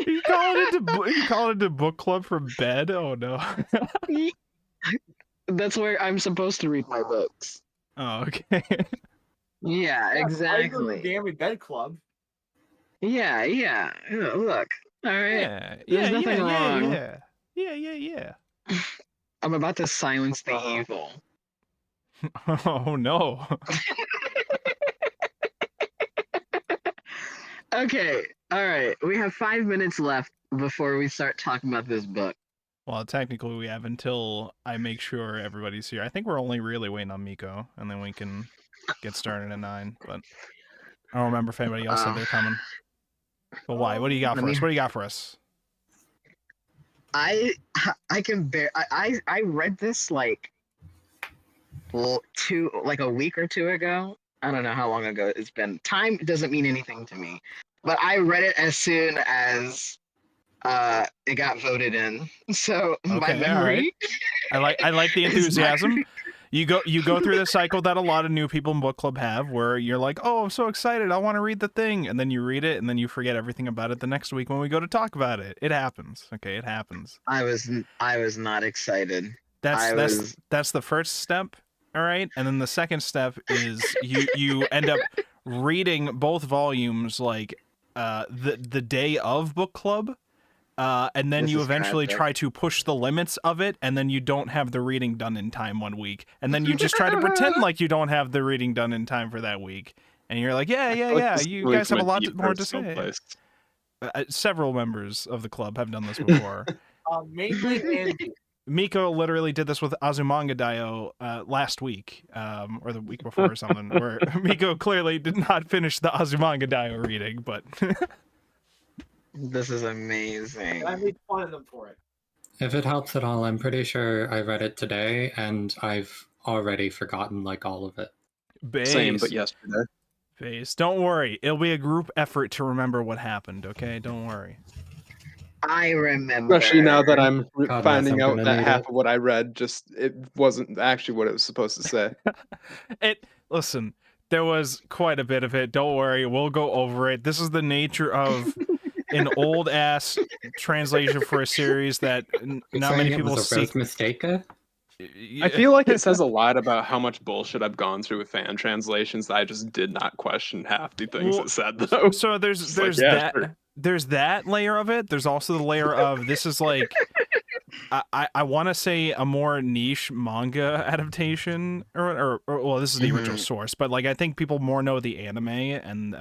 You call it into book club from bed? Oh no. That's where I'm supposed to read my books. Oh, okay. Yeah, exactly. Family bed club. Yeah. Look, all right. There's nothing wrong. Yeah. I'm about to silence the evil. Oh no. Okay, all right. We have 5 minutes left before we start talking about this book. Well, technically we have until I make sure everybody's here. I think we're only really waiting on Miko, and then we can get started at 9. But I don't remember if anybody else said they're coming. But why? What do you got for us? What do you got for us? I can bear. I read this like a week or two ago. I don't know how long ago it's been. Time doesn't mean anything to me, but I read it as soon as it got voted in. So my Okay, memory. all right. I like the is enthusiasm. You go through the cycle that a lot of new people in book club have, where you're like, oh, I'm so excited, I want to read the thing, and then you read it, and then you forget everything about it the next week when we go to talk about it. It happens. Okay, it happens. I was not excited. That's the first step. All right, and then the second step is you end up reading both volumes like the day of book club, and then you eventually try to push the limits of it, and then you don't have the reading done in time one week, and then you just try to pretend like you don't have the reading done in time for that week, and you're like, yeah, you guys have a lot more to say. Several members of the club have done this before. Mainly Andy. Miko literally did this with Azumanga Daioh last week, or the week before or something, where Miko clearly did not finish the Azumanga Daioh reading, but... This is amazing. I made fun of them for it. If it helps at all, I'm pretty sure I read it today, and I've already forgotten, like, all of it. Same, but yesterday. Base. Don't worry. It'll be a group effort to remember what happened, okay? Don't worry. I remember. Especially now that I'm God, finding out I'm that gonna half need of what I read it wasn't actually what it was supposed to say. Listen, there was quite a bit of it. Don't worry. We'll go over it. This is the nature of an old ass translation for a series that not many people see. Mistake. I feel like it says a lot about how much bullshit I've gone through with fan translations that I just did not question half the things it said though. So there's like, yeah, sure. There's that layer of it. There's also the layer of this is like I want to say a more niche manga adaptation or well, this is the original source, but like I think people more know the anime and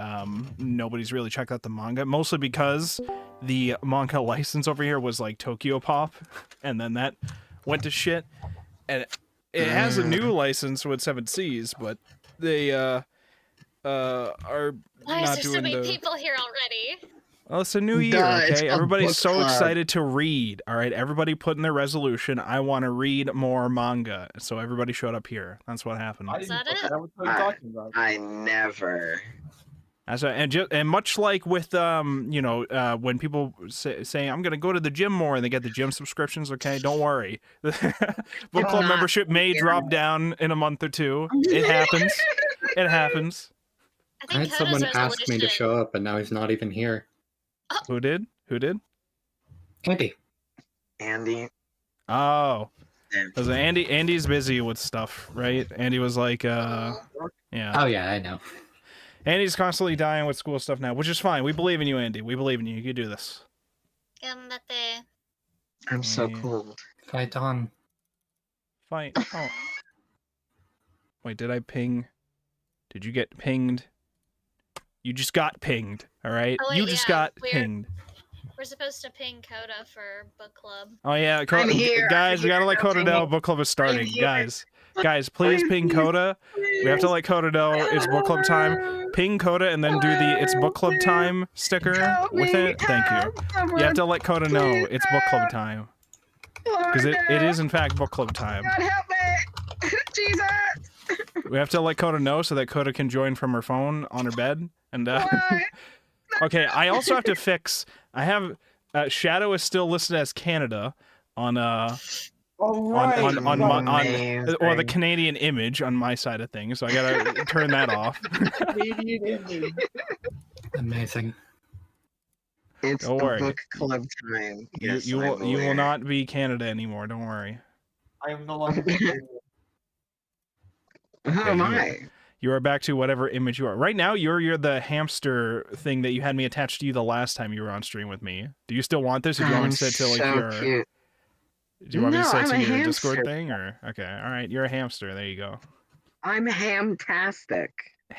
nobody's really checked out the manga, mostly because the manga license over here was like Tokyopop, and then that went to shit. And it has a new license with 7 Seas, but they are Why not is there so doing many the... people here already? Well, it's a new year, it's okay? a Everybody's book so club. excited to read, all right? Everybody put in their resolution, I want to read more manga. So everybody showed up here. That's what happened. I Is didn't that put it? that. What are you talking about? I never. And much like with when people say I'm gonna go to the gym more and they get the gym subscriptions, okay, don't worry. Book club membership may drop down in a month or two. It happens. It happens. I had someone ask me to show up, and now he's not even here. Who did? Andy. Oh, because Andy's busy with stuff, right? Andy was like, yeah. Oh yeah, I know. Andy's constantly dying with school stuff now, which is fine. We believe in you, Andy. We believe in you. You can do this. Gambate. I'm so cold. Fight on. Fight. Oh. Wait, did I ping? Did you get pinged? You just got pinged, all right? Oh, wait, you just got pinged. We're supposed to ping Coda for book club. Oh yeah, I'm here, guys, we gotta let Coda know book club is starting. Guys, please ping Coda. We have to let Coda know it's book club time. Ping Coda and then do the it's book club time sticker with it. Thank you. You have to let Coda know it's book club time. Because it is in fact book club time. God help me! Jesus! We have to let Coda know so that Coda can join from her phone on her bed. And okay, I also have to fix. I have Shadow is still listed as Canada on or the Canadian image on my side of things, so I gotta turn that off. Amazing. It's Don't the worry. book club time. Yes, you I'm will aware. not be Canada anymore. Don't worry. I am no longer. Who Okay, am you- I? You are back to whatever image you are. Right now, you're the hamster thing that you had me attached to you the last time you were on stream with me. Do you still want this, or do you want me I'm to set to like so your? cute. Do you want me to No, set I'm to a your Discord hamster. thing, or okay? All right, you're a hamster. There you go. I'm hamtastic.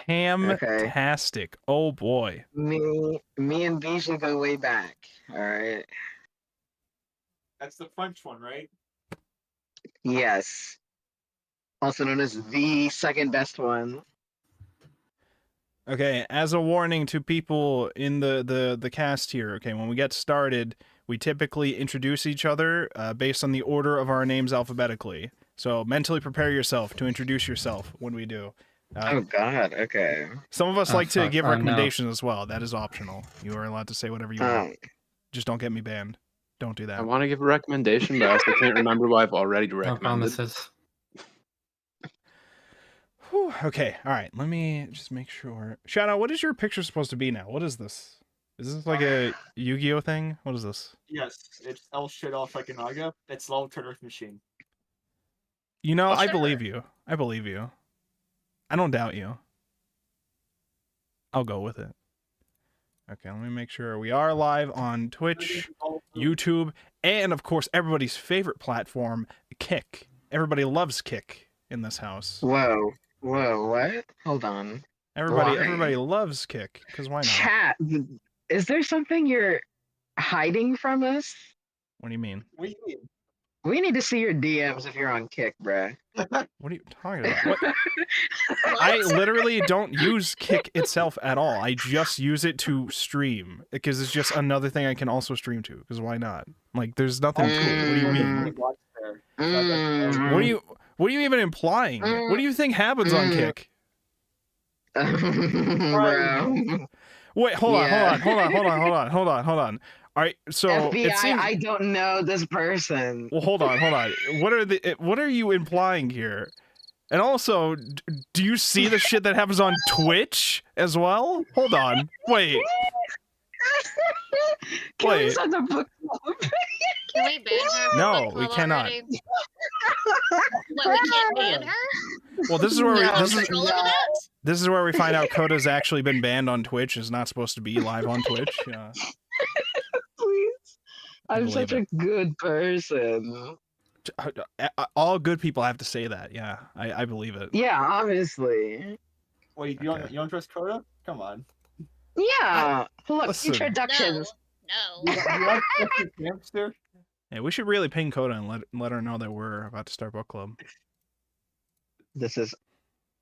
Hamtastic. Oh boy. Me and Bijou go way back. All right. That's the French one, right? Yes. Also known as the second best one. Okay, as a warning to people in the cast here, okay, when we get started, we typically introduce each other based on the order of our names alphabetically. So mentally prepare yourself to introduce yourself when we do. Oh God. Okay. Some of us Oh, like to fuck. give Oh, no. recommendations as well. That is optional. You are allowed to say whatever you want. Um. Just don't get me banned. Don't do I that. want to give a recommendation, but I also can't remember what I've already No recommended. promises. Whew, okay, all right. Let me just make sure. Shout out. What is your picture supposed to be now? What is this? Is this like a Yu-Gi-Oh thing? What is this? Yes, it's L shit off like an Manga. It's Level Turn Earth Machine. You know, Oh, I sure. believe you. I believe you. I don't doubt you. I'll go with it. Okay, let me make sure we are live on Twitch, YouTube, and of course everybody's favorite platform, Kick. Everybody loves Kick in this house. Whoa. Whoa. What? Hold on. Why? Everybody loves Kick, because why not? Chat. Is there something you're hiding from us? What do you mean? What do you mean? We need to see your DMs if you're on Kick, bruh. What are you talking about? What? What? I literally don't use Kick itself at all. I just use it to stream because it's just another thing I can also stream to. Because why not? Like, there's nothing to it. What do you mean? Watch there. Mm. What are you even implying? What do you think happens on Kick? Bro. Wait, hold on. Yeah. Hold on. All right, so FBI, it seems. I don't know this person. Well, hold on. What are you implying here? And also, do you see the shit that happens on Twitch as well? Hold on. Wait. Can we Wait. send a book club? Can we ban her? from No, Book we Club cannot. already? What, we can't ban her? Well, this is where No, this is Control over that? this is where we find out Coda's actually been banned on Twitch. Is not supposed to be live on Twitch. Please. I'm believe such it. a good person. All good people have to say that. Yeah, I believe it. Yeah, obviously. Wait, you don't trust Coda? Come on. Yeah. Look, Listen. introductions. No. You have to hamster? Yeah, we should really ping Coda and let her know that we're about to start book club. This is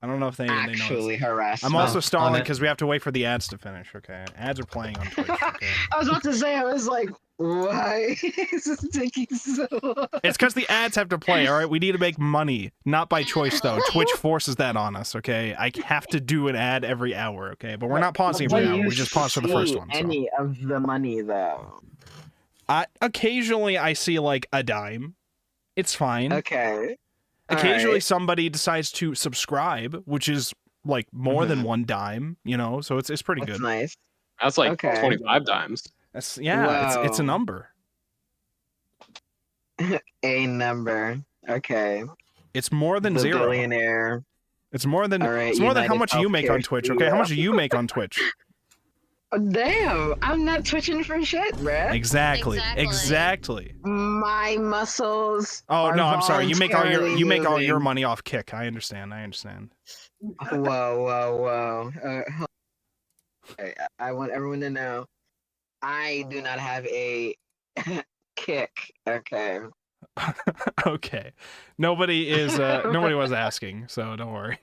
I don't know if they know. actually harassment. I'm also on stalling it. because we have to wait for the ads to finish. Okay, ads are playing on Twitch. Okay. I was about to say, I was like, why is this taking so long? It's because the ads have to play. All right, we need to make money, not by choice though. Twitch forces that on us. Okay, I have to do an ad every hour. Okay, but we're not pausing Do every hour. you We just pause for the first see one. So. Any of the money though? Occasionally I see like a dime. It's fine. Okay. Occasionally Alright. somebody decides to subscribe, which is like more than Mhm. one dime. You know, so it's pretty That's good. nice. That's like Okay. 25 times. That's it's a Whoa. number. A number. Okay. It's more than The zero. billionaire. It's more than All right, it's more than how United much you make on Healthcare Twitch. Okay, how much do you make on Twitch? Oh, damn, I'm not twitching for shit, bruh. Exactly. Exactly. My muscles. Oh are no, I'm sorry. You make all your voluntarily money off Kick. I understand. moving. Whoa. Okay, I want everyone to know, I do not have a kick. Okay. Okay. Nobody was asking, so don't worry.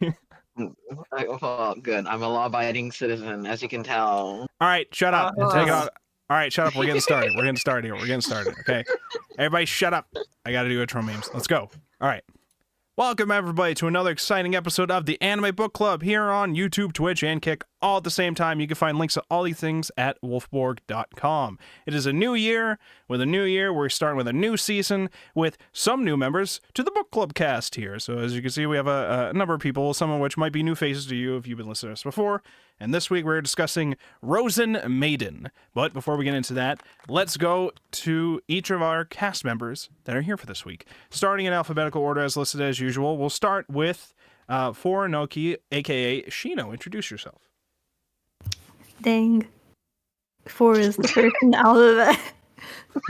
Well, good. I'm a law-abiding citizen, as you can tell. All right, shut up. Uh-huh. Take it off. All right, shut up. We're getting started. We're getting started here. We're getting started. Okay. Everybody shut up. I got to do intro memes. Let's go. All right. Welcome everybody to another exciting episode of the Anime Book Club here on YouTube, Twitch, and Kick all at the same time. You can find links to all these things at wolfborg.com. It is a new year. With a new year, we're starting with a new season with some new members to the book club cast here. So as you can see, we have a number of people, some of which might be new faces to you if you've been listening to us before. And this week we're discussing Rozen Maiden. But before we get into that, let's go to each of our cast members that are here for this week. Starting in alphabetical order as listed as usual, we'll start with Foranoki, aka Shino. Introduce yourself. Dang. 4 is the first in the alphabet.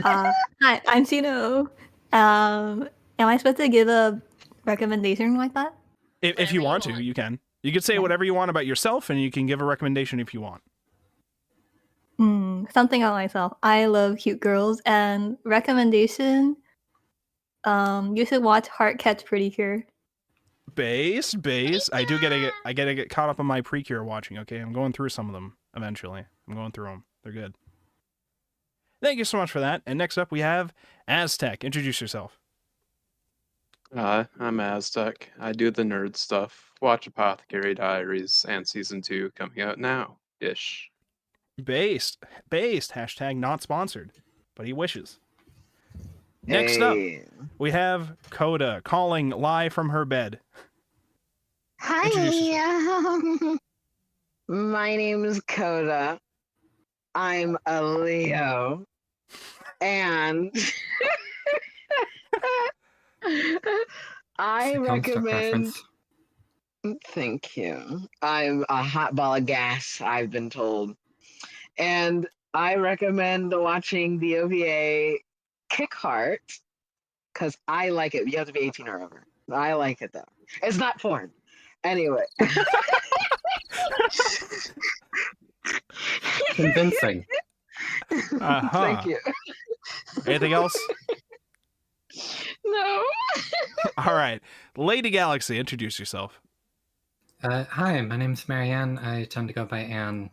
Hi, I'm Shino. Am I supposed to give a recommendation like that? If you want to, you can. You can say whatever you want about yourself, and you can give a recommendation if you want. Something about myself. I love cute girls, and recommendation, you should watch Heart Catch Pretty Cure. Base. I gotta get caught up on my Precure watching, okay? I'm going through some of them eventually. I'm going through them. They're good. Thank you so much for that. And next up we have Aztec. Introduce yourself. I'm Aztec. I do the nerd stuff. Watch Apothecary Diaries and Season 2 coming out now. Ish. Based. Hashtag not sponsored. But he wishes. Next up, we have Coda calling live from her bed. Hi, my name is Coda. I'm a Leo, and I recommend. Thank you. I'm a hot ball of gas, I've been told, and I recommend watching the OVA Kick Heart because I like it. You have to be 18 or over. I like it though. It's not porn. Anyway. Convincing. Thank you. Anything else? No. All right. Lady Galaxy, introduce yourself. Hi, my name's Marianne. I tend to go by Anne.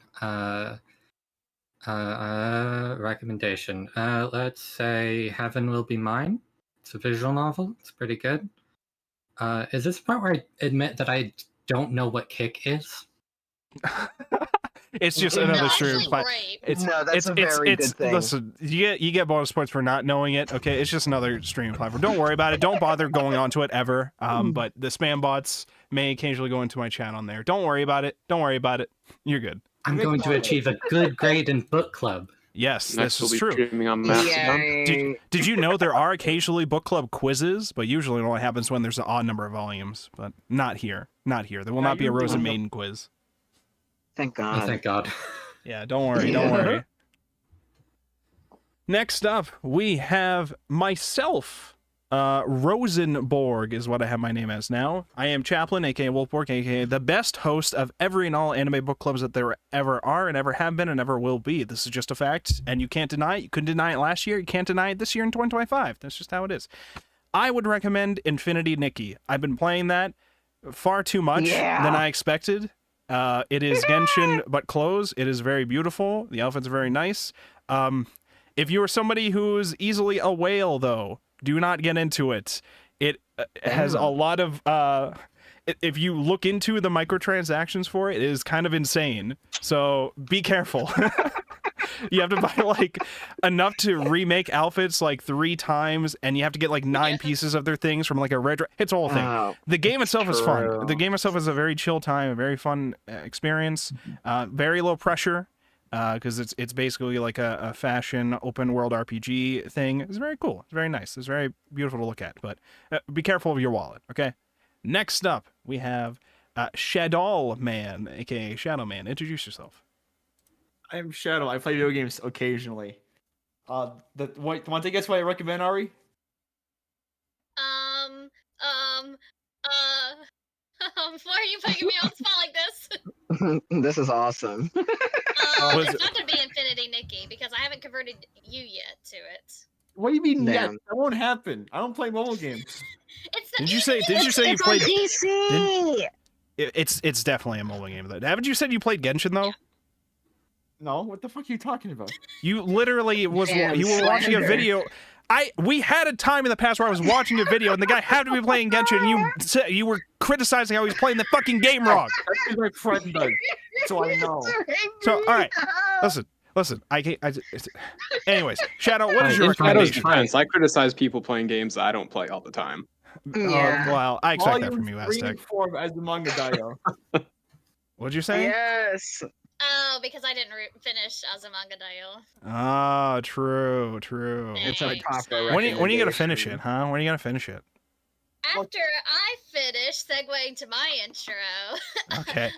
Recommendation. Let's say Heaven Will Be Mine. It's a visual novel. It's pretty good. Is this the part where I admit that I don't know what kick is? It's just another stream. That's a very good thing. Listen, you get bonus points for not knowing it. Okay, it's just another stream platform. Don't worry about it. Don't bother going onto it ever. But the spam bots may occasionally go into my chat on there. Don't worry about it. You're good. I'm going to achieve a good grade in book club. Yes, Next this is we'll be true. streaming on Mastodon. Did you know there are occasionally book club quizzes, but usually it only happens when there's an odd number of volumes. But not here. There will not be a Rozen Maiden quiz. Thank God. Oh, thank God. Yeah, don't worry. Next up, we have myself. Rosenborg is what I have my name as now. I am Chaplain, aka Wolfborg, aka the best host of every and all anime book clubs that there ever are and ever have been and ever will be. This is just a fact, and you can't deny it. You couldn't deny it last year. You can't deny it this year in 2025. That's just how it is. I would recommend Infinity Nikki. I've been playing that far too much than I expected. It is Genshin but clothes. It is very beautiful. The outfits are very nice. If you are somebody who's easily a whale, though, do not get into it. It has a lot of... if you look into the microtransactions for it, it is kind of insane. So be careful. You have to buy like enough to remake outfits like 3 times, and you have to get like 9 pieces of their things from like a red. It's a whole thing. The game itself is fun. The game itself is a very chill time, a very fun experience. Very low pressure, because it's basically like a fashion open world RPG thing. It's very cool. It's very nice. It's very beautiful to look at. But be careful of your wallet. Okay. Next up, we have Shadow Man, aka Shadow Man. Introduce yourself. I'm Shadow. I play video games occasionally. Want to guess what I recommend, Ari? Why are you putting me on the spot like this? This is awesome. It's not gonna be Infinity Nikki because I haven't converted you yet to it. What do you mean? Damn. That won't happen. I don't play mobile games. Did you say you played PC? It's definitely a mobile game though. Haven't you said you played Genshin though? No, what the fuck are you talking about? You literally was you were watching a video. We had a time in the past where I was watching a video and the guy had to be playing Genshin, and you were criticizing how he's playing the fucking game wrong. That's my friend does. So I know. So all right, listen. I can't. Anyways, Shadow, what is your Shadow's recommendation? defense, I criticize people playing games that I don't play all the time. Yeah. Well, I expect that from Volume you, 3 Aztec. and 4 as the manga Dio. What'd you say? Yes. Oh, because I didn't finish Azumanga Daioh. Oh, true. It's a Thanks. proper. When are you gonna recommendation. finish it, huh? When are you gonna finish it? After I finish, segueing to my intro. Okay.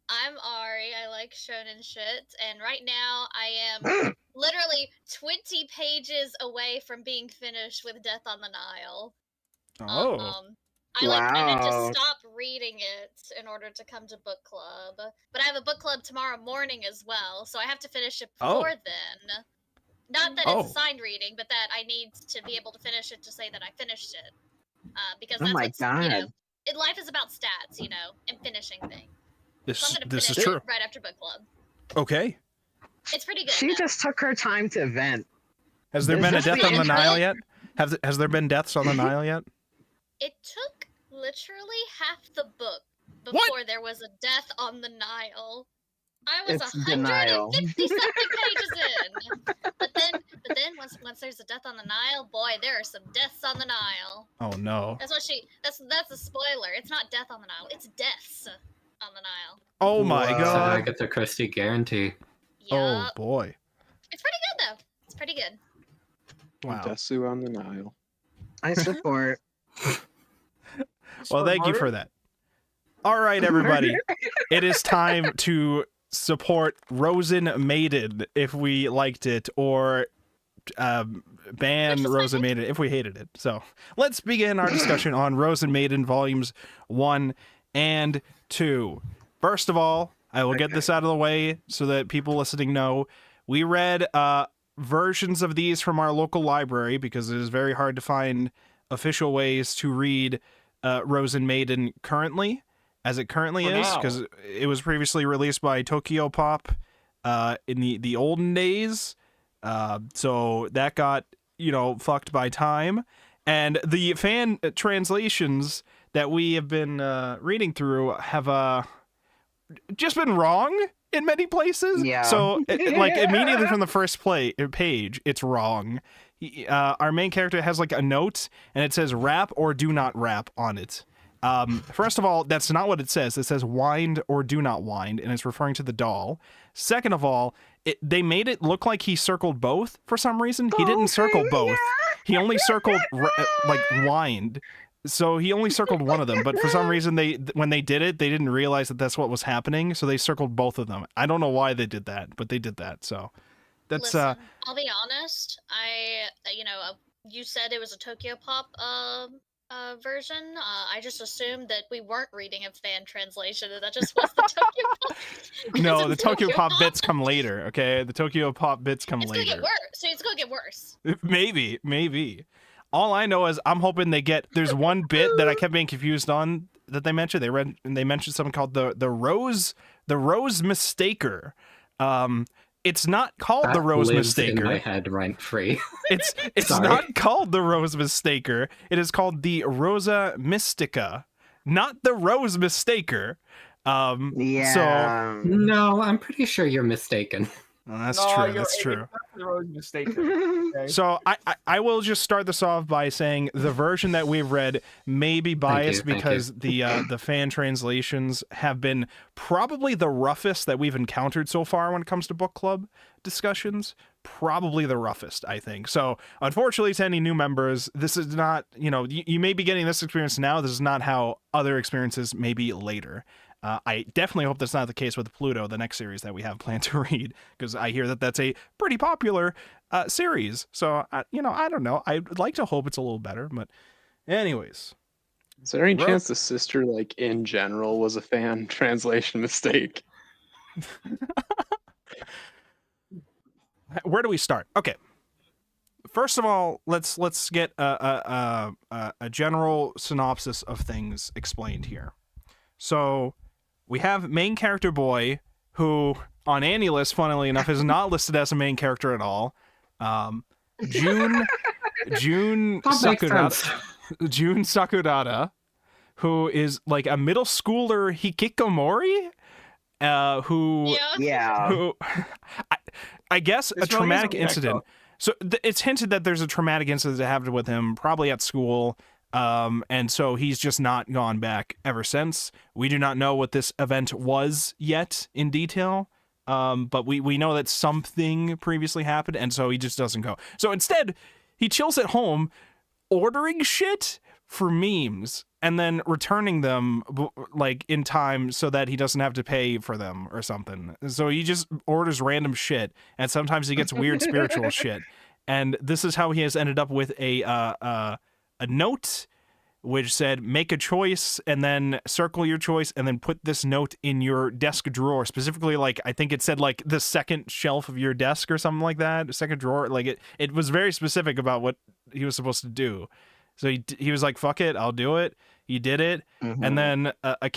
I'm Ari. I like shonen shit, and right now I am literally 20 pages away from being finished with Death on the Nile. Oh. I had Wow. to stop reading it in order to come to book club, but I have a book club tomorrow morning as well, so I have to finish it before then. Not that it's assigned reading, but that I need to be able to finish it to say that I finished it, because Oh that's my what's, you know, God. life is about stats, you know, and finishing things. So I'm gonna This is finish true. it right after book club. Okay. It's pretty good. She though. just took her time to vent. Has there Is been a this death the on the intro? Nile yet? Has there been deaths on the Nile yet? It took literally half the book before there was a death on the Nile. I was It's denial. 150 something pages in. But then once there's a death on the Nile, boy, there are some deaths on the Nile. Oh no. That's a spoiler. It's not death on the Nile, it's deaths on the Nile. Oh my Wow. god. Agatha Christie guarantee. Oh Yup. boy. It's pretty good though. It's pretty good. Wow. Desu on the Nile. I support. Well, thank you for that. All right, everybody. It is time to support Rozen Maiden if we liked it, or ban Rozen Maiden if we hated it. So let's begin our discussion on Rozen Maiden volumes 1 and 2. First of all, I will get this out of the way so that people listening know we read versions of these from our local library because it is very hard to find official ways to read Rozen Maiden currently, as it currently is, because it was previously released by Tokyopop in the olden days. So that got, fucked by time. And the fan translations that we have been reading through have just been wrong in many places. Yeah. So, immediately from the first page, it's wrong. Our main character has a note, and it says "rap" or "do not rap" on it. First of all, that's not what it says. It says "wind" or "do not wind," and it's referring to the doll. Second of all, they made it look like he circled both for some reason. He didn't circle both. He only circled wind. So he only circled one of them, but for some reason when they did it, they didn't realize that that's what was happening, so they circled both of them. I don't know why they did that, but they did that. So that's Listen, I'll be honest. You said it was a Tokyopop version. I just assumed that we weren't reading a fan translation, and that just was the Tokyopop. no, the Tokyopop bits come later. Okay, the Tokyopop bits come It's later. gonna get worse. So it's gonna get worse. Maybe. All I know is I'm hoping there's one bit that I kept being confused on that they mentioned. They mentioned something called the Rose Mistaker. It's not called That the Rose lives in my Mistaker. head rent free. It's Sorry. not called the Rose Mistaker. It is called the Rosa Mystica, not the Rose Mistaker. Yeah. So No, I'm pretty sure you're mistaken. well, that's No, true. you're- That's true. I was mistaken. Okay? So I will just start this off by saying the version that we've read may be biased thank because the fan translations have been probably the roughest that we've encountered so far when it comes to book club discussions. Probably the roughest, I think. So unfortunately to any new members, this is not, you may be getting this experience now. This is not how other experiences may be later. I definitely hope that's not the case with Pluto, the next series that we have planned to read, because I hear that that's a pretty popular series. So, I don't know. I'd like to hope it's a little better, but anyways. Is there any chance the sister, in general, was a fan translation mistake? Where do we start? Okay. First of all, let's get a general synopsis of things explained here. So we have main character boy, who on Annie list, funnily enough, is not listed as a main character at all. June Sakurada, who is like a middle schooler hikikomori, who I guess a traumatic incident. So it's hinted that there's a traumatic incident that happened with him, probably at school, and so he's just not gone back ever since. We do not know what this event was yet in detail, but we know that something previously happened, and so he just doesn't go. So instead, he chills at home, ordering shit for memes, and then returning them like in time so that he doesn't have to pay for them or something. So he just orders random shit, and sometimes he gets weird spiritual shit. And this is how he has ended up with a note which said, make a choice and then circle your choice and then put this note in your desk drawer. Specifically, like, I think it said like the second shelf of your desk or something like that. Second drawer. Like it was very specific about what he was supposed to do. So he was like, fuck it, I'll do it. He did it. And then a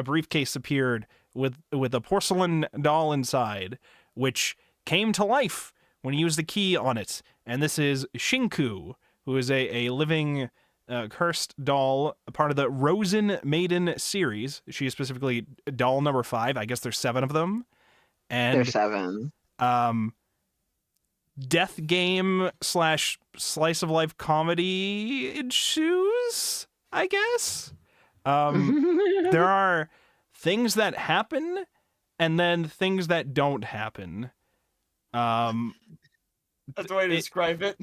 briefcase appeared with a porcelain doll inside, which came to life when he used the key on it. And this is Shinku, who is a living cursed doll, a part of the Rozen Maiden series. She is specifically doll number 5. I guess there's 7 of them. And there's 7. Death game / slice of life comedy ensues, I guess. There are things that happen and then things that don't happen. That's the way to describe it.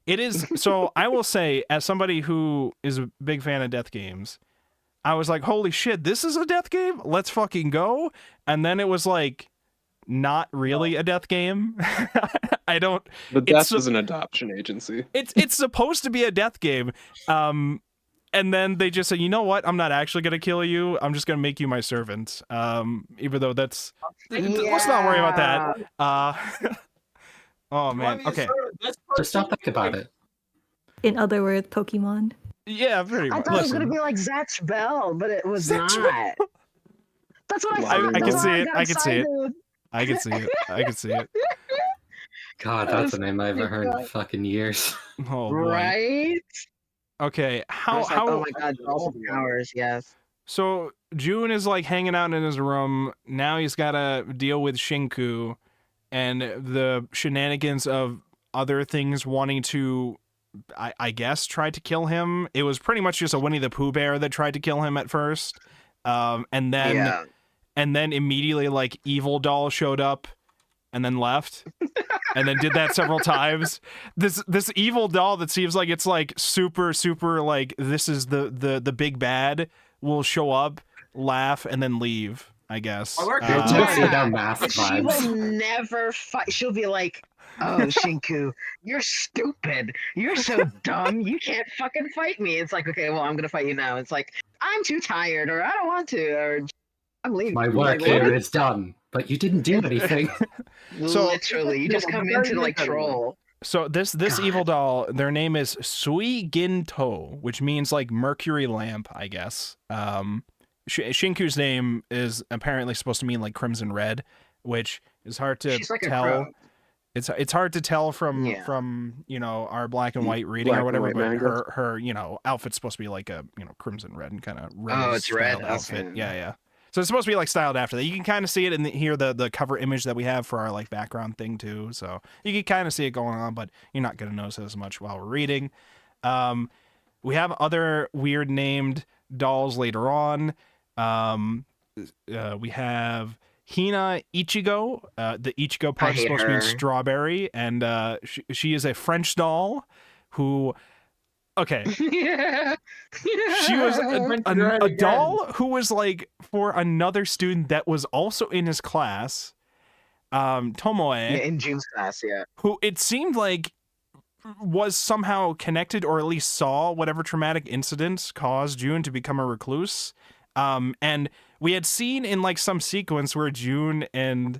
It is. So I will say, as somebody who is a big fan of death games, I was like, holy shit, this is a death game? Let's fucking go. And then it was like, not really a death game. I don't. The death is an adoption agency. It's supposed to be a death game. And then they just say, you know what? I'm not actually gonna kill you. I'm just gonna make you my servant. Even though that's let's not worry about that. Oh man. Okay. Just don't think about it. In other words, Pokemon. Yeah, very much. I thought it was gonna be like Zatch Bell, but it was not. That's what I can see it. I can see it. I can see it. I can see it. God, that's a name I haven't heard in fucking years. Oh boy. Right? Okay, how oh my god, all powers, yes. So June is like hanging out in his room. Now he's gotta deal with Shinku and the shenanigans of other things wanting to, I guess, try to kill him. It was pretty much just a Winnie the Pooh bear that tried to kill him at first. And then immediately like Evil Doll showed up and then left. And then did that several times. This Evil Doll that seems like it's like super like this is the big bad will show up, laugh, and then leave, I guess. She will never fight. She'll be like, oh, Shinku, you're stupid. You're so dumb. You can't fucking fight me. It's like, okay, well, I'm going to fight you now. It's like, I'm too tired, or I don't want to, or I'm leaving. My work here is done, but you didn't do anything. So literally, you just come in to like troll. So this Evil Doll, their name is Sui Ginto, which means like Mercury lamp, I guess. Shinku's name is apparently supposed to mean like crimson red, which is hard to tell. It's hard to tell from you know, our black and white reading or whatever, but her you know, outfit's supposed to be like a, you know, crimson red and kind of red. Oh, it's red outfit. Okay. Yeah. So it's supposed to be like styled after that. You can kind of see it and hear the cover image that we have for our like background thing too. So you can kind of see it going on, but you're not going to notice it as much while we're reading. We have other weird named dolls later on. We have Hina Ichigo. The Ichigo part is supposed to mean strawberry, and she is a French doll who. Okay. Yeah. She was a doll who was like for another student that was also in his class, Tomoe. Yeah, in June's class, yeah. Who it seemed like was somehow connected, or at least saw whatever traumatic incidents caused June to become a recluse. And we had seen in like some sequence where June and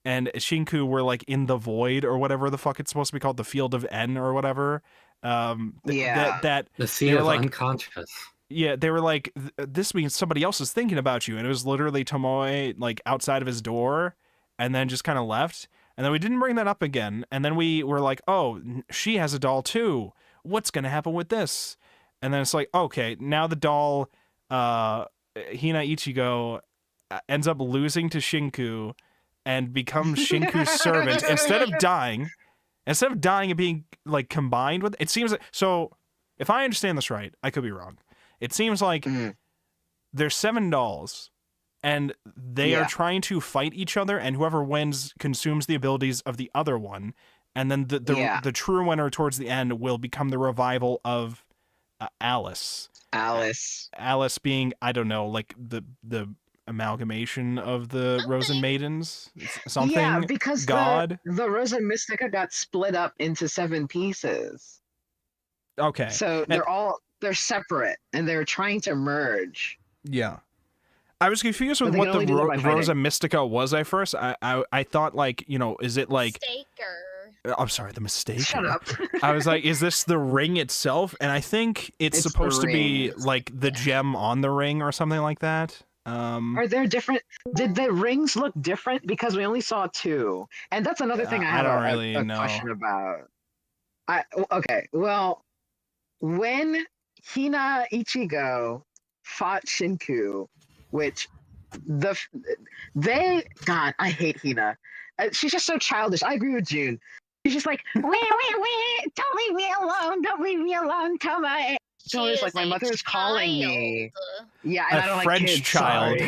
Shinku were like in the void or whatever the fuck it's supposed to be called, the field of N or whatever. That the sea of unconscious. Yeah, they were like, this means somebody else is thinking about you, and it was literally Tomoe like outside of his door, and then just kind of left. And then we didn't bring that up again. And then we were like, oh, she has a doll too. What's going to happen with this? And then it's like, okay, now the doll, Hina Ichigo, ends up losing to Shinku and becomes Shinku's servant instead of dying and being like combined with it. Seems like, so if I understand this right, I could be wrong. It seems like there's 7 dolls and they are trying to fight each other, and whoever wins consumes the abilities of the other one, and then the true winner towards the end will become the revival of Alice. Alice being, I don't know, like the amalgamation of the Rozen Maidens, something. Yeah, because God. The Rosa Mystica got split up into 7 pieces. Okay. So they're separate and they're trying to merge. Yeah. I was confused with what the Rosa Mystica was at first. I thought, like, you know, is it like... Mistaker. I'm sorry, the Mistaker. Shut up. I was like, is this the ring itself? And I think it's supposed to be like the gem on the ring or something like that. Are there different... Did the rings look different? Because we only saw 2. And that's another thing I have a question about. Okay, well, when Hina Ichigo fought Shinku, which God, I hate Hina. She's just so childish. I agree with June. She's just like, wait, don't leave me alone, Tomoe. Tomoe's like, my mother's calling me. Yeah, and I don't French like kids, child.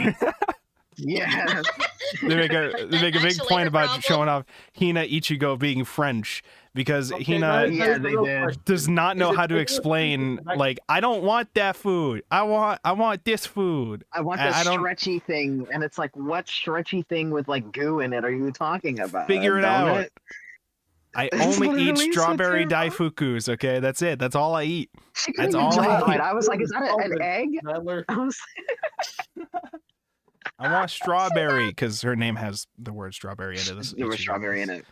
Yeah. They make a big point about showing off Hina Ichigo being French, because Hina does not know how to explain, like, I don't want that food. I want this food. I want this stretchy thing. And it's like, what stretchy thing with like goo in it are you talking about? Figure it out. I only eat strawberry daifukus, okay? That's it. That's all I eat. That's all I eat. I was like, is that an egg? I want strawberry, because her name has the word strawberry in it. There was strawberry in it.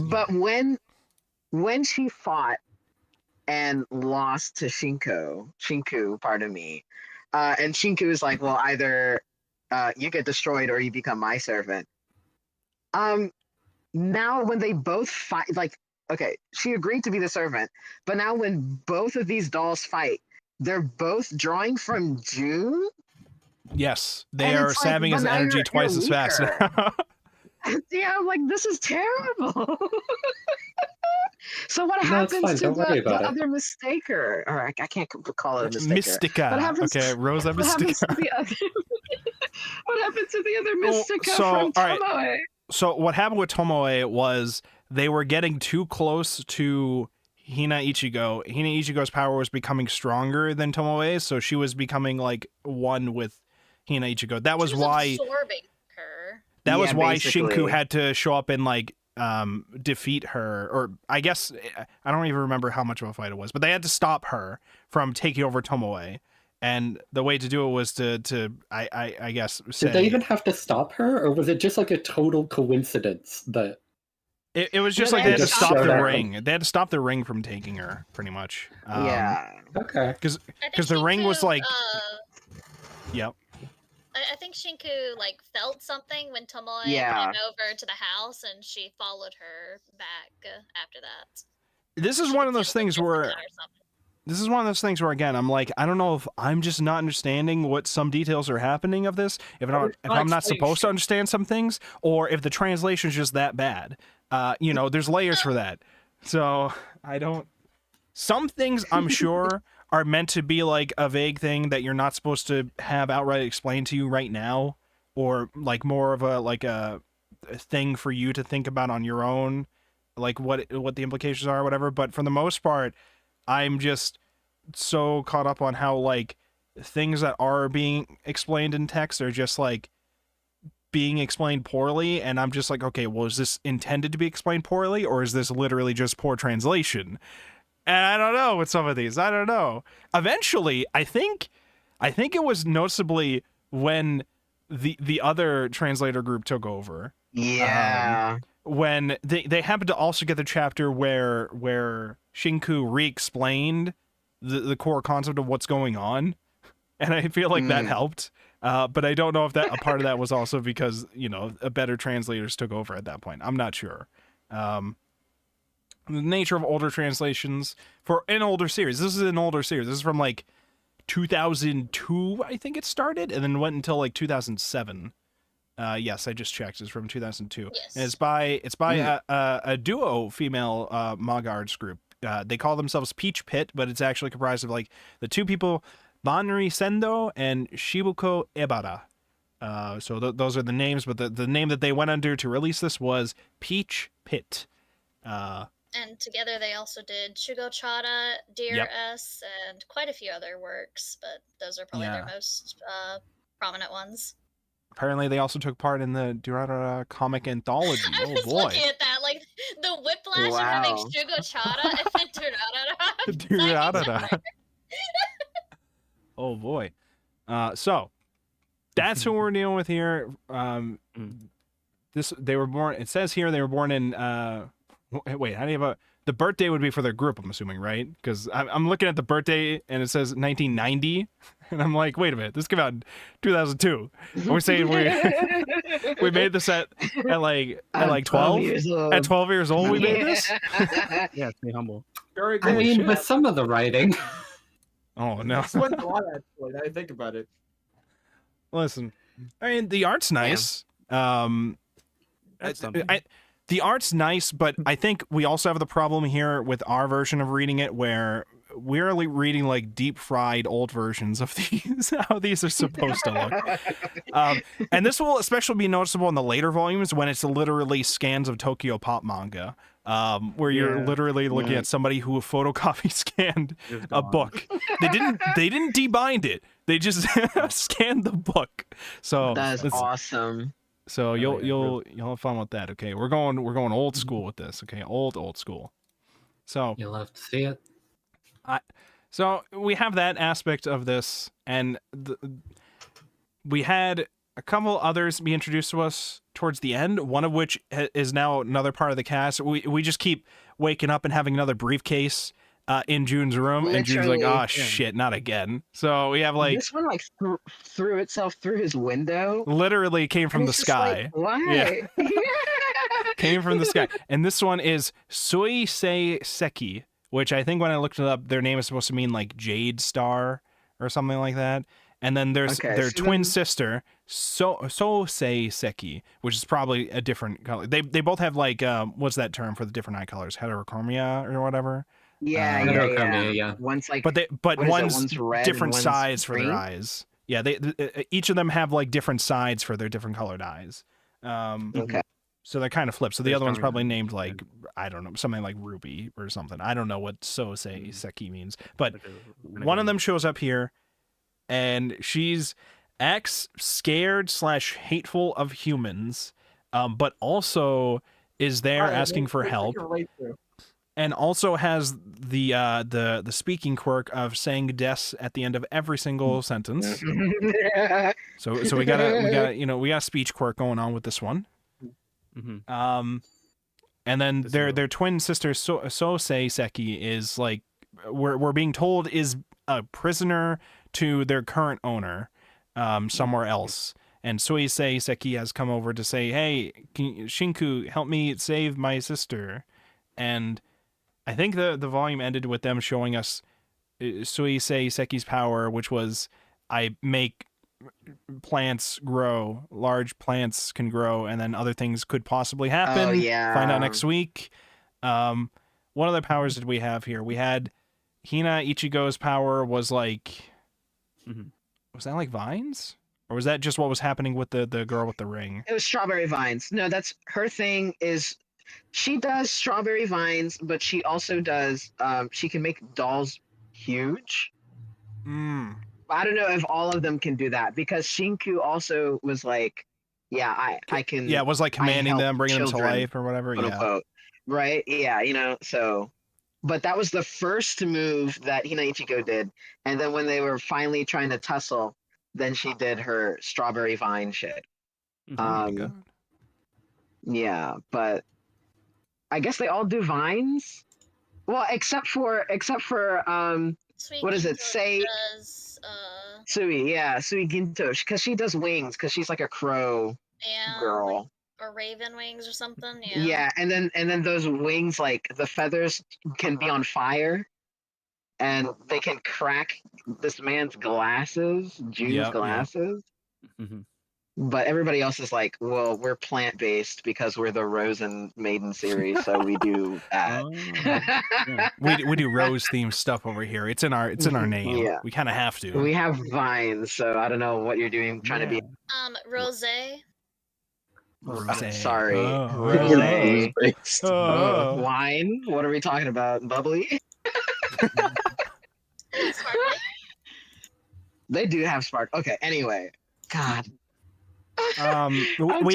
But when she fought and lost to Shinku, pardon me, and Shinku is like, well, either you get destroyed or you become my servant. Now when they both fight, like, okay, she agreed to be the servant, but now when both of these dolls fight, they're both drawing from June. Yes, they are stabbing his energy twice as fast now. Yeah, I'm like, this is terrible. So what happens to the other Mistaker? Or I can't call it a Mistaker. Mystica. Okay, Rosa Mystica. What happened to the other Mystica from Tomoe? Right. So what happened with Tomoe was they were getting too close to Hina Ichigo. Hina Ichigo's power was becoming stronger than Tomoe's, so she was becoming like one with Hina Ichigo. That was why absorbing her. That was why Shinku had to show up and like defeat her, or I guess I don't even remember how much of a fight it was, but they had to stop her from taking over Tomoe. And the way to do it was to I guess say... Did they even have to stop her, or was it just like a total coincidence that... It was just like they had to stop the ring. They had to stop the ring from taking her, pretty much. Yeah. Okay. Because the ring was like... Yep. I think Shinku like felt something when Tomoe came over to the house, and she followed her back after that. This is one of those things where... This is one of those things where, again, I'm like, I don't know if I'm just not understanding what some details are happening of this, if I'm not supposed to understand some things, or if the translation is just that bad. You know, there's layers for that. So, I don't... Some things, I'm sure, are meant to be like a vague thing that you're not supposed to have outright explained to you right now, or like more of a thing for you to think about on your own, like what the implications are or whatever. But for the most part, I'm just so caught up on how like things that are being explained in text are just like being explained poorly, and I'm just like, okay, well, is this intended to be explained poorly, or is this literally just poor translation? And I don't know with some of these. I don't know. Eventually, I think it was noticeably when the other translator group took over. Yeah. When they happened to also get the chapter where Shinku re-explained the core concept of what's going on, and I feel like that helped. But I don't know if that a part of that was also because, a better translators took over at that point. I'm not sure. The nature of older translations for an older series. This is an older series. This is from like 2002, I think it started, and then went until like 2007. Yes, I just checked. It's from 2002. Yes. And it's by a duo female manga arts group. They call themselves Peach Pit, but it's actually comprised of like the two people, Banri Sendo and Shibuko Ebara. So those are the names, but the name that they went under to release this was Peach Pit. And together they also did Shugo Chara, Dear S, and quite a few other works, but those are probably their most prominent ones. Apparently they also took part in the Durarara comic anthology. I was looking at that, like the whiplash of having Shugo Chara and then Durarara. Oh boy. So that's who we're dealing with here. They were born. It says here they were born in. Wait, how do you have the birthday would be for their group? I'm assuming, right? Because I'm looking at the birthday and it says 1990, and I'm like, wait a minute, this came out in 2002. And we're saying we made this at like 12 years old. At 12 years old, we made this. Yeah, stay humble. I mean, with some of the writing. Oh no. It's quite a lot, actually. Now I think about it. Listen, I mean, the art's nice. The art's nice, but I think we also have the problem here with our version of reading it where we're reading like deep fried old versions of these, how these are supposed to look. And this will especially be noticeable in the later volumes when it's literally scans of Tokyopop manga, where you're literally looking at somebody who photocopy scanned a book. They didn't debind it. They just scanned the book. So that's awesome. So you'll have fun with that. Okay, we're going old school with this. Okay, old school. So you'll have to see it. So we have that aspect of this, and we had a couple others be introduced to us towards the end. One of which is now another part of the cast. We just keep waking up and having another briefcase in June's room, and June's like, "Oh shit, not again." So we have like this one like threw itself through his window. Literally came from the sky. Like, why? Yeah. Came from the sky. And this one is Suisei Seki, which I think when I looked it up, their name is supposed to mean like Jade Star or something like that. And then there's their twin sister, Sosei Seki, which is probably a different color. They both have like what's that term for the different eye colors? Heterochromia or whatever. Yeah. One's like, but one's red, different one's sides for green? their eyes. Yeah, they each of them have like different sides for their different colored eyes. Okay. So they're kind of flipped. So the other one's probably named like, I don't know, something like Ruby or something. I don't know what Sosei Seki means, but one of them shows up here, and she's scared / hateful of humans, but also is there asking for help. And also has the speaking quirk of saying "des" at the end of every single sentence. So we got a speech quirk going on with this one. And then their twin sister Sosei Seki is like we're being told is a prisoner to their current owner somewhere else. And Suisei Seki has come over to say, "Hey, Shinku, help me save my sister." And I think the volume ended with them showing us Suisei Seki's power, which was I make plants grow, large plants can grow, and then other things could possibly happen. Oh, yeah. Find out next week. What other powers did we have here? We had Hina Ichigo's power was like, was that like vines? Or was that just what was happening with the girl with the ring? It was strawberry vines. No, that's her thing is she does strawberry vines, but she also does she can make dolls huge. I don't know if all of them can do that because Shinku also was like, I can. Yeah, it was like commanding them, bringing them to life or whatever. Unquote. Right? Yeah, so. But that was the first move that Hina Ichigo did, and then when they were finally trying to tussle, then she did her strawberry vine shit. Yeah, but I guess they all do vines. Well, except for Sweet what is it? Kingdom Say does Sui, yeah, Sui Ginto, because she does wings, because she's like a crow girl. Or raven wings or something. Yeah, and then those wings, like the feathers can be on fire, and they can crack this man's glasses, June's glasses. Mm-hmm. But everybody else is like, well, we're plant based because we're the Rozen Maiden series, so we do that. Yeah. We do rose themed stuff over here. It's in our name. Yeah. We kind of have to. We have vines, so I don't know what you're doing, trying to be. Rose. Sorry, Oh. rose. Oh. Wine. What are we talking about? Bubbly. Sparkly. They do have spark. Okay. Anyway, God. We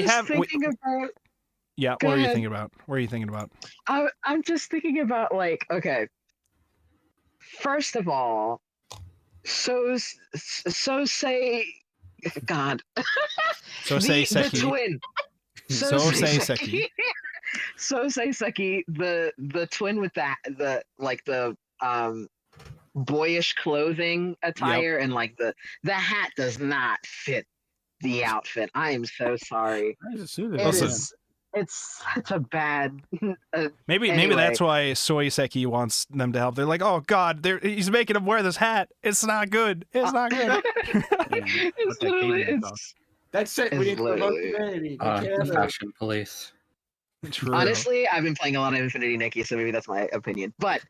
have. About, yeah. Go What are you ahead. thinking about? What are you thinking about? I'm just thinking about, like, okay. First of all, so say, God. So say the Seki. twin. So say Seki. So say Seki, the twin with the boyish clothing attire, and like the hat does not fit the outfit. I am so sorry. It's such a bad. Maybe Anyway. that's why Soy Seki wants them to help. They're like, oh God, he's making him wear this hat. It's not good. It's not good. It's literally, That's it. We need to promote the baby. Fashion police. True. honestly, I've been playing a lot of Infinity Nikki, so maybe that's my opinion. But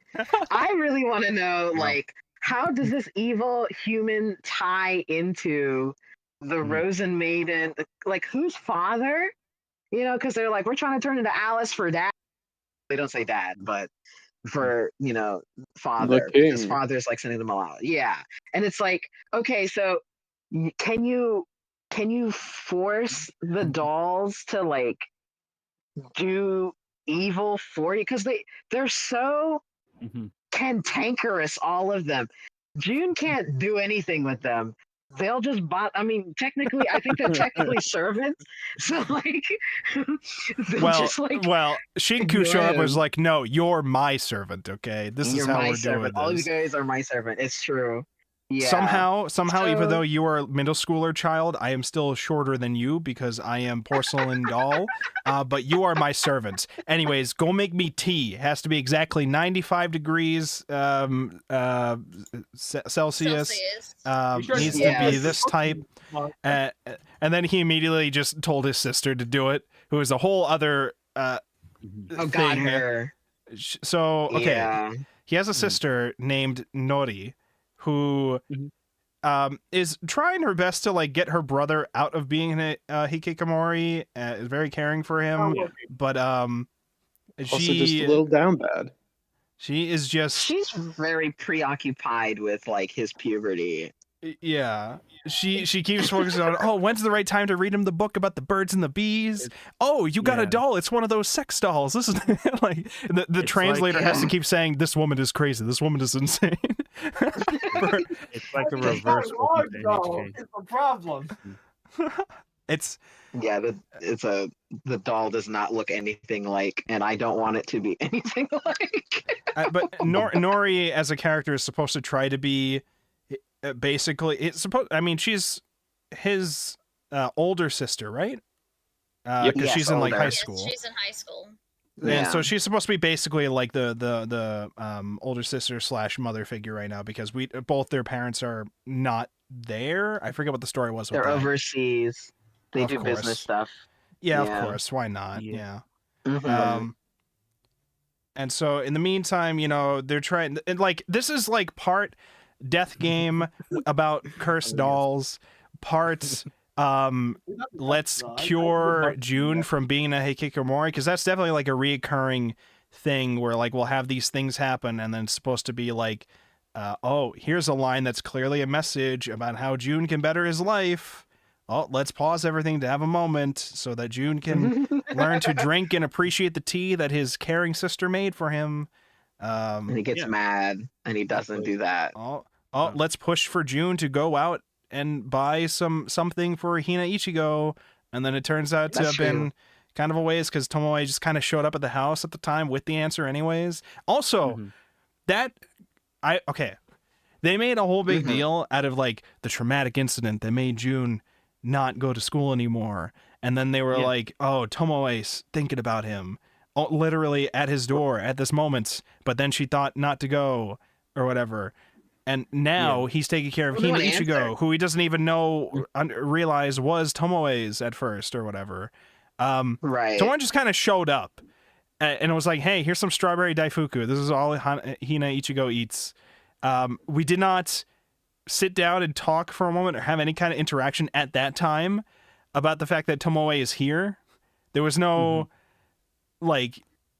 I really want to know, like, how does this evil human tie into the Rozen Maiden? Like, whose father? You know, because they're like, we're trying to turn into Alice for dad. They don't say dad, but for, you know, father. His father's like sending them all out. Yeah. And it's like, okay, so can you force the dolls to, like, do evil for you? Because they're so cantankerous, all of them. June can't do anything with them. They'll just technically, I think they're technically servants. So, like, well, Shinku showed up and was like, no, you're my servant, okay? This is how we're doing All you this. guys are my servant. It's true. Yeah. Somehow, even though you are a middle schooler child, I am still shorter than you because I am porcelain doll. But you are my servant. Anyways, go make me tea. It has to be exactly 95 degrees Celsius. Needs to be this type. And then he immediately just told his sister to do it, who is a whole other God, her. So, okay. Yeah. He has a sister named Nori, who is trying her best to, like, get her brother out of being a hikikomori. Is very caring for him, but also just a little down bad. She's very preoccupied with, like, his puberty. Yeah. She keeps focusing on, oh, when's the right time to read him the book about the birds and the bees? Oh, you got a doll. It's one of those sex dolls. This is like the translator has to keep saying, this woman is crazy. This woman is insane. It's like a reverse. It's a problem. The doll does not look anything like, and I don't want it to be anything like. But Nori as a character is supposed to try to be basically, she's his older sister, right? Because she's in, like, high school. She's in high school. And so she's supposed to be basically like the older sister / mother figure right now, because both their parents are not there. I forget what the story was. They're overseas. They do business stuff. Yeah, of course. Why not? Yeah. Mm-hmm. And so in the meantime, you know, they're trying, and, like, this is like part death game about cursed dolls, parts let's cure June from being a hikikomori, because that's definitely, like, a reoccurring thing where, like, we'll have these things happen and then it's supposed to be like, oh, here's a line that's clearly a message about how June can better his life. Oh, let's pause everything to have a moment so that June can learn to drink and appreciate the tea that his caring sister made for him. And he gets mad, and he doesn't do that. Let's push for June to go out and buy something for Hina Ichigo, and then it turns out to have been kind of a waste because Tomoe just kind of showed up at the house at the time with the answer anyways. Also, They made a whole big Mhm. deal out of like the traumatic incident that made June not go to school anymore. And then they were Yeah. like, oh, Tomoe's thinking about him, literally at his door at this moment. But then she thought not to go or whatever. And now he's taking care of Well, no Hina one Ichigo, answered. who he doesn't even know, realize was Tomoe's at first or whatever. Right. Someone just kind of showed up and it was like, hey, here's some strawberry daifuku. This is all Hina Ichigo eats. We did not sit down and talk for a moment or have any kind of interaction at that time about the fact that Tomoe is here. There was no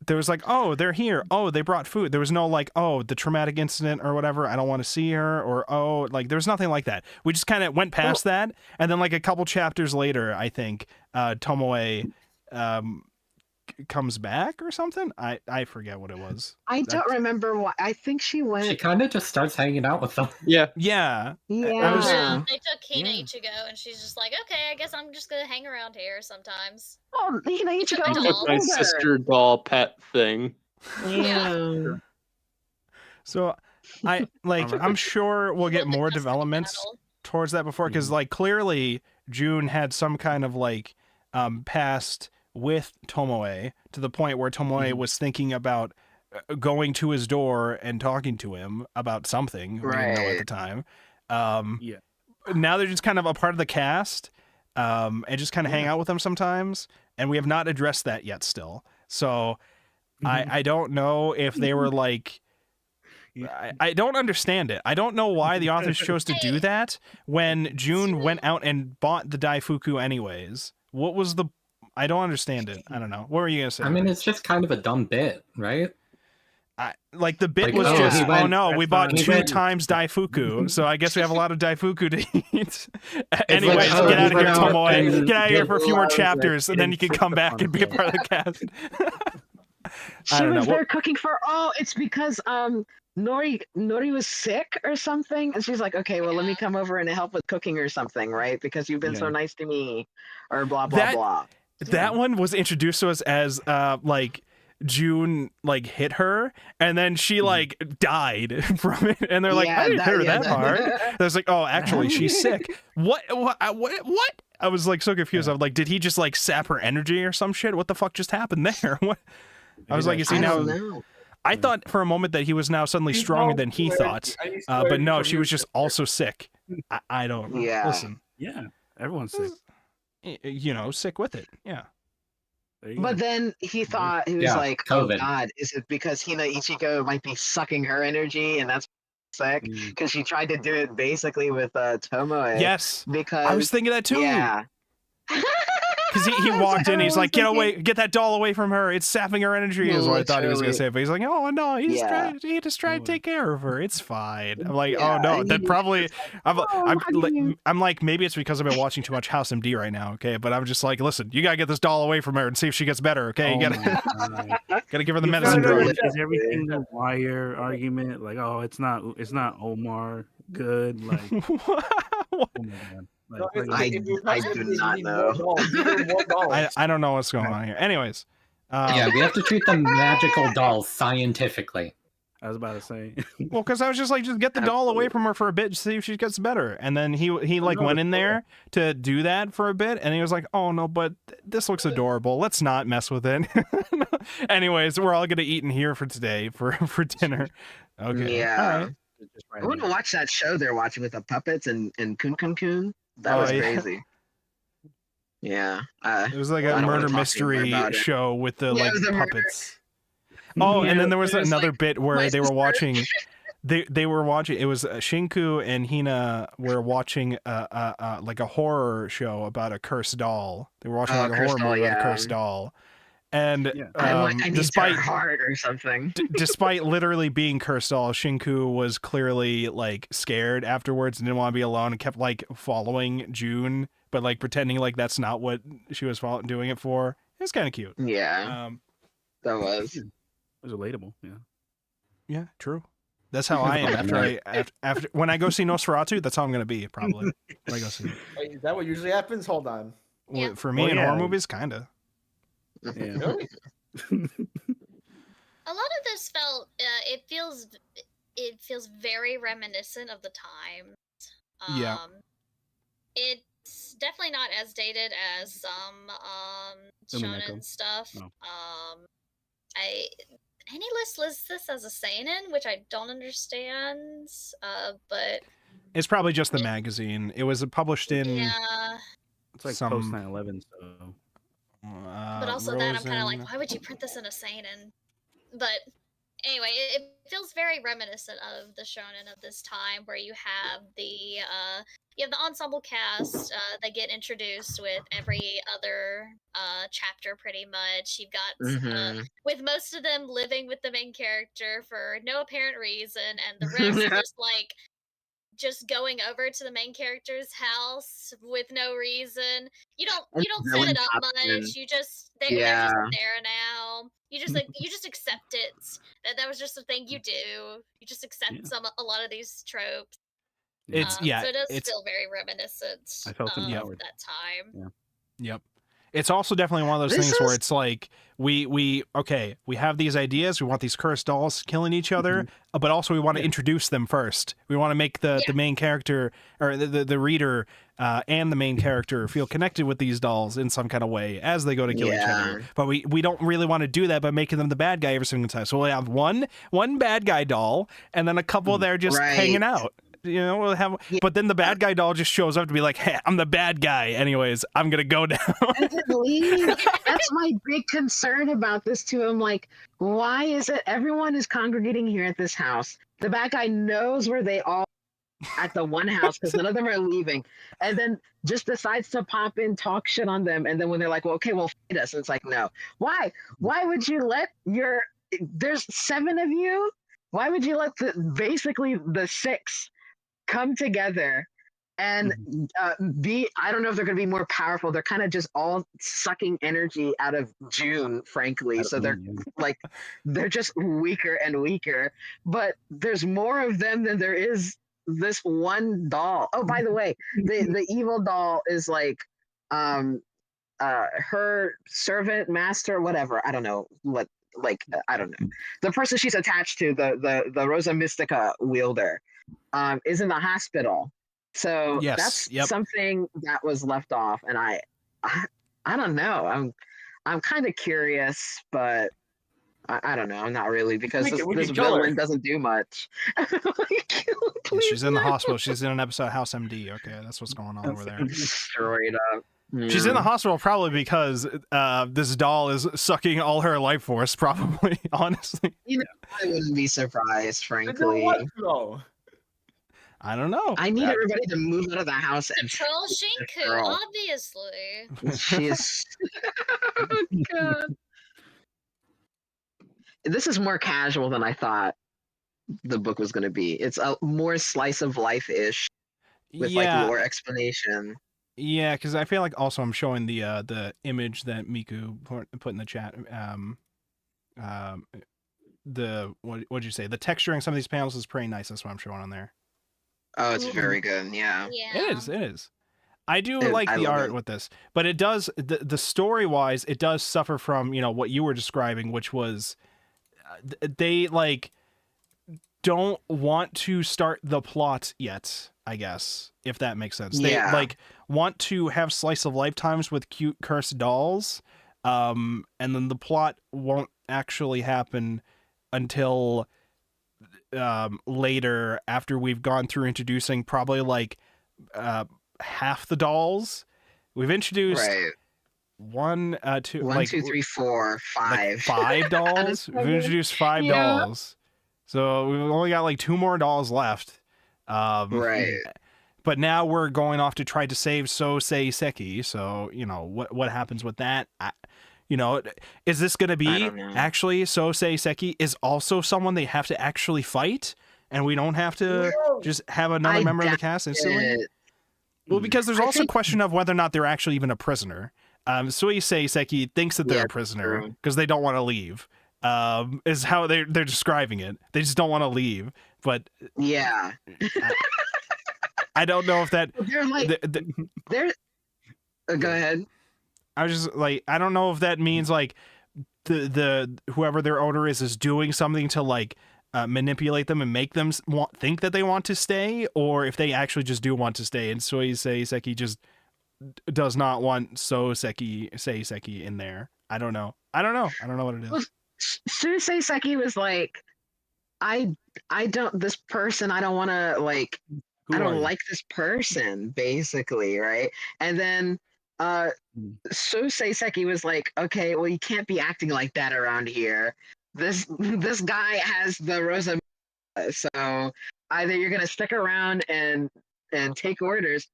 there was like, oh, they're here. Oh, they brought food. There was no like, oh, the traumatic incident or whatever. I don't want to see her or, oh, like there was nothing like that. We just kind of went past that. And then like a couple chapters later, I think Tomoe comes back or something. I forget what it was. I don't remember why. I think she went. She kind of just starts hanging out with them. Yeah. Yeah. Yeah, they took Hina Yeah. Ichigo, and she's just like, okay, I guess I'm just gonna hang around here sometimes. Oh, Hina Ichigo. I was took My older. sister doll pet thing. Yeah. So I'm sure we'll get Love the more custody developments battle. towards that before, because like clearly June had some kind of like past with Tomoe to the point where Tomoe was thinking about going to his door and talking to him about something we didn't know at the Right. time. Yeah. Now they're just kind of a part of the cast and just kind of hang out with them sometimes, and we have not addressed that yet still. So I don't know if they were like I don't understand it. I don't know why the authors chose to do that when June went out and bought the Daifuku anyways. What was the I don't understand it. I don't know. What were you gonna say? I mean, it's just kind of a dumb bit, right? Like the bit Like, was oh, just, he oh went- no, we bought he 2 went- times Daifuku, so I guess we have a lot of Daifuku to eat. Anyways, like, oh, get out he of here, went out Tomoe. and Get out of here for a few more did chapters, and then you can come back and be a part of the cast. She don't was know. there cooking for. Oh, it's because Nori was sick or something, and she's like, okay, well, let me come over and help with cooking or something, right? Because you've been so Yeah. nice to me, or blah blah That- blah. That one was introduced to us as like June like hit her, and then she like died from it, and they're like, Yeah, I didn't hit her yeah, that hard. I was like, oh, actually, she's sick. What? I was like so confused. I was like, did he just like sap her energy or some shit? What the fuck just happened there? What? I was like, is he I now? don't know. I thought for a moment that he was now suddenly stronger than he thought, but no, she was just also sick. I don't. Yeah. Listen, Yeah. Everyone's sick. you know, sick with it. Yeah. There you But go. then he thought he was Yeah, like, oh COVID. God, is it because Hina Ichigo might be sucking her energy, and that's sick? Mm. Because she tried to do it basically with Tomoe. Yes. Because I was thinking that too. Yeah. Because he walked in, he's like, get that doll away from her. It's sapping her energy, is what I thought he was going to say. But he's like, oh, no, he's Yeah. just trying to take care of her. It's fine. I'm like, Yeah, oh, no, and that he- probably, how do you- I'm like, maybe it's because I've been watching too much House MD right now, okay? But I'm just like, listen, you got to get this doll away from her and see if she gets better, okay? You Oh got my God. to give her the You medicine found out drug. Is everything the Wire argument? Like, oh, it's not Omar good. Like, What? oh my God. Like, I do not know. I don't know what's going on here. Anyways. Yeah, we have to treat the magical dolls scientifically. I was about to say. Well, because I was just like, just get the doll away from her for a bit, see if she gets better. And then he like no, went in that's there to do that for a bit, and he was like, oh no, but this looks adorable. Let's not mess with it. Anyways, we're all gonna eat in here for today for dinner. Okay. Yeah. All right. I want to watch that show they're watching with the puppets and Kun Kun Kun. That Oh, was yeah. crazy. Yeah. It was like I a don't wanna murder talk mystery anymore about it. show with the Yeah, it like was a murder- puppets. Oh, Yeah, and then there was it was another like bit where my they were sister. watching. They were watching. It was Shinku and Hina were watching like a horror show about a cursed doll. They were watching Oh, like a cursed horror movie doll, about a yeah. cursed doll, and Yeah. I need despite their heart or something. despite literally being cursed doll, Shinku was clearly like scared afterwards and didn't want to be alone and kept like following June, but like pretending like that's not what she was doing it for. It was kind of cute. Yeah, that was. It was relatable. Yeah. Yeah, true. That's how I am after when I go see Nosferatu. That's how I'm gonna be probably when I go see it. Wait, is that what usually happens? Hold on. Yeah. For me Well, in yeah. horror movies, kinda. Yeah. Really? A lot of this felt, it feels very reminiscent of the time. Yeah. It's definitely not as dated as some shonen stuff. No. AnyList lists this as a seinen, which I don't understand. But It's probably just the magazine. It was published in yeah. It's like some- post 9/11, so. But also that I'm kind of like, Rozen- why would you print this in a seinen? But anyway, it feels very reminiscent of the shonen of this time, where you have the ensemble cast that get introduced with every other chapter, pretty much. You've got with most of them living with the main character for no apparent reason, and the rest just going over to the main character's house with no reason. You don't set it up much. They're just there now. You just accept it. That was just a thing you do. You just accept a lot of these tropes. So it does feel very reminiscent I felt of empowered. that time. Yeah. Yep. It's also definitely one of those things where it's like we have these ideas, we want these cursed dolls killing each other, but also we want to introduce them first. We want to make the main character or the reader and the main character feel connected with these dolls in some kind of way as they go to kill each other. But we don't really want to do that by making them the bad guy every single time. So we'll have one bad guy doll and then a couple there just hanging out. You know, we'll have, but then the bad guy doll just shows up to be like, "Hey, I'm the bad guy. Anyways, I'm gonna go down." That's my big concern about this too. I'm like, why is it everyone is congregating here at this house? The bad guy knows where they all at the one house because none of them are leaving, and then just decides to pop in, talk shit on them, and then when they're like, "Well, okay, well, fight us," it's like, no. Why? Why would you let there's 7 of you? Why would you let basically the 6 come together and I don't know if they're going to be more powerful. They're kind of just all sucking energy out of June, frankly. So they're just weaker and weaker. But there's more of them than there is this one doll. Oh, by the way, the evil doll is like her servant, master, whatever. I don't know what. I don't know. The person she's attached to, the Rosa Mystica wielder, is in the hospital. So that's something that was left off, and I don't know. I'm kind of curious, but I don't know. I'm not really, because this villain doesn't do much. She's in the hospital. She's in an episode of House MD. Okay, that's what's going on over there. Straight up. She's in the hospital probably because this doll is sucking all her life force, probably, honestly. I wouldn't be surprised, frankly. I don't know. I need everybody to move out of the house and Troll Shinku, obviously. She is. Oh, God. This is more casual than I thought the book was going to be. It's a more slice of life-ish with like lore explanation. Yeah, because I feel like also I'm showing the image that Miku put in the chat. What'd you say? The texturing some of these panels is pretty nice. That's what I'm showing on there. Oh, it's very good. Yeah. It is. I do like the art with this, but it does the story wise, it does suffer from what you were describing, which was they like don't want to start the plot yet. I guess, if that makes sense. They like want to have slice of lifetimes with cute cursed dolls, and then the plot won't actually happen until later, after we've gone through introducing probably like half the dolls. We've introduced 1, 2, 3, 4, 5. Like 5 dolls. We've introduced 5 dolls, so we've only got like 2 more dolls left. But now we're going off to try to save Sosei Seki. So what happens with that? Is this going to be actually Sosei Seki is also someone they have to actually fight, and we don't have to just have another member of the cast instantly? Well, because there's also a question of whether or not they're actually even a prisoner. Sosei Seki thinks that they're a prisoner because they don't want to leave. Is how they're describing it. They just don't want to leave. But I don't know if that they're like they're go ahead. I was just like, I don't know if that means like the whoever their owner is doing something to like manipulate them and make them think that they want to stay, or if they actually just do want to stay. And Seiseki just does not want Seiseki in there. I don't know what it is. Well, Seiseki was like, I don't want to like. I don't like this person, basically, right? And then Seiseki was like, okay, well, you can't be acting like that around here. This guy has the Rozen Maiden, so either you're gonna stick around and take orders,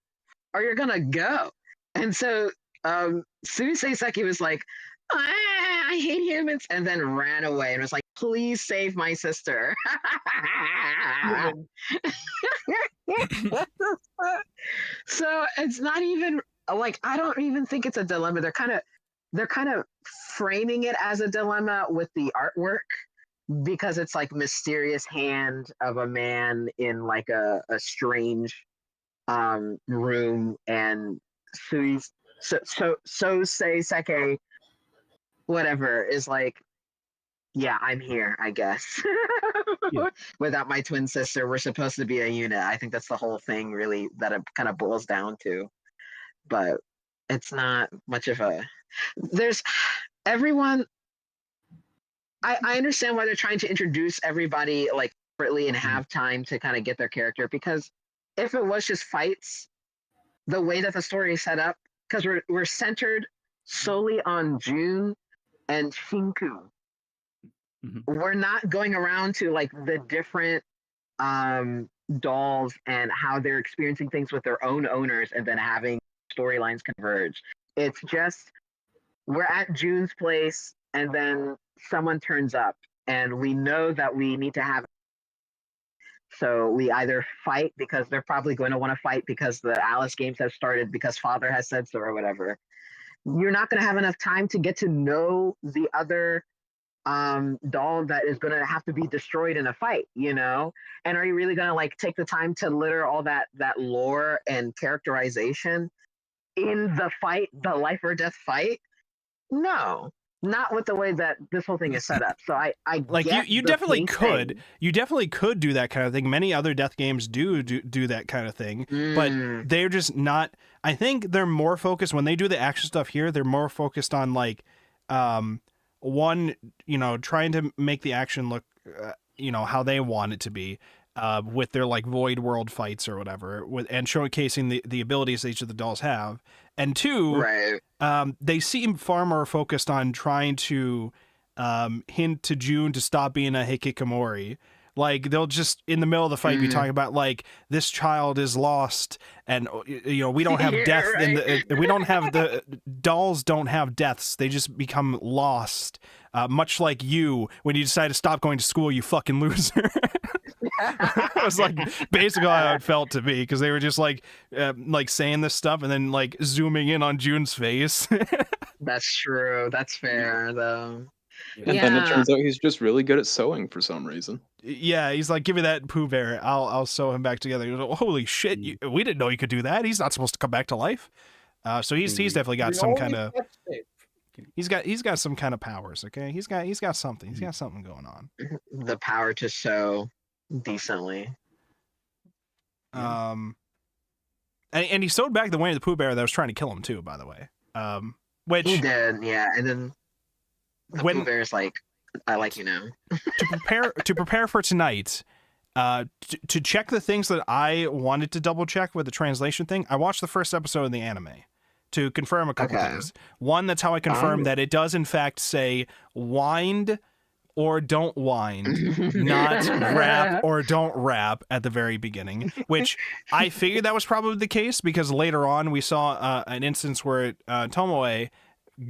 or you're gonna go. And so Seiseki was like, I hate humans, and then ran away and was like, please save my sister. So it's not even like, I don't even think it's a dilemma. They're kind of framing it as a dilemma with the artwork, because it's like mysterious hand of a man in like a strange room, and Seiseki whatever is like, yeah, I'm here, I guess. Yeah. Without my twin sister, we're supposed to be a unit. I think that's the whole thing, really, that it kind of boils down to. But it's not much of a. There's everyone. I understand why they're trying to introduce everybody like separately and have time to kind of get their character. Because if it was just fights, the way that the story is set up, because we're centered solely on June and Shinku. We're not going around to like the different dolls and how they're experiencing things with their own owners and then having storylines converge. It's just we're at June's place and then someone turns up and we know that we need to have. So we either fight because they're probably going to want to fight because the Alice games have started because father has said so or whatever. You're not going to have enough time to get to know the other doll that is going to have to be destroyed in a fight, you know? And are you really going to like take the time to litter all that lore and characterization in the fight, the life or death fight? No, not with the way that this whole thing is set up. So I like you definitely could. You definitely could do that kind of thing. Many other death games do that kind of thing, but they're just not. I think they're more focused when they do the action stuff here. They're more focused on like one, you know, trying to make the action look, you know, how they want it to be, with their like void world fights or whatever, and showcasing the abilities that each of the dolls have. And two, right. They seem far more focused on trying to hint to June to stop being a hikikomori. Like they'll just in the middle of the fight be talking about like this child is lost, and you know we don't have death in the we don't have the dolls don't have deaths, they just become lost. Much like you when you decide to stop going to school, you fucking loser. It was like basically how it felt to me, because they were just like saying this stuff and then like zooming in on June's face. That's true. That's fair though. And then it turns out he's just really good at sewing for some reason. Yeah, he's like, give me that Pooh Bear. I'll sew him back together. Like, holy shit, we didn't know you could do that. He's not supposed to come back to life. So he's definitely got some kind of. He's got some kind of powers. Okay, he's got something. He's got something going on. The power to sew decently. And he sewed back the Winnie the Pooh Bear that was trying to kill him too, by the way. Which he did, yeah. And then the Pooh Bear's like, I like you now. to prepare for tonight, to check the things that I wanted to double check with the translation thing, I watched the first episode of the anime to confirm a couple things. One, that's how I confirmed that it does in fact say wind or don't wind, not rap or don't rap at the very beginning, which I figured that was probably the case because later on we saw an instance where Tomoe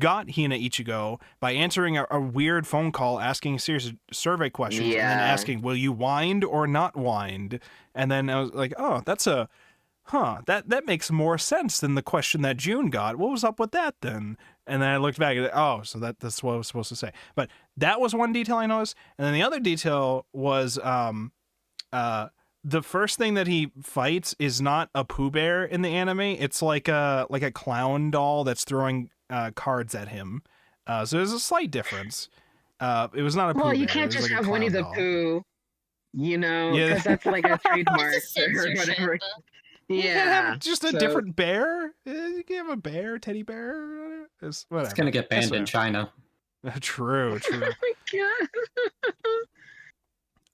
got Hina Ichigo by answering a weird phone call, asking a series of survey questions, and then asking, will you wind or not wind? And then I was like, oh, that's that makes more sense than the question that June got. What was up with that then? And then I looked back at it, so that's what I was supposed to say. But that was one detail I noticed. And then the other detail was the first thing that he fights is not a Pooh Bear in the anime. It's like a clown doll that's throwing cards at him. So there's a slight difference. It was not a Pooh Bear. Well, you can't just have Winnie the Pooh You know, Yeah. because that's like a trademark It's a or censorship. whatever. You can't Yeah. have just a so- different bear. You can have a bear, teddy bear. Whatever. It's gonna get banned in That's China. True. Oh my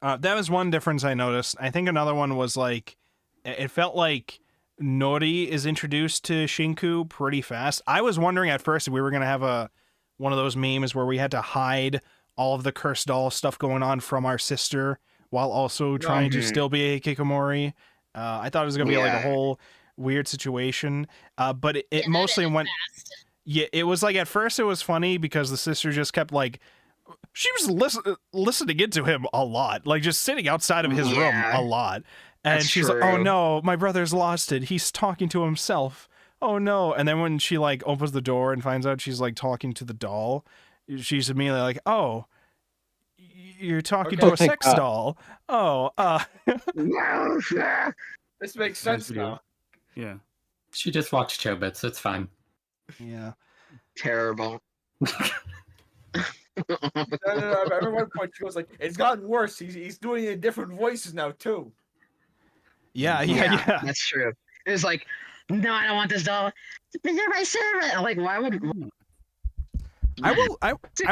god. That was one difference I noticed. I think another one was like, it felt like Nori is introduced to Shinku pretty fast. I was wondering at first if we were gonna have one of those memes where we had to hide all of the cursed doll stuff going on from our sister while also trying to Mhm. still be a Hikikomori. I thought it was gonna be like a Yeah. whole weird situation, but it Yeah, that mostly ended went. fast. Yeah, it was like at first it was funny because the sister just kept like, she was listening into him a lot, like just sitting outside of his room Yeah. a lot, and That's she's like, "Oh true. no, my brother's lost it. He's talking to himself. Oh no!" And then when she like opens the door and finds out she's like talking to the doll, she's immediately like, "Oh, you're talking Okay. to a sex doll. Oh, This makes sense Nice now. Yeah. She just watched Chobits. It's fine. yeah." Terrible. No, I remember one point she was like, "It's gotten worse. He's doing it in different voices now too." Yeah. That's true. It was like, no, I don't want this doll. You're my servant. Like, why would? I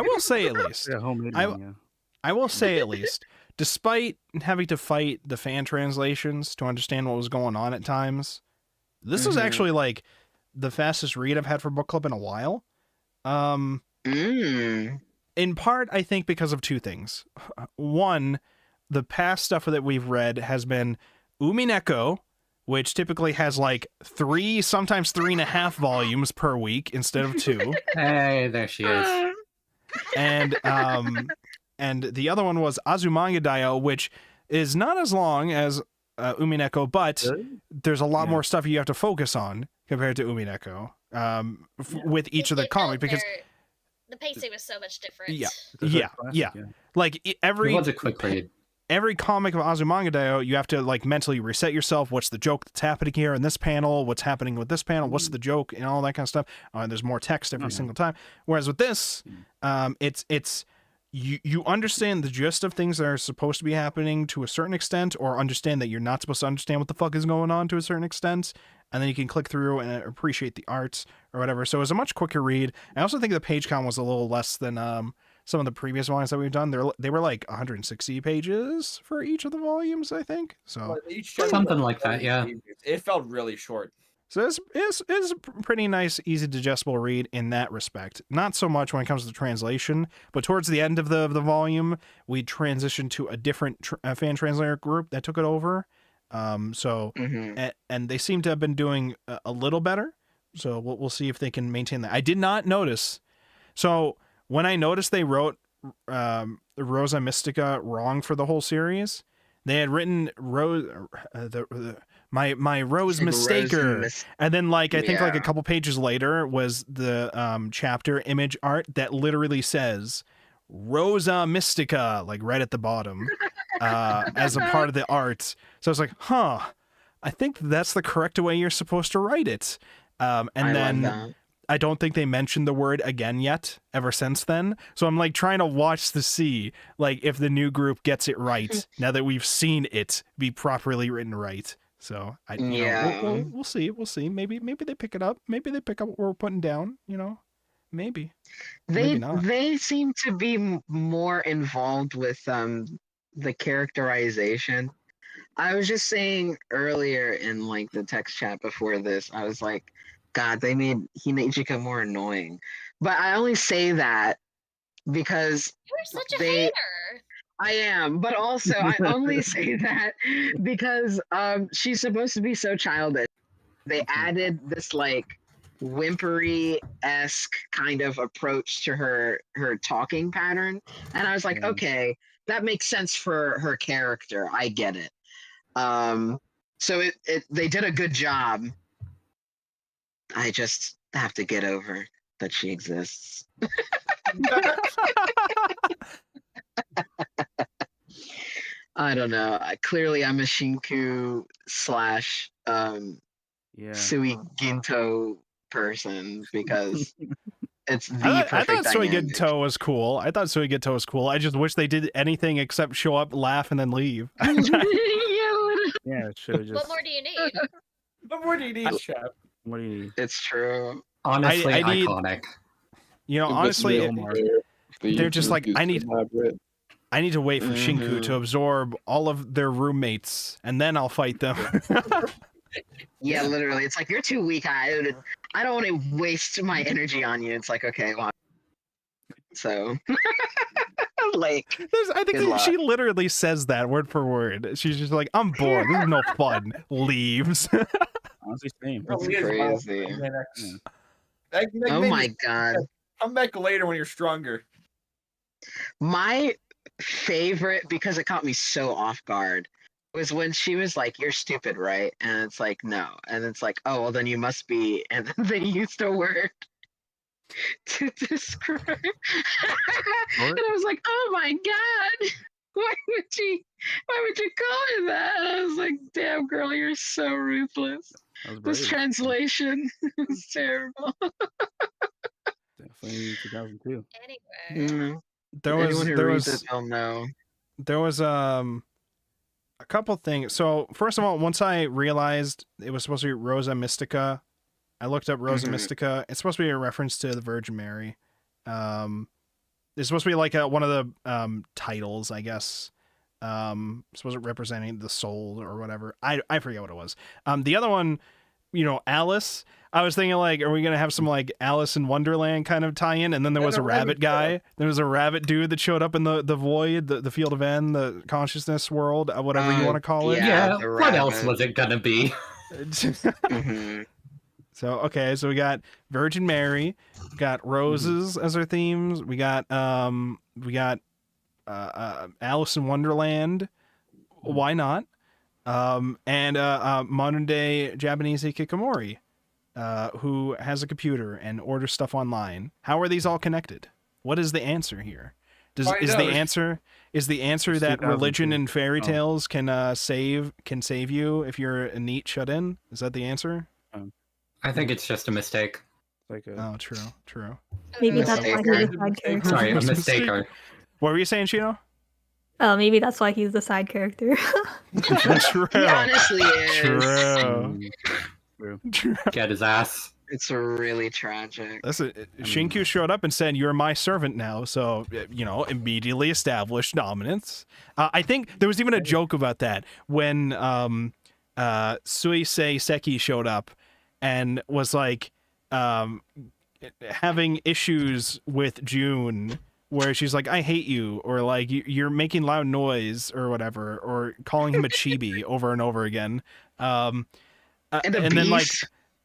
will say at least. Yeah, homemade I- one, yeah. I will say at least, despite having to fight the fan translations to understand what was going on at times, this was Mhm. actually like the fastest read I've had for book club in a while. Mm. In part, I think because of two things. One, the past stuff that we've read has been Umineko, which typically has like 3, sometimes 3.5 volumes per week instead of 2. Hey, there she is. And the other one was Azumanga Daioh, which is not as long as Umineko, but Really? there's a lot Yeah. more stuff you have to focus on compared to Umineko with each of the It felt comic because the pacing was so much different. Yeah. The first Yeah, classic, yeah. like It every was a quick read. every comic of Azumanga Daioh, you have to like mentally reset yourself. What's the joke that's happening here in this panel? What's happening with this panel? What's the joke and all that kind of stuff? There's more text every Okay. single time. Whereas with this, it's you understand the gist of things that are supposed to be happening to a certain extent, or understand that you're not supposed to understand what the fuck is going on to a certain extent, and then you can click through and appreciate the arts or whatever. So it was a much quicker read. I also think the page count was a little less than some of the previous volumes that we've done. They were like 160 pages for each of the volumes, I think. So But each Something chapter was like that, 30 yeah. pages. It felt really short. So it's a pretty nice, easy, digestible read in that respect. Not so much when it comes to the translation, but towards the end of the volume, we transitioned to a different fan translator group that took it over. Mhm. And they seem to have been doing a little better. So we'll see if they can maintain that. I did not notice. So when I noticed they wrote Rosa Mystica wrong for the whole series, they had written my Rose Mistaker. And then, like, I think like a Yeah. couple pages later was the chapter image art that literally says Rosa Mystica, like right at the bottom, as a part of the art. So I was like, huh, I think that's the correct way you're supposed to write it. And I then love that. I don't think they mentioned the word again yet ever since then. So I'm like trying to watch to see like if the new group gets it right now that we've seen it be properly written right. So Yeah. we'll see. We'll see. Maybe they pick it up. Maybe they pick up what we're putting down. Maybe. Maybe not. They seem to be more involved with the characterization. I was just saying earlier in like the text chat before this, I was like, God, they made Hinejika more annoying. But I only say that because You're such a They- hater. I am, but also I only say that because she's supposed to be so childish. They added this like whimpery-esque kind of approach to her talking pattern, and I was like, okay, that makes sense for her character. I get it. So they did a good job. I just have to get over that she exists. I don't know. Clearly, I'm a Shinku slash Yeah. Sui Ginto person because It's the I perfect thought dynamic. Suigetto was cool. I thought Suigetto was cool. I just wish they did anything except show up, laugh, and then leave. Yeah, literally. Yeah, it should have just. What more do you need? What more do you need, Chef? What do you need? It's true. Honestly, I need- iconic. You know, But honestly, still, Omar. they're just like, I need to wait for Shinku to Mhm. absorb all of their roommates, and then I'll fight them. Yeah, literally. It's like you're too weak. I don't want to waste my energy on you. It's like, okay, well. So, like, I think Good luck. she literally says that word for word. She's just like, I'm bored. This is no fun. Leaves. Honestly, same. That's Probably is well. crazy. And then Yeah. Oh maybe my god. come back later when you're stronger. My favorite, because it caught me so off guard, was when she was like, "You're stupid, right?" And it's like, "No." And it's like, "Oh, well, then you must be." And then they used a word to describe. And I was like, "Oh my god, why would you call it that?" And I was like, "Damn, girl, you're so ruthless." That was This brave. translation is terrible. Definitely 2002. Anyway. Mm. There was Anyone who there reads was it, they'll know. there was a couple things. So first of all, once I realized it was supposed to be Rosa Mystica, I looked up Rosa Mhm. Mystica. It's supposed to be a reference to the Virgin Mary. It's supposed to be like one of the titles, I guess. Supposed to representing the soul or whatever. I forget what it was. The other one, you know, Alice. I was thinking like, are we gonna have some like Alice in Wonderland kind of tie-in? And then there was a rabbit guy. There was a rabbit dude that showed up in the void, the field of N, the consciousness world, whatever you want to call it. Yeah, Yeah, the what else rabbit. was it gonna be? Mhm. So okay, so we got Virgin Mary, we got roses as our themes. We got Alice in Wonderland. Why not? And modern day Japanese hikikomori, who has a computer and orders stuff online. How are these all connected? What is the answer here? Find Is out. the answer It's that religion 2002. and fairy Oh. tales can save you if you're a neat shut in? Is that the answer? I think it's just a mistake. Like a, Oh, true. Maybe Mistaker. that's why he's the side character. Sorry, a It's a mistake. mistaker. What were you saying, Chino? Oh, maybe that's why he's the side character. True. He honestly is. True. True. Get his ass. It's really tragic. Listen, Shinku showed up and said, "You're my servant now." So, you know, immediately established dominance. I think there was even a joke about that when Suisei Seki showed up and was like having issues with June, where she's like, "I hate you," or like, "You're making loud noise," or whatever, or calling him a chibi over and over again. And and then like,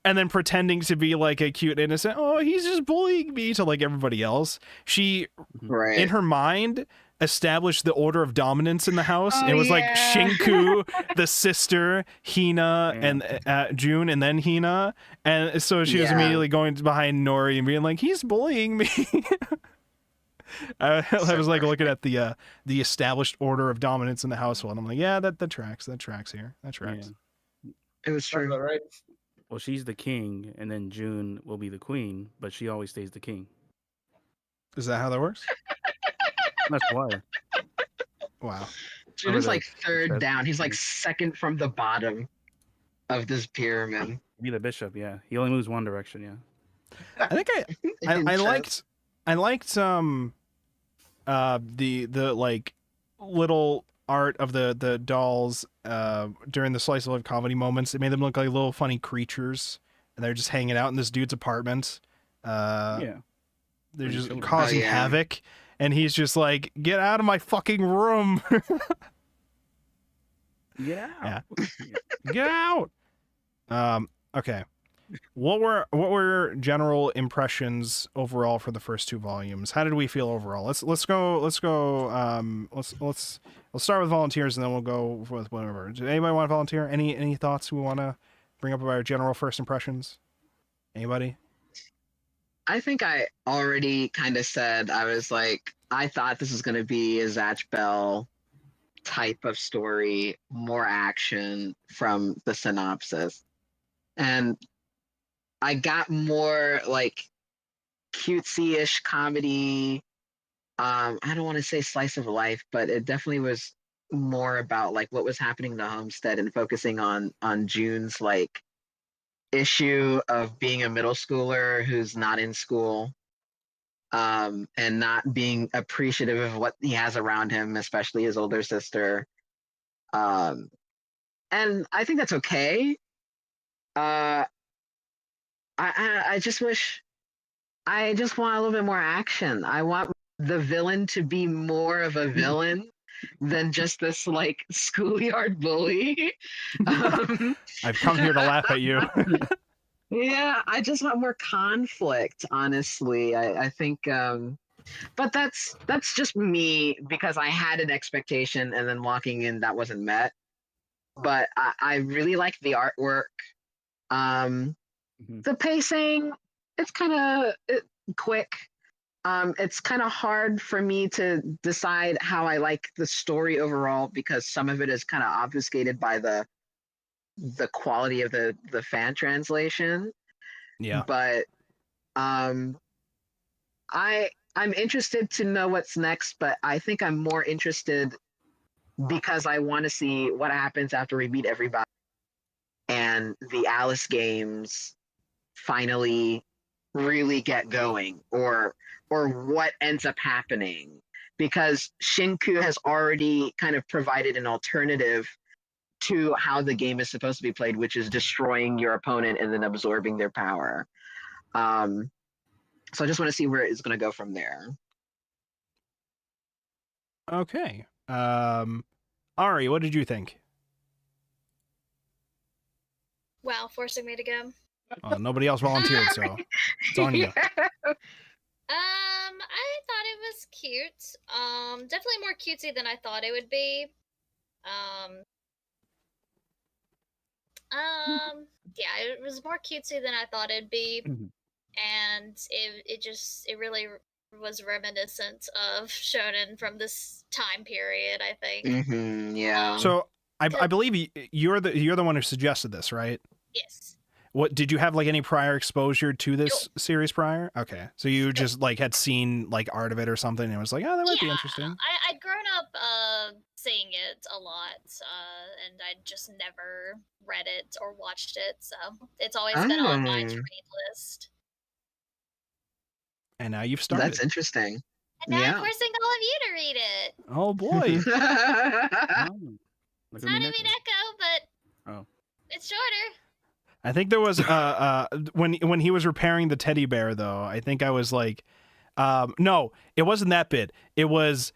and then pretending to be like a cute innocent, "Oh, he's just bullying me," to like everybody else. She, right. in her mind, established the order of dominance in the house. Oh, It was like yeah. Shinku, the sister, Hina, Yeah. and June, and then Hina. And so she was Yeah. immediately going behind Nori and being like, "He's bullying me." I was like looking at the established order of dominance in the household. And I'm like, yeah, that tracks. That tracks here. That tracks. It was Sounds true. about right. well, she's the king, and then June will be the queen, but she always stays the king. Is that how that works? That's why. Wow. June is Remember like that- third that- down. He's like second from the bottom of this pyramid. Be the bishop, yeah. He only moves one direction, yeah. I think I liked the like little art of the dolls during the slice of life comedy moments. It made them look like little funny creatures, and they're just hanging out in this dude's apartment. Yeah. They're Pretty just children. causing Oh, yeah. havoc, and he's just like, "Get out of my fucking room! Yeah. Get out!" Okay. What were general impressions overall for the first two volumes? How did we feel overall? Let's start with volunteers and then we'll go with whatever. Does anybody want to volunteer? Any thoughts we want to bring up about our general first impressions? Anybody? I think I already kind of said, I was like, I thought this was going to be a Zatch Bell type of story, more action from the synopsis. And I got more like cutesy-ish comedy. I don't want to say slice of life, but it definitely was more about like what was happening in the homestead and focusing on June's like issue of being a middle schooler who's not in school, and not being appreciative of what he has around him, especially his older sister. And I think that's okay. I just wish, I just want a little bit more action. I want the villain to be more of a villain than just this like schoolyard bully. I've come here to laugh at you. Yeah, I just want more conflict, honestly. I think but that's just me because I had an expectation and then walking in that wasn't met. But I really like the artwork. The pacing, it's kind of quick. It's kind of hard for me to decide how I like the story overall because some of it is kind of obfuscated by the quality of the fan translation. Yeah. But I'm interested to know what's next, but I think I'm more interested because I want to see what happens after we meet everybody and the Alice games finally really get going, or what ends up happening, because Shinku has already kind of provided an alternative to how the game is supposed to be played, which is destroying your opponent and then absorbing their power. So I just want to see where it's going to go from there. Okay. Ari, what did you think? Wow, forcing me to go. Nobody else volunteered, so it's on you. I thought it was cute. Definitely more cutesy than I thought it would be. Yeah, it was more cutesy than I thought it'd be, and it really was reminiscent of shonen from this time period, I think. Yeah. So I believe you're the one who suggested this, right? Yes. What did you have like any prior exposure to this series prior? Okay, so you just like had seen like art of it or something, and it was like, oh, that might be interesting. I'd grown up seeing it a lot, and I'd just never read it or watched it, so it's always been on my to read list. And now you've started. That's interesting. And now I'm forcing all of you to read it. Oh boy. It's not a Mineko, but it's shorter. I think there was when he was repairing the teddy bear though, I think I was like no, it wasn't that bit. It was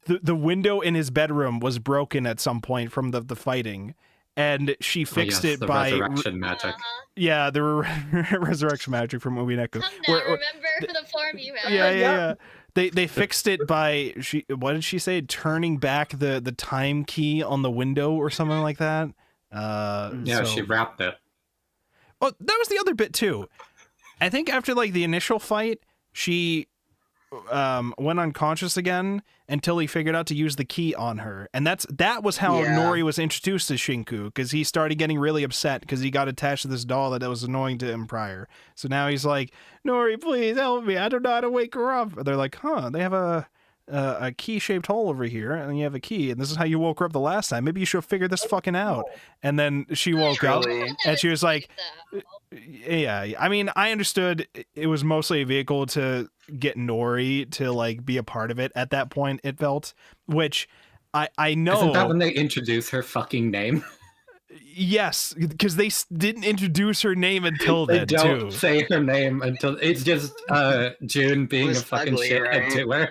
the window in his bedroom was broken at some point from the fighting, and she fixed it the by resurrection magic. Yeah, the resurrection magic from Ubineko. Remember the form you had. Yeah. They fixed it by what did she say? Turning back the time key on the window or something like that. She wrapped it. Oh, that was the other bit too. I think after like the initial fight, she went unconscious again until he figured out to use the key on her, and that was how Nori was introduced to Shinku, because he started getting really upset because he got attached to this doll that was annoying to him prior. So now he's like, Nori, please help me. I don't know how to wake her up. They're like, they have a key-shaped hole over here, and you have a key, and this is how you woke her up the last time. Maybe you should figure this fucking out. And then she woke up, and she was like, yeah, I mean, I understood it was mostly a vehicle to get Nori to, like, be a part of it at that point, it felt, which I know... Isn't that when they introduce her fucking name? Yes, because they didn't introduce her name until then, too. They don't say her name until... It's just June being a fucking ugly, shithead to her.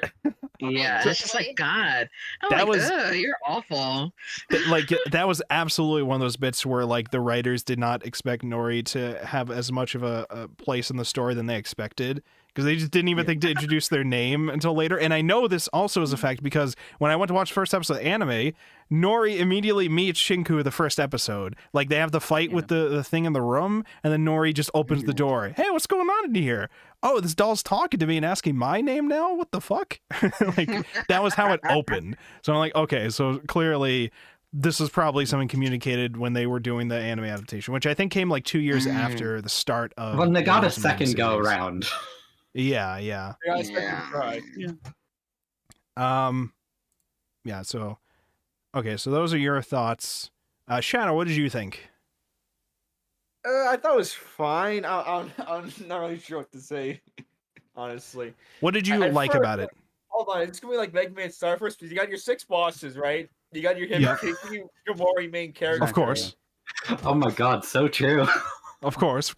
Yeah, it's just like, God, you're awful. That was absolutely one of those bits where like the writers did not expect Nori to have as much of a place in the story than they expected, because they just didn't even think to introduce their name until later. And I know this also is a fact because when I went to watch the first episode of the anime, Nori immediately meets Shinku the first episode. Like they have the fight with the thing in the room, and then Nori just opens the door. Hey, what's going on in here? Oh, this doll's talking to me and asking my name now? What the fuck? Like, that was how it opened. So I'm like, okay, so clearly this is probably something communicated when they were doing the anime adaptation, which I think came like 2 years after the start of... When they got a second go around. Yeah. Yeah, I expect you to try. Yeah. So, okay. So those are your thoughts. Shadow, what did you think? I thought it was fine. I'm not really sure what to say, honestly. What did you like about it? Hold on, it's gonna be like Mega Man Star First because you got your 6 bosses, right? You got your Hibiki main character. Of course. Oh my god, so true. Of course.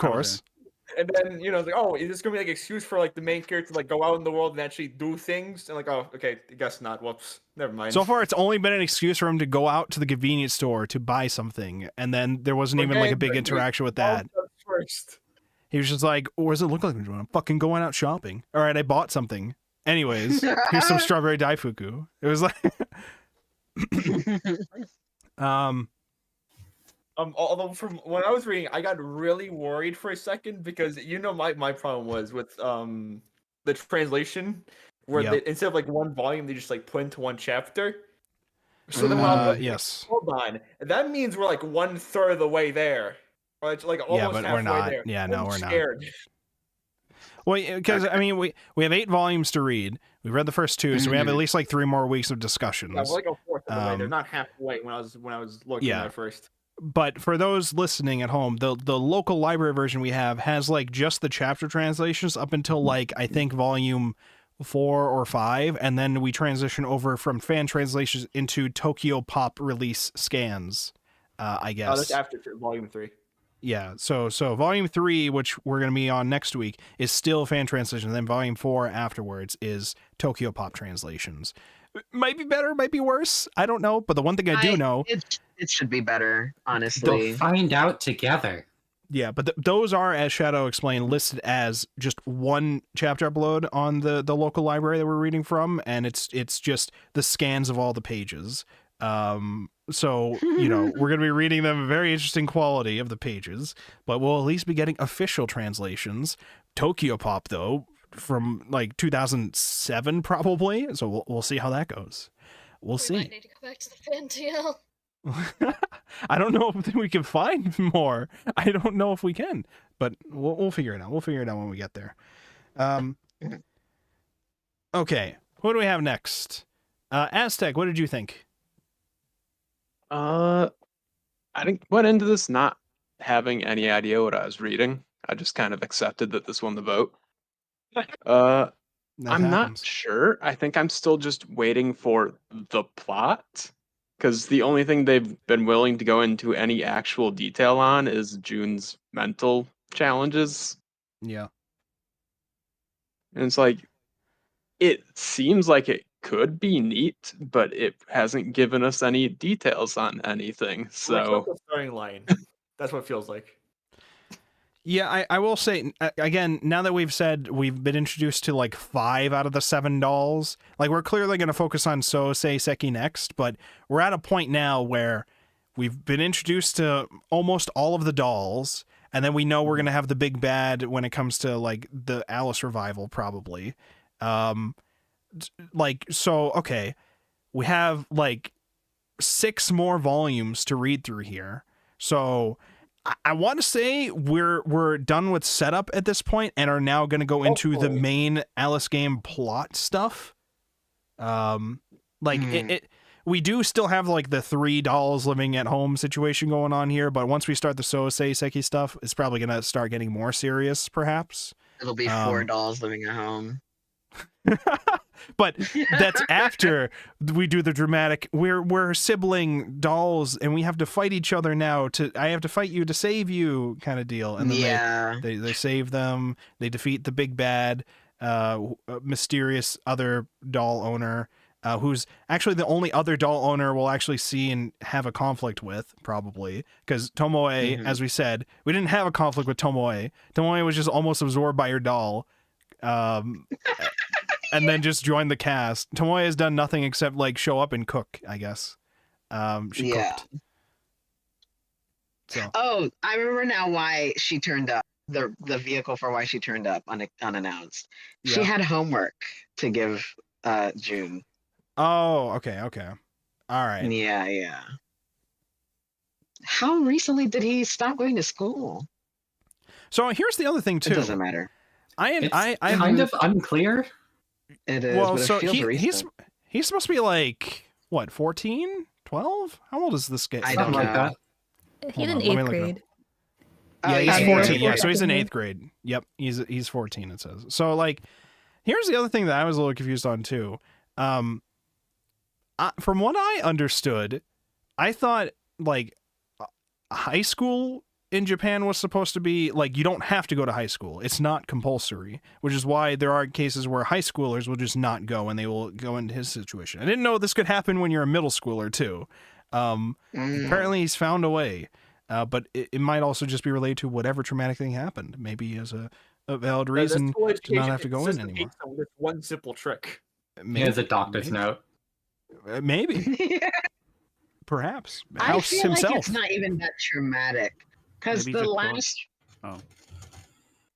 And then it's like, oh, is this gonna be like an excuse for like the main character to like go out in the world and actually do things? And like, oh, okay, I guess not. Whoops, never mind. So far, it's only been an excuse for him to go out to the convenience store to buy something, and then there wasn't even like a big interaction with that. First. He was just like, "What does it look like I'm fucking going out shopping?" All right, I bought something. Anyways, here's some strawberry daifuku. It was like, although from when I was reading, I got really worried for a second because my problem was with the translation where they, instead of like one volume, they just like put into one chapter. So then when I was like, yes, hold on, that means we're like 1/3 of the way there, or it's like almost but halfway we're not. there. Yeah, no, we're scared. not. Well, because I mean, we have 8 volumes to read. We read the first 2, so we have at least like 3 more weeks of discussions. Yeah, we're like 1/4 of the way. They're not halfway when I was looking at it first. But for those listening at home, the local library version we have has like just the chapter translations up until like I think volume 4 or 5, and then we transition over from fan translations into Tokyopop release scans. I guess. Oh, that's after volume 3. Yeah, so volume 3, which we're going to be on next week, is still fan translation. Then volume 4 afterwards is Tokyopop translations. Might be better, might be worse. I don't know. But the one thing I do know, it should be better, honestly. They'll find out together. Yeah, but those are, as Shadow explained, listed as just one chapter upload on the local library that we're reading from, and it's just the scans of all the pages. So, we're going to be reading them, very interesting quality of the pages, but we'll at least be getting official translations. Tokyopop, though, from like 2007 probably, so we'll see how that goes. We'll see. We might need to go back to the fan TL. I don't know if we can find more. I don't know if we can, but we'll figure it out. We'll figure it out when we get there. Okay, what do we have next? Aztec, what did you think? I went into this not having any idea what I was reading. I just kind of accepted that this won the vote. I'm not sure. I think I'm still just waiting for the plot, because the only thing they've been willing to go into any actual detail on is June's mental challenges. Yeah. And it's like, it seems like it could be neat, but it hasn't given us any details on anything. So the starting line. That's what it feels like. Yeah, I will say, again, now that we've said we've been introduced to like 5 out of the 7 dolls, like we're clearly going to focus on Sousei Seki next, but we're at a point now where we've been introduced to almost all of the dolls, and then we know we're going to have the big bad when it comes to like the Alice revival, probably. Okay, we have like 6 more volumes to read through here. So I want to say we're done with setup at this point and are now going to go into the main Alice game plot stuff. We do still have like the 3 dolls living at home situation going on here, but once we start the Sousei Seki stuff, it's probably going to start getting more serious, perhaps. It'll be 4 dolls living at home. But that's after we do the dramatic, we're sibling dolls and we have to fight each other now, I have to fight you to save you kind of deal. And then they save them, they defeat the big bad, mysterious other doll owner, who's actually the only other doll owner we'll actually see and have a conflict with, probably, because Tomoe, as we said, we didn't have a conflict with Tomoe. Tomoe was just almost absorbed by her doll. And then just join the cast. Tomoe has done nothing except like show up and cook, I guess. She cooked. So. Oh, I remember now why she turned up. The vehicle for why she turned up unannounced. Yeah. She had homework to give June. Oh, okay. All right. Yeah. How recently did he stop going to school? So here's the other thing too. It doesn't matter. It's I kind of unclear. It is. well, but it so feels recent. he's supposed to be like what, 14, 12? How old is this kid? I Something don't like know. that. He's Hold in on, let me 8th look it up. grade. Yeah, he's yeah, 14. yeah. Yeah, so he's in Second 8th grade. Yep, he's 14. It says. So like, here's the other thing that I was a little confused on too. From what I understood, I thought like high school in Japan was supposed to be like you don't have to go to high school. It's not compulsory, which is why there are cases where high schoolers will just not go and they will go into his situation. I didn't know this could happen when you're a middle schooler too. Apparently he's found a way, but it might also just be related to whatever traumatic thing happened. Maybe he has a valid reason to not have to go in anymore. With one simple trick. He has a doctor's note. Maybe. Perhaps. I House feel himself. like it's not even that traumatic because Maybe the just last Oh.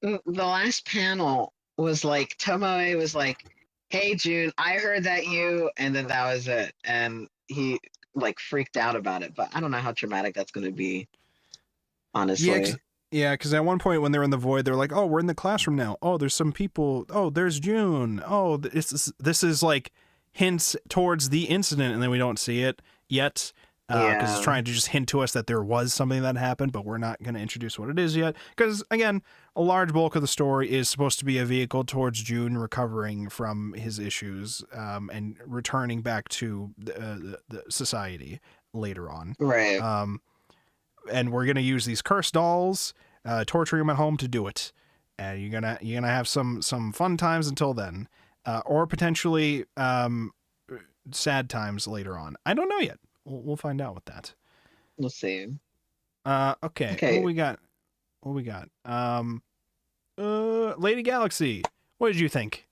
the last panel was like Tomoe was like, "Hey June, I heard that you," and then that was it, and he like freaked out about it. But I don't know how traumatic that's going to be. Honestly, Yeah, because at one point when they're in the void, they're like, "Oh, we're in the classroom now. Oh, there's some people. Oh, there's June. Oh, this is like hints towards the incident, and then we don't see it yet because it's trying to just hint to us that there was something that happened, but we're not going to introduce what it is yet. Because again, a large bulk of the story is supposed to be a vehicle towards June recovering from his issues and returning back to the society later on. right? And we're gonna use these cursed dolls, torturing him at home to do it. And you're gonna have some fun times until then, or potentially sad times later on. I don't know yet. We'll find out with that. We'll see. Okay. What we got? Lady Galaxy. What did you think?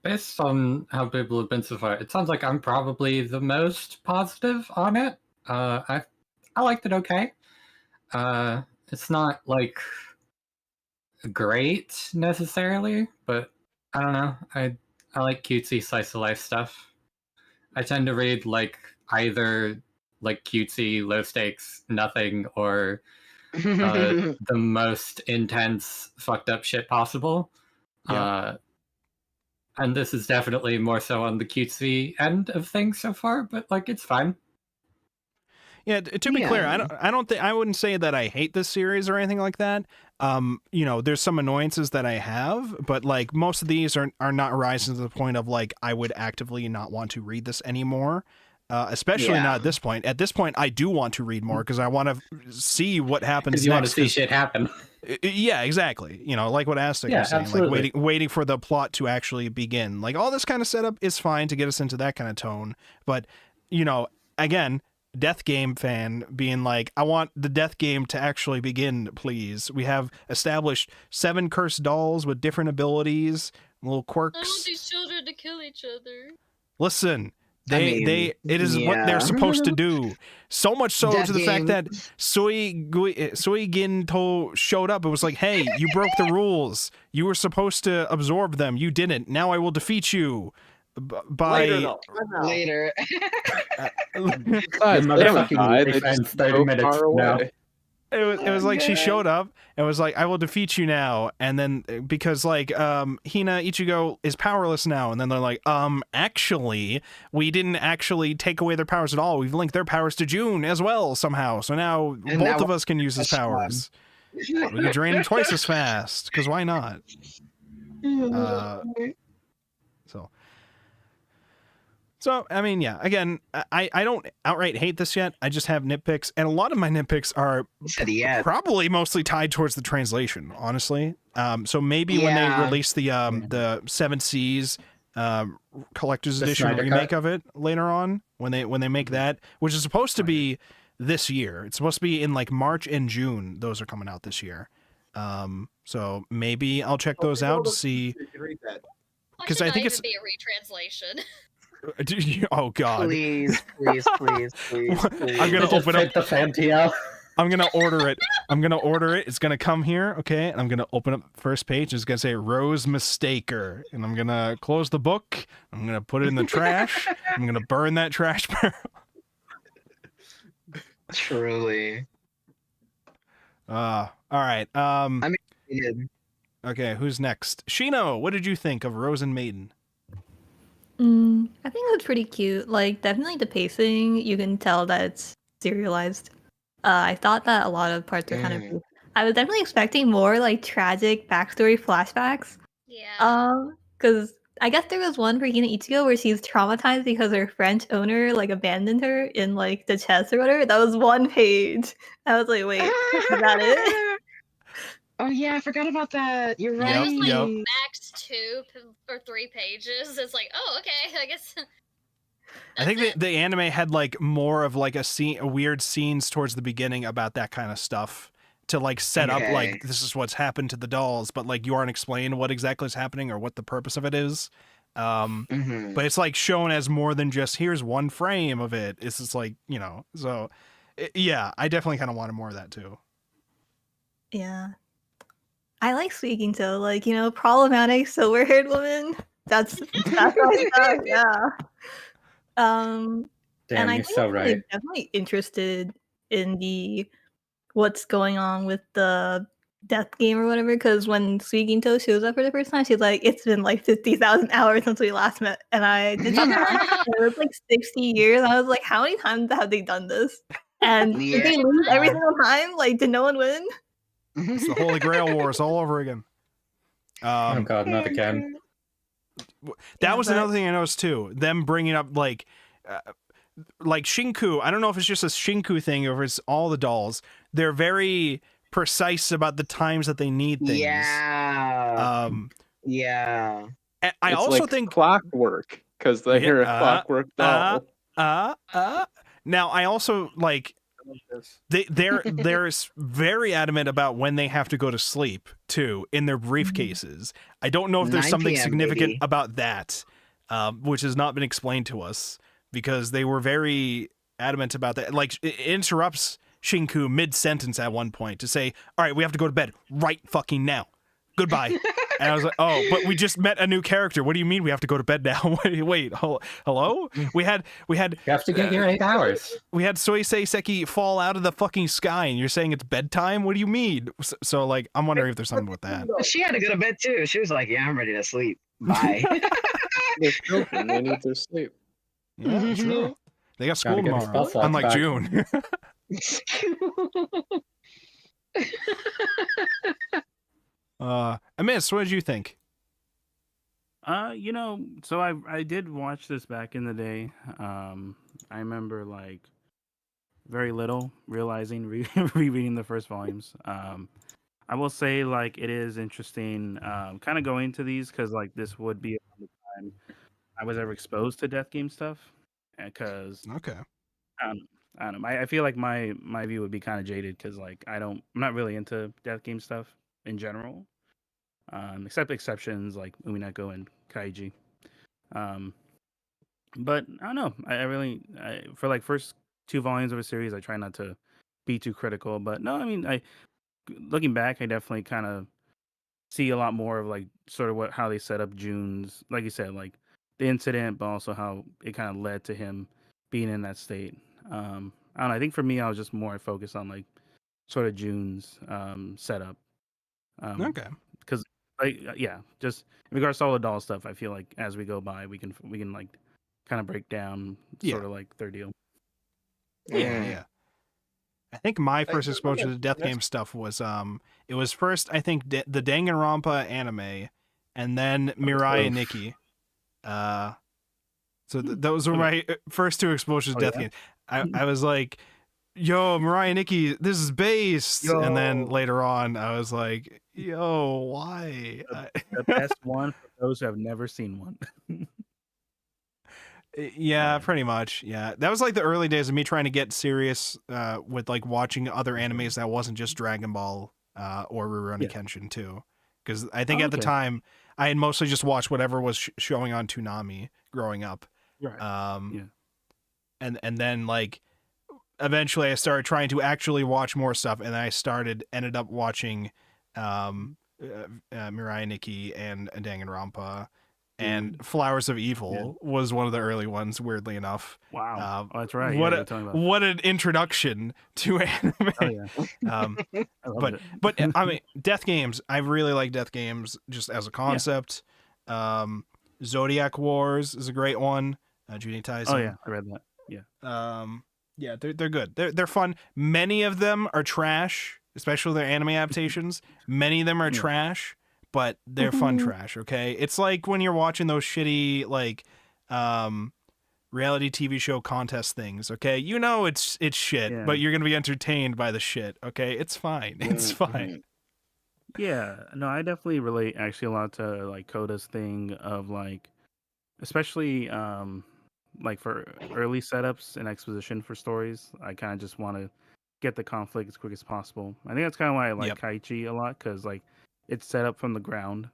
Based on how people have been so far, it sounds like I'm probably the most positive on it. I liked it okay. It's not like great necessarily, but I don't know. I like cutesy slice of life stuff. I tend to read like either like cutesy, low stakes, nothing, or the most intense, fucked up shit possible. Yeah. And this is definitely more so on the cutesy end of things so far, but like it's fine. Yeah, to be clear, I wouldn't say that I hate this series or anything like that. There's some annoyances that I have, but like most of these are not rising to the point of like I would actively not want to read this anymore. Especially not at this point. At this point, I do want to read more because I want to see what happens next. You want to see shit happen. Yeah, exactly. Like what Aztec was saying, absolutely. like waiting for the plot to actually begin. Like all this kind of setup is fine to get us into that kind of tone, but again, Death Game fan being like, I want the Death Game to actually begin, please. We have established 7 cursed dolls with different abilities, little quirks. I want these children to kill each other. Listen. It is what they're supposed to do. So much so to the fact that Suigin To showed up. It was like, hey, you broke the rules. You were supposed to absorb them. You didn't. Now I will defeat you. Later. It was like she showed up and was like, I will defeat you now. And then because like Hina Ichigo is powerless now, and then they're like, actually, we didn't actually take away their powers at all. We've linked their powers to June as well somehow. So now both of us can use his powers. We can drain him twice as fast, because why not? So, I mean, yeah, again, I don't outright hate this yet. I just have nitpicks, and a lot of my nitpicks are probably mostly tied towards the translation, honestly. So maybe when they release the 7 Seas collector's edition remake of it later on, when they make that, which is supposed to be this year. It's supposed to be in like March and June. Those are coming out this year. So maybe I'll check those out to see. Because I think it's be a retranslation. Oh God! Please. I'm gonna open up the Fantio. I'm gonna order it. It's gonna come here, okay? And I'm gonna open up the first page. It's gonna say Rose Mistaker, and I'm gonna close the book. I'm gonna put it in the trash. I'm gonna burn that trash barrel. Truly. All right. I'm excited. Okay, who's next? Shino, what did you think of Rozen Maiden? I think it was pretty cute. Like, definitely the pacing, you can tell that it's serialized. I thought that a lot of parts were kind of. I was definitely expecting more like tragic backstory flashbacks. Yeah. Because I guess there was one for Hina Ichigo where she's traumatized because her French owner like abandoned her in like the chest or whatever. That was one page. I was like, wait, is that it? Oh yeah, I forgot about that. You're right. It was like max 2 or 3 pages. It's like, oh, okay, I guess. I think the anime had like more of like a weird scenes towards the beginning about that kind of stuff to like set up like this is what's happened to the dolls, but like you aren't explaining what exactly is happening or what the purpose of it is. But it's like shown as more than just here's one frame of it. It's just like, you know, so yeah, I definitely kind of wanted more of that too. Yeah. I like speaking to like, you know, problematic silver-haired woman. That's my stuff, yeah. Damn, and I you're think so I'm right. definitely interested in the what's going on with the death game or whatever, because when Suiginto shows up for the first time, she's like, it's been like 50,000 hours since we last met. And I did some math, and it was like 60 years. I was like, how many times have they done this? And did they lose every single time? Like, did no one win? It's the Holy Grail Wars all over again. Oh god, not again. That was another thing I noticed too. Them bringing up like Shinku. I don't know if it's just a Shinku thing or if it's all the dolls. They're very precise about the times that they need things. Yeah. Yeah. And I it's also like think clockwork because they hear a clockwork doll. Now I also like they're very adamant about when they have to go to sleep too in their briefcases. I don't know if there's something significant about that, which has not been explained to us because they were very adamant about that. Like it interrupts Shinku mid-sentence at one point to say, "All right, we have to go to bed right fucking now. Goodbye." And I was like, "Oh, but we just met a new character. What do you mean we have to go to bed now?" Wait, hello? We had You have to get your 8 hours. We had Soisei Seki fall out of the fucking sky, and you're saying it's bedtime? What do you mean? So like, I'm wondering if there's something with that. She had to go to bed too. She was like, "Yeah, I'm ready to sleep. Bye." They're children. They need their sleep. Yeah, true. They got school tomorrow, unlike June. Amiss, what did you think? You know, so I did watch this back in the day. I remember like very little realizing rereading the first volumes. I will say like it is interesting kind of going to these because like this would be around the time I was ever exposed to death game stuff because I don't know. I feel like my view would be kind of jaded because like I'm not really into death game stuff in general. Except exceptions like Umineko and Kaiji. But I don't know. I really for like first 2 volumes of a series, I try not to be too critical. But no, I mean, looking back, I definitely kind of see a lot more of like sort of how they set up June's, like you said, like the incident, but also how it kind of led to him being in that state. I don't know. I think for me, I was just more focused on like sort of June's setup. Because just in regards to all the doll stuff, I feel like as we go by, we can like kind of break down sort of like their deal. Yeah. I think my first exposure to death game stuff was it was first I think the Danganronpa anime, and then Mirai Nikki. So those were my first 2 exposures to death games. I was like, yo, Mirai Nikki, this is based. And then later on, I was like, yo, why? The best one for those who have never seen one. Yeah, pretty much. Yeah, that was like the early days of me trying to get serious with like watching other animes that wasn't just Dragon Ball or Rurouni Kenshin too. Because I think at the time, I had mostly just watched whatever was showing on Toonami growing up. Right. And then like eventually I started trying to actually watch more stuff, and I ended up watching Mirai Nikki and Danganronpa, and Flowers of Evil was one of the early ones, weirdly enough. Wow. That's right. What an introduction to anime. Oh, yeah. But I mean, Death Games, I really like Death Games just as a concept. Zodiac Wars is a great one. Juni Taisen. Oh yeah, I read that. Yeah. Yeah, they're good. They're fun. Many of them are trash, especially their anime adaptations. Many of them are trash, but they're fun trash, okay? It's like when you're watching those shitty like reality TV show contest things, okay? You know it's shit, but you're going to be entertained by the shit, okay? It's fine. It's fine. Yeah, no, I definitely relate actually a lot to like Coda's thing of like, especially like for early setups and exposition for stories. I kind of just want to get the conflict as quick as possible. I think that's kind of why I like Kaichi a lot, because like it's set up from the ground,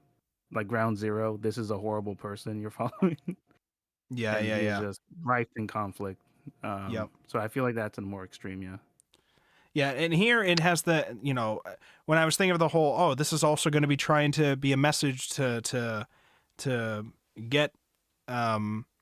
like ground zero. This is a horrible person you're following. Yeah. Just rife in conflict. So I feel like that's a more extreme. Yeah, and here it has the, you know, when I was thinking of the whole, this is also going to be trying to be a message to get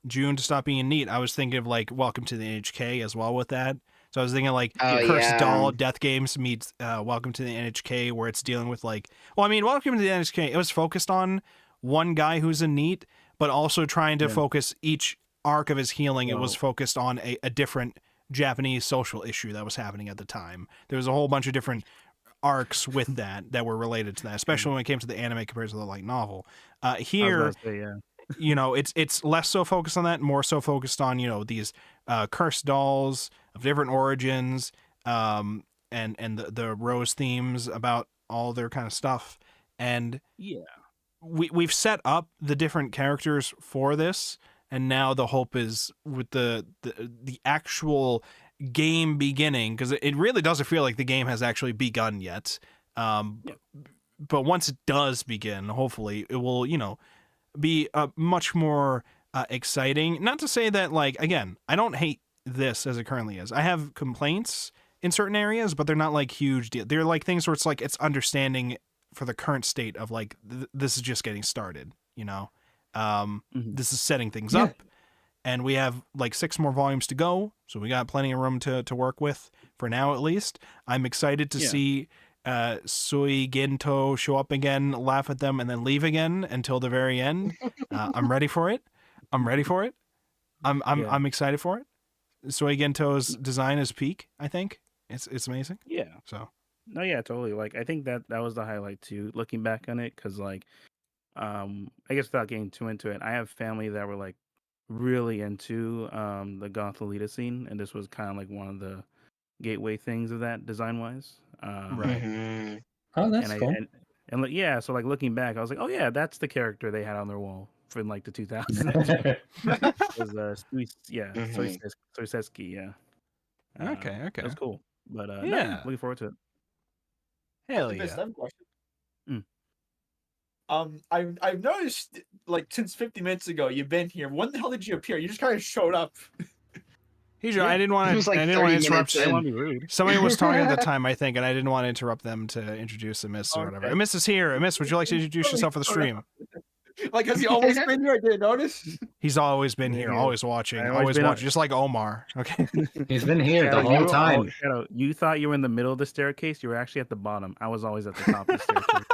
June to stop being neat. I was thinking of like Welcome to the NHK as well with that. So I was thinking like Cursed Doll Death Games meets Welcome to the NHK, where it's dealing with like, well, I mean, Welcome to the NHK, it was focused on one guy who's a neat, but also trying to focus each arc of his healing. It was focused on a different Japanese social issue that was happening at the time. There was a whole bunch of different arcs with that were related to that, especially when it came to the anime compared to the light novel. Here, you know, it's less so focused on that, more so focused on, you know, these cursed dolls of different origins, and the Rose themes about all their kind of stuff. And we've set up the different characters for this, and now the hope is with the actual game beginning, because it really doesn't feel like the game has actually begun yet. But once it does begin, hopefully it will, you know, be much more exciting. Not to say that, like, again, I don't hate this as it currently is. I have complaints in certain areas, but they're not like huge deal. They're like things where it's like it's understanding for the current state of like this is just getting started, you know. This is setting things up, and we have like 6 more volumes to go, so we got plenty of room to work with for now, at least. I'm excited to see Sui Gento show up again, laugh at them, and then leave again until the very end. I'm ready for it. I'm I'm excited for it. Sui Gento's design is peak. I think it's amazing. Yeah. So. No, yeah, totally. Like I think that was the highlight too, looking back on it, because like, I guess without getting too into it, I have family that were like really into the goth Lolita scene, and this was kind of like one of the gateway things of that design wise. Right. Oh, that's cool. And like, yeah, so like looking back, I was like, oh yeah, that's the character they had on their wall from like the 2000s. Was Soiseski, yeah. Okay. That's cool. But yeah, looking forward to it. Hell yeah. I've noticed like since 50 minutes ago you've been here. When the hell did you appear? You just kind of showed up. I didn't want to. I didn't want to interrupt. I want to be rude. Somebody was talking at the time, I think, and I didn't want to interrupt them to introduce Amiss or whatever. Amiss is here. Amiss, would you like to introduce yourself for the stream? Like, has he always been here? I didn't notice. He's always been here, always watching, always watching, just like Omar. Okay. He's been here the whole time. You thought you were in the middle of the staircase. You were actually at the bottom. I was always at the top of the staircase.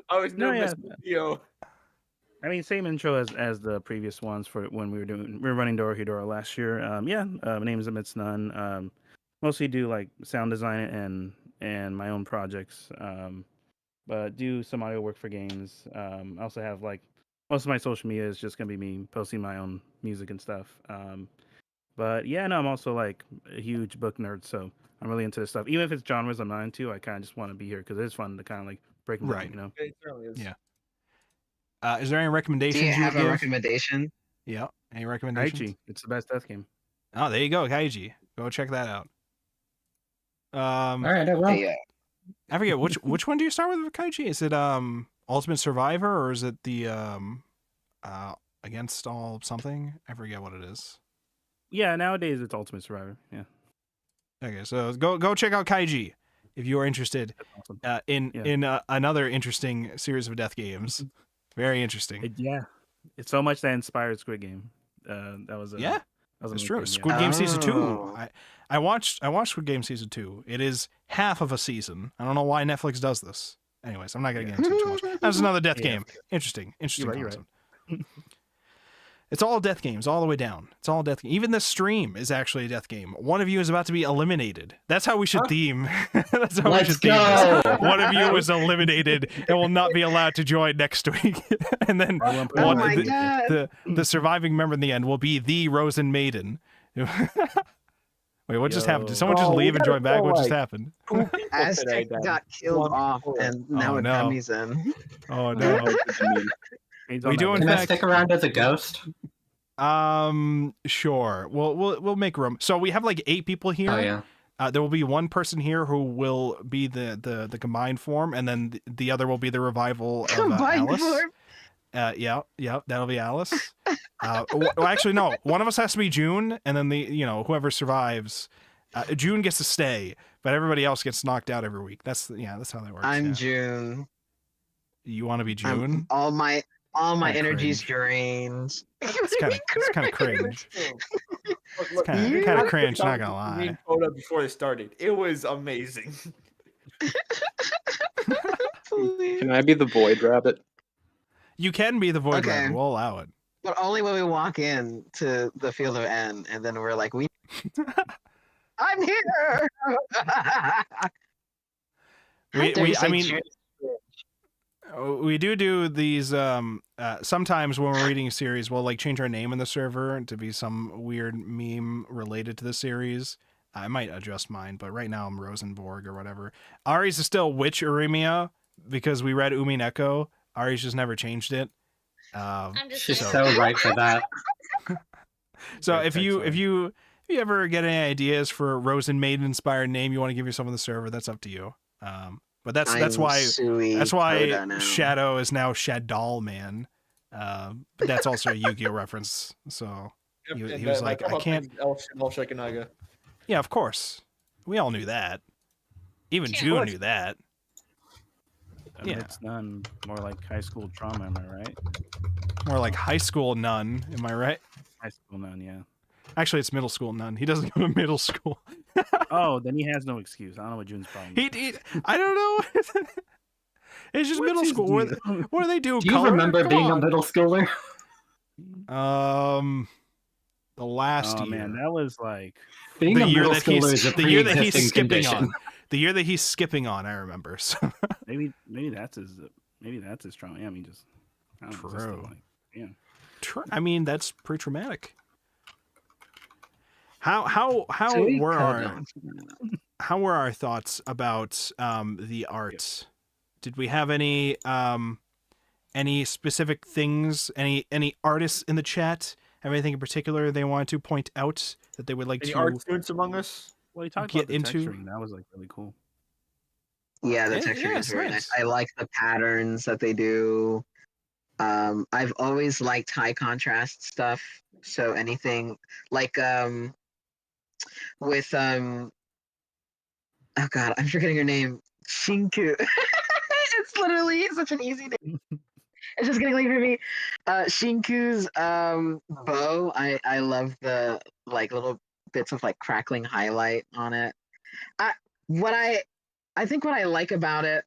I was nervous. I mean, same intro as the previous ones for when we were running Dorohedoro last year. My name is Amiss Nunn. Mostly do like sound design and my own projects. But do some audio work for games. I also have like most of my social media is just gonna be me posting my own music and stuff. But yeah, no, I'm also like a huge book nerd, so I'm really into this stuff. Even if it's genres I'm not into, I kind of just want to be here because it's fun to kind of like break them down, you know. It certainly is. Yeah. Is there any recommendations? Do you have would a give? recommendation? Yeah. Any recommendations? Kaiji, it's the best death game. Oh, there you go, Kaiji. Go check that out. All right, I will. Yeah. I forget which one do you start with Kaiji? Is it Ultimate Survivor, or is it the Against All something? I forget what it is. Yeah, nowadays it's Ultimate Survivor. Yeah. Okay, so go check out Kaiji if you are interested in another interesting series of death games. Very interesting. It's so much that inspired Squid Game. That was That's true. thing, Squid yeah. Game season 2. Oh. I watched Squid Game season 2. It is half of a season. I don't know why Netflix does this. Anyways, I'm not gonna get into it too much. That was another death Yeah. game. Interesting You're right. concept. It's all death games all the way down. It's all death. Even this stream is actually a death game. One of you is about to be eliminated. That's how we should theme. That's how we Let's should theme this. go. One of you is eliminated and will not be allowed to join next week. And then Oh one- my god. the surviving member in the end will be the Rozen Maiden. Wait, what just happened? Did someone just Oh, we leave and gotta join back? go, What just like, happened? Aztec got killed off, and now Oh, no. Akami's in. Oh no. We do in Can I fact. stick around as a ghost? Sure. We'll make room. So we have like 8 people here. Oh yeah. There will be one person here who will be the combined form, and then the other will be the revival of Combined Alice. form. Yeah, that'll be Alice. Well, actually, no. One of us has to be June, and then whoever survives, June gets to stay, but everybody else gets knocked out every week. That's how that works. I'm yeah. June. You want to be June? All my Kinda energy's cringe. drained. It's kind of cringe. Look, Kind You- of cringe. Not gonna lie. Green photo before they started. It was amazing. Can I be the void rabbit? You can be the void Okay. rabbit. We'll allow it. But only when we walk in to the field of N, and then we're like, I'm here. I mean, we do these sometimes when we're reading a series, we'll like change our name in the server to be some weird meme related to the series. I might adjust mine, but right now I'm Rosenborg or whatever. Ari's is still Witch Urimia because we read Umineko. Ari's just never changed it. I'm just She's saying. so right for that. So Great if you excellent. ever get any ideas for a Rozen Maiden inspired name you want to give yourself on the server, that's up to you. But that's why Shadow is now Shadal Man. But that's also a Yu-Gi-Oh reference. So he was like, I can't. El Shekinaga. Yeah, of course. We all knew that. Even Yeah. June knew that. Yeah. It's none. More like high school trauma, am I right? More like high school nun. Am I right? High school none, yeah. Actually, it's middle school nun. He doesn't go to middle school. Oh, then he has no excuse. I don't know what June's problem is. He I don't know. It's just What's middle his school. deal? What do they do? Do you Color? remember Come being a on. middle schooler? The last Oh year. man, that was like Being The a year middle that schooler is a the year that he's pre-existing skipping condition. on. The year that he's skipping on, I remember. So. maybe that's his trauma. Yeah, I mean just I don't know, just True. like, yeah. I mean, that's pretty traumatic. How Sweet were cuddle. our thoughts about the art? Did we have any specific things? Any artists in the chat have anything in particular they wanted to point out that they would like Any to? art students among us? Well, he talked Get about the into- texturing. That was like really cool. Yeah, the Yeah, texture yeah, is very nice. nice. I like the patterns that they do. I've always liked high contrast stuff. So anything like with oh god, I'm forgetting her name. Shinku. It's literally such an easy name. It's just getting late for me. Shinku's bow. I love the like little bits of like crackling highlight on it. I think what I like about it,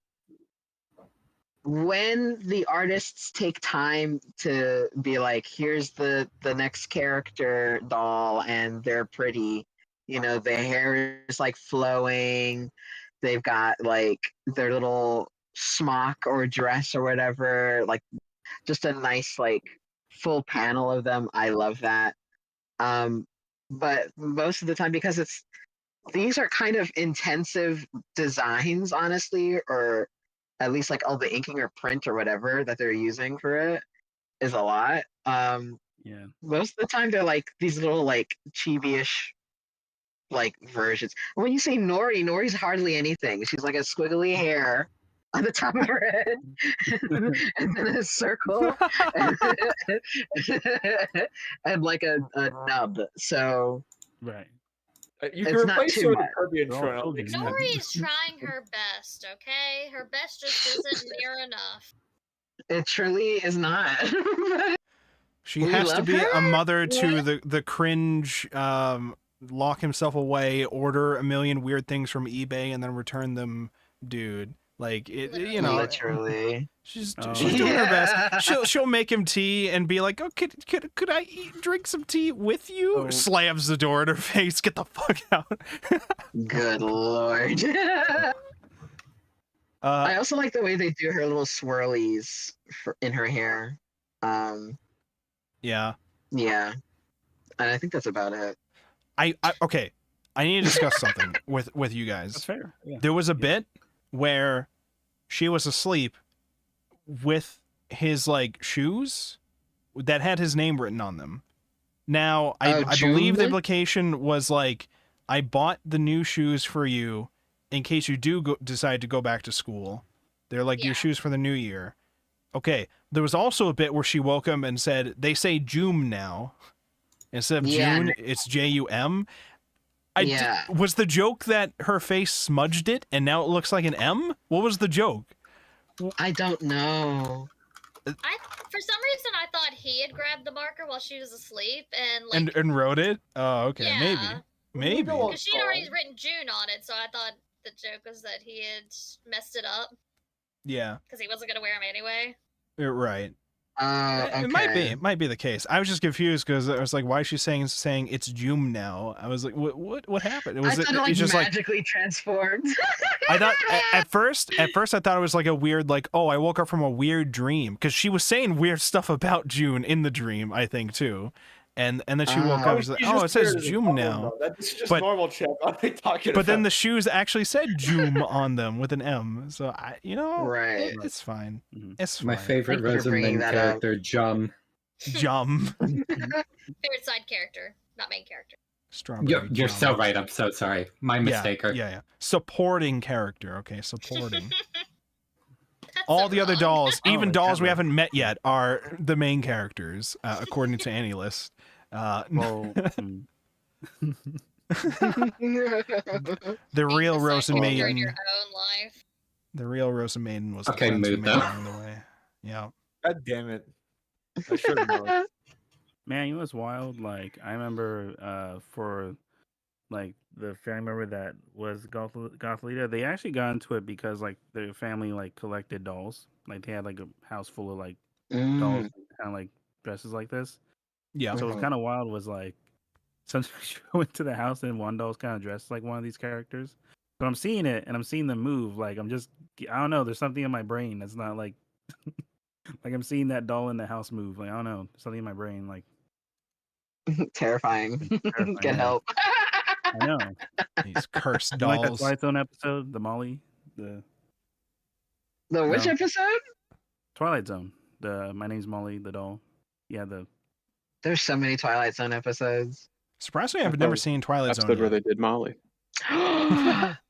when the artists take time to be like, here's the next character doll, and they're pretty, the hair is like flowing, they've got like their little smock or dress or whatever, like just a nice like full panel of them. I love that. But most of the time, because these are kind of intensive designs, honestly, or at least like all the inking or print or whatever that they're using for it is a lot. Yeah. Most of the time they're like these little like chibi-ish like versions. When you say Nori's hardly anything. She's like a squiggly hair on the top of her head, and then a circle, and like a nub. So Right. You It's can not replace too her with a much. Kirby and They're all Tron. children, yeah. Nori is trying her best, okay? Her best just isn't near enough. It truly is not. She We has to love be her? a mother to What? the cringe, lock himself away, order a million weird things from eBay, and then return them, dude. Like you know, Literally. she's Oh. she's doing her best. Yeah. She'll make him tea and be like, "Oh, could I drink some tea with you?" Oh. Slams the door in her face. Get the fuck out. Good lord. I also like the way they do her little swirlies in her hair. Yeah. Yeah. And I think that's about it. Okay. I need to discuss something with you guys. That's fair. Yeah. There was a bit where she was asleep with his like shoes that had his name written on them. Now, I believe the June? implication was like, I bought the new shoes for you in case you do decide to go back to school. They're like Yeah. your shoes for the new year. Okay. There was also a bit where she woke him and said, they say June now. Instead of Yeah. June, it's Jum. Yeah. Was the joke that her face smudged it and now it looks like an M? What was the joke? I don't know. For some reason, I thought he had grabbed the marker while she was asleep, and like, And wrote it? Oh, okay. Yeah. Maybe. because she had already written June on it, so I thought the joke was that he had messed it up Yeah. because he wasn't gonna wear them anyway. You're right. Okay. It might be the case. I was just confused because I was like, why is she saying it's June now? I was like, what happened? I thought it like just magically transformed. I thought at first I thought it was like a weird like, oh, I woke up from a weird dream because she was saying weird stuff about June in the dream, I think too. And then she woke up and was like, oh, it says June now. That's just But- normal chat. I'm talking But then about. the shoes actually said June on them with an M. So Right. it's fine. Mhm. It's fine. My favorite Thank you for Rozen bringing Maiden that up. character, Jum. Jum. Favorite side character, not main character. Strawberry. You're Jum. so right. I'm so sorry. My mistake. Yeah. Supporting character. Okay, supporting. That's All so the other wrong. dolls, even like dolls we that. haven't met yet, are the main characters, according to AnyList. Well, The real Being the side Rozen character in your Maiden. own life. The real Rozen Maiden was Okay, the friends who mood, made though. it along the way. Yeah. God damn it! I should have known. man, you know what's wild? Like, I remember for like the family member that was goth leader, they actually got into it because like their family like collected dolls. Like they had like a house full of like dolls, kind of like dresses like this. Yeah. So it was kind of wild. Was like sometimes you go into the house and one doll's kind of dressed like one of these characters. But I'm seeing it and I'm seeing them move. Like I don't know. There's something in my brain that's not like like I'm seeing that doll in the house move. Like I don't know, something in my brain. Like Terrifying. Terrifying, Get yeah. help. I know. These cursed You like that dolls. Twilight Zone episode, the Molly, the The which No. episode? Twilight Zone. The My Name's Molly, the doll. Yeah, the There's so many Twilight Zone episodes. Surprisingly, I've never seen Twilight Zone. Episode where Yet. they did Molly.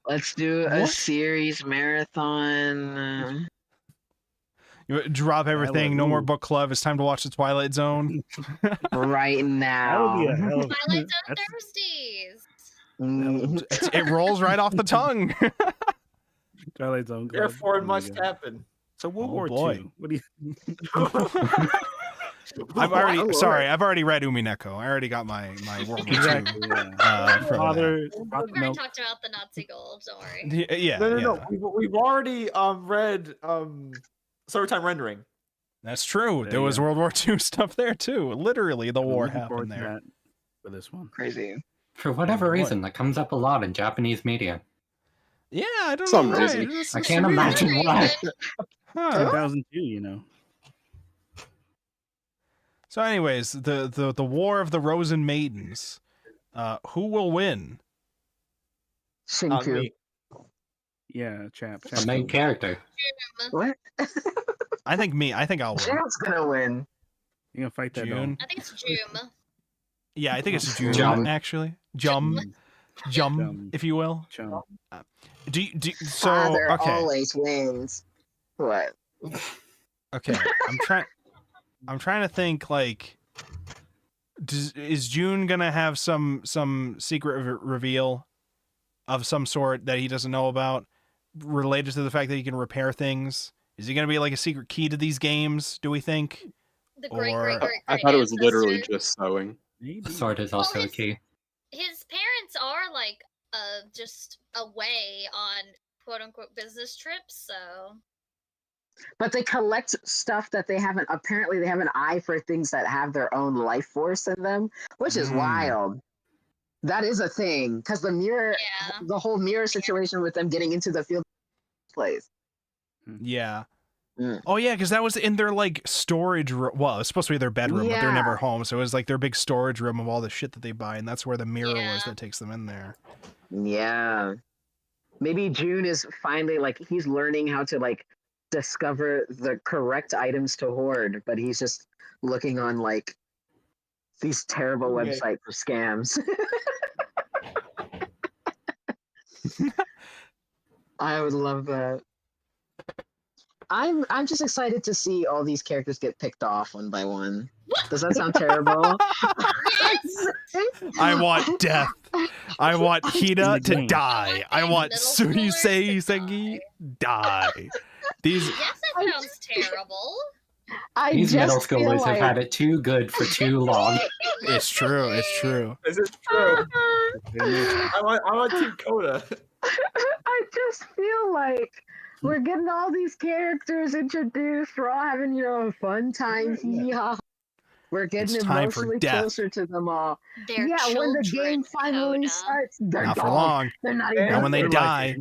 Let's do a What? series marathon. You drop everything. No more Ooh. book club. It's time to watch the Twilight Zone. Right now. that would be a hell of Twilight Zone that's- Thursdays. Mm, It rolls right off the tongue. Twilight Zone. Club. Therefore, Oh it my must God. happen. So World Oh, War boy. II. What do you? I've Oh, already Lord. I've already read Umineko. I already got my World War II. Exactly. Yeah. From that. Father. We've Father already no, talked about the Nazi gold. Don't worry. Yeah, No. yeah. We've already read Summertime Rendering. That's true. There There you was go. World War II stuff there too. Literally, the I'm war looking forward happened to there. that for this one. crazy. For whatever boy. reason, that comes up a lot in Japanese media. Yeah, I don't Some know. why. reason. It's I just can't weird. imagine why. Huh. 2002, you know. So, anyways, the war of the Rozen Maidens. Who will win? Not Shinku. me. Yeah, chap. The main character. What? I think me. I think I'll win. June's gonna win. You gonna fight that June. I think it's Jum. Yeah, I think it's June. Jum. Actually, Jum, Jum. if you will. Chum. So Father okay, always wins. What? okay. I'm trying to think. Like, is June gonna have some secret reveal of some sort that he doesn't know about, related to the fact that he can repair things Is he gonna be like a secret key to these games? Do we think? The great, Or- great, great, I great thought it was literally ancestor. just sewing. Maybe. Sword is also a key. His parents are like just away on quote unquote business trips, so But they collect stuff that they haven't. Apparently, they have an eye for things that have their own life force in them, which is wild. That is a thing because the mirror, yeah. the whole mirror situation with them getting into the field place. Yeah. Mm. Oh yeah, because that was in their like storage room. Well, it's supposed to be their bedroom, but they're never Yeah. home. So it was like their big storage room of all the shit that they buy, and that's where the mirror was Yeah. that takes them in there. Yeah. Maybe June is finally like he's learning how to like discover the correct items to hoard, but he's just looking on like these terrible Okay. websites for scams. I would love that. I'm just excited to see all these characters get picked off one by one. Does that sound terrible? Yes! I want death. I want Hina to game. die. I want Middle Sunisei schoolers to Sengi die. These Yes, that sounds terrible. I These middle just feel schoolers like, have had it too good for too long. it's true. It's true. This is true. I want Team Coda. I just feel like we're getting all these characters introduced. We're all having, a fun time. Hee-haw. We're getting It's time for emotionally death. closer to them all. They're yeah, when the game children, finally Coda. starts, they're Not for gone. long. They're not And even. when they real. die.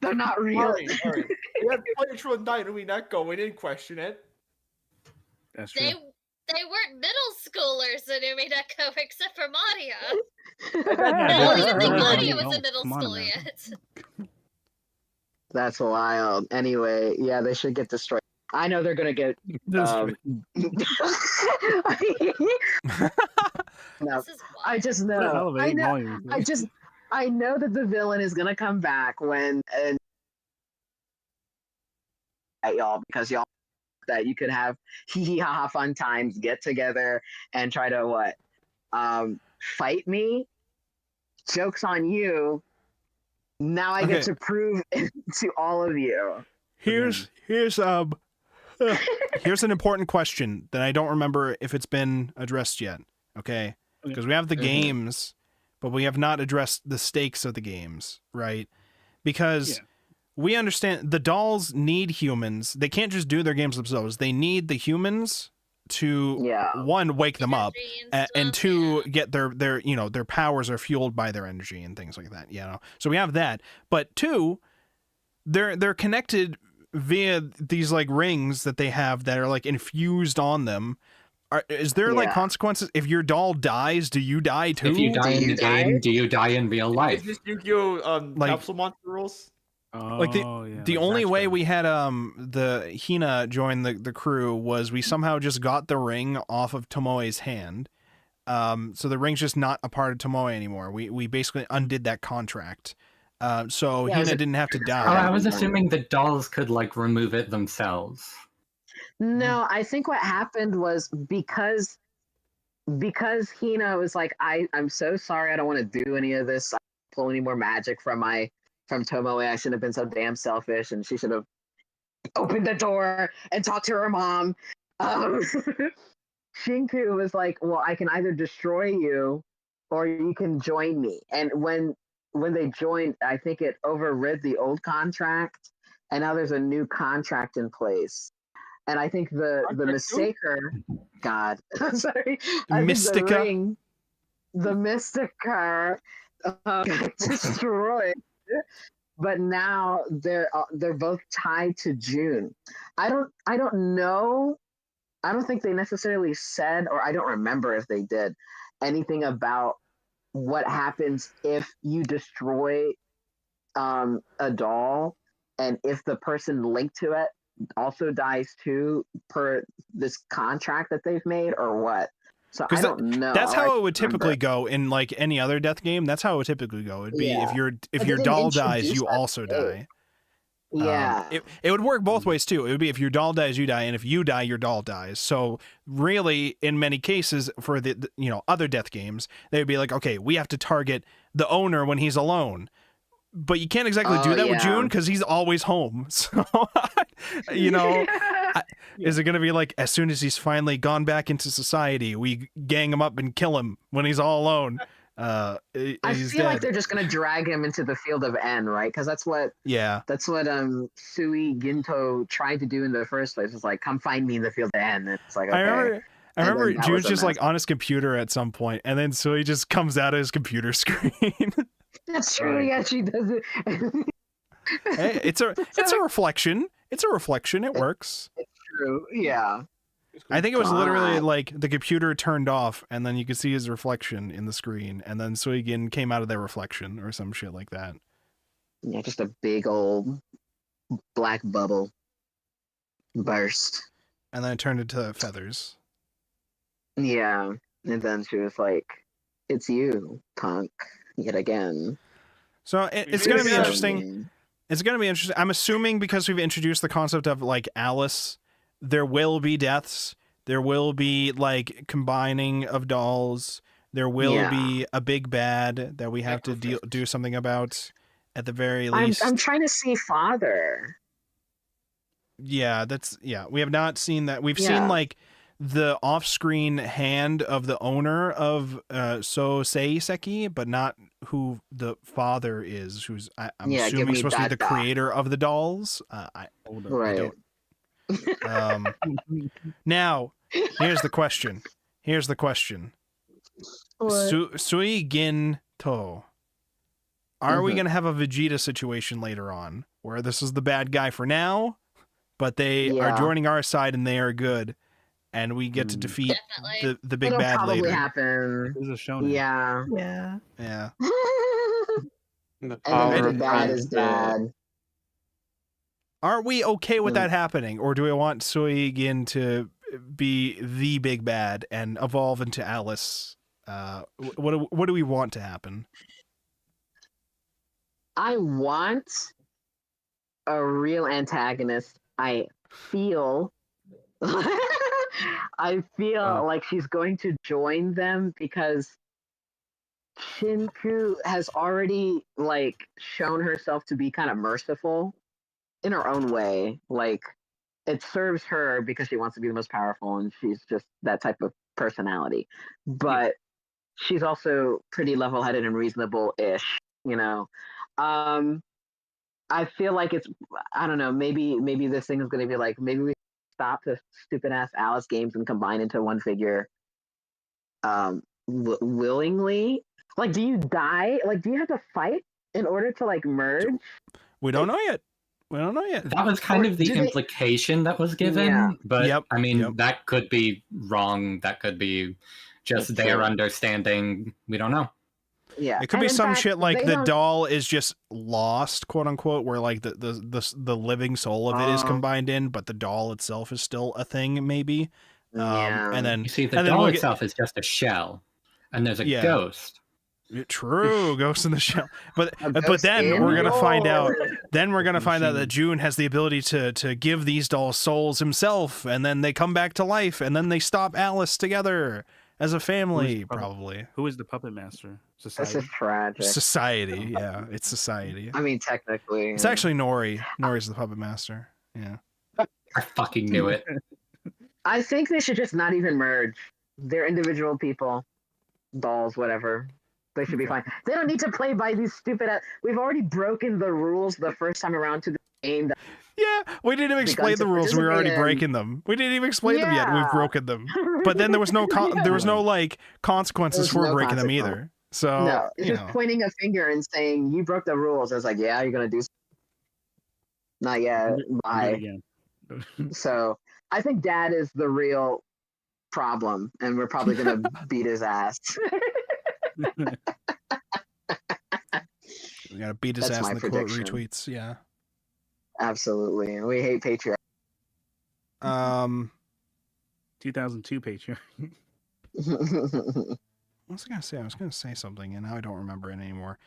They're not real. Alright. We had plenty of children dying and we not go. We didn't question it. That's true. They weren't middle schoolers in Umineko except for Maria. Yeah, I don't they're- even think they're Maria young was in middle Come on school now. yet. That's wild. Anyway, yeah, they should get destroyed. I know they're gonna get. That's Um, true. No, This is I wild. just What a hell know. of an I eight know. volumes. I know that the villain is gonna come back when at y'all because y'all that you could have hee hee ha ha fun times, get together and try to fight me. Joke's on you. Now I get Okay. to prove to all of you. Here's here's an important question that I don't remember if it's been addressed yet. Okay, because we have the games, but we have not addressed the stakes of the games, right? Because we understand the dolls need humans. They can't just do their games themselves. They need the humans to one, wake them up, and two, get their powers are fueled by their energy and things like that. So we have that, but two, they're connected via these like rings that they have that are like infused on them. Is there like consequences if your doll dies? Do you die too? If you die in the game, do you die in real Is life? this Yu-Gi-Oh! Like- Capsule Monster rules? Like the only way we had the Hina join the crew was we somehow just got the ring off of Tomoe's hand. So the ring's just not a part of Tomoe anymore. We basically undid that contract. So Hina didn't have to Oh, die. I was assuming the dolls could like remove it themselves. No, I think what happened was because Hina was like, I'm so sorry, I don't want to do any of this. I don't pull any more magic from Tomoe. I shouldn't have been so damn selfish, and she should have opened the door and talked to her mom. Shinku was like, well, I can either destroy you or you can join me. And when they joined, I think it overrid the old contract, and now there's a new contract in place. And I think the Mistaker, God, I'm sorry, I think the Mystica got destroyed. But now they're both tied to June. I don't know. I don't think they necessarily said, or I don't remember if they did anything about what happens if you destroy a doll, and if the person linked to it also dies too, per this contract that they've made, or what. So I don't know. That's how it would typically go in like any other death game. That's how it would typically go. It'd be if your doll dies, you also die. Yeah. It would work both ways too. It would be if your doll dies, you die, and if you die, your doll dies. So really, in many cases, for the other death games, they would be like, okay, we have to target the owner when he's alone. but you can't exactly do that with June because he's always home. So, you know, is it going to be like as soon as he's finally gone back into society, we gang him up and kill him when he's all alone? I he's feel like dead. they're just gonna drag him into the field of N, right? Because that's what Sui Ginto tried to do in the first place. It's like, come find me in the field of N. It's like, okay. I remember June's just like on his computer at some point, and then Sui just comes out of his computer screen. That's true. Yeah, she does it. Hey, it's a reflection. It's a reflection. It works. It's true. Yeah. I think it was literally like the computer turned off, and then you could see his reflection in the screen, and then Suigin came out of their reflection or some shit like that. Yeah, just a big old black bubble burst, and then it turned into feathers. Yeah, and then she was like, "It's you, punk, yet again." So it's going to be interesting. It's going to be interesting. I'm assuming because we've introduced the concept of like Alice, there will be deaths. There will be like combining of dolls. There will be a big bad that we have to do something about at the very least. I'm trying to see Father. Yeah, we have not seen that. We've seen like the off-screen hand of the owner of So Seiseki, but not who the father is, who's I'm assuming supposed to be the creator of the dolls. Right. Now, here's the question. Suigin To. Are we going to have a Vegeta situation later on where this is the bad guy for now, but they are joining our side and they are good, and we get to defeat the big bad probably later? Happen. This is shown. Yeah. The power of bad is bad. Are we okay with that happening, or do we want Suigin to be the big bad and evolve into Alice? What do we want to happen? I want a real antagonist. I feel like she's going to join them because Shinku has already like shown herself to be kind of merciful in her own way. Like, it serves her because she wants to be the most powerful, and she's just that type of personality. But she's also pretty level-headed and reasonable-ish, you know. I feel like I don't know, maybe this thing is going to be like, maybe we stop the stupid-ass Alice games and combine into one figure willingly. Like, do you die? Like, do you have to fight in order to, like, merge? We don't know yet. That was kind of the implication that was given, but I mean, that could be wrong. That could be just their understanding. We don't know. Yeah, it could be some shit like the doll is just lost, quote unquote, where like the living soul of it is combined in, but the doll itself is still a thing, maybe. And then you see, the doll itself is just a shell, and there's a ghost. True, ghost in the shell. But then we're gonna find out. Then we're gonna find out that June has the ability to give these dolls souls himself, and then they come back to life, and then they stop Alice together as a family, probably. Who is the puppet master? Society. This is tragic. Society, yeah, it's society. I mean, technically, it's actually Nori. Nori's the puppet master. Yeah, I fucking knew it. I think they should just not even merge. They're individual people, dolls, whatever. They should be fine. They don't need to play by these stupid. We've already broken the rules the first time around to the game. Yeah, we didn't even explain the rules. We were already breaking them. We didn't even explain them yet. We've broken them. But then there was no like consequences for breaking them either. So no, it's just pointing a finger and saying you broke the rules. I was like, yeah, you're gonna do. Not yet. Bye. So I think Dad is the real problem, and we're probably gonna beat his ass. We gotta beat his ass in the quote retweets. Yeah, absolutely. We hate Patreon. 2002 Patreon. What was I gonna say? I was gonna say something, and now I don't remember it anymore.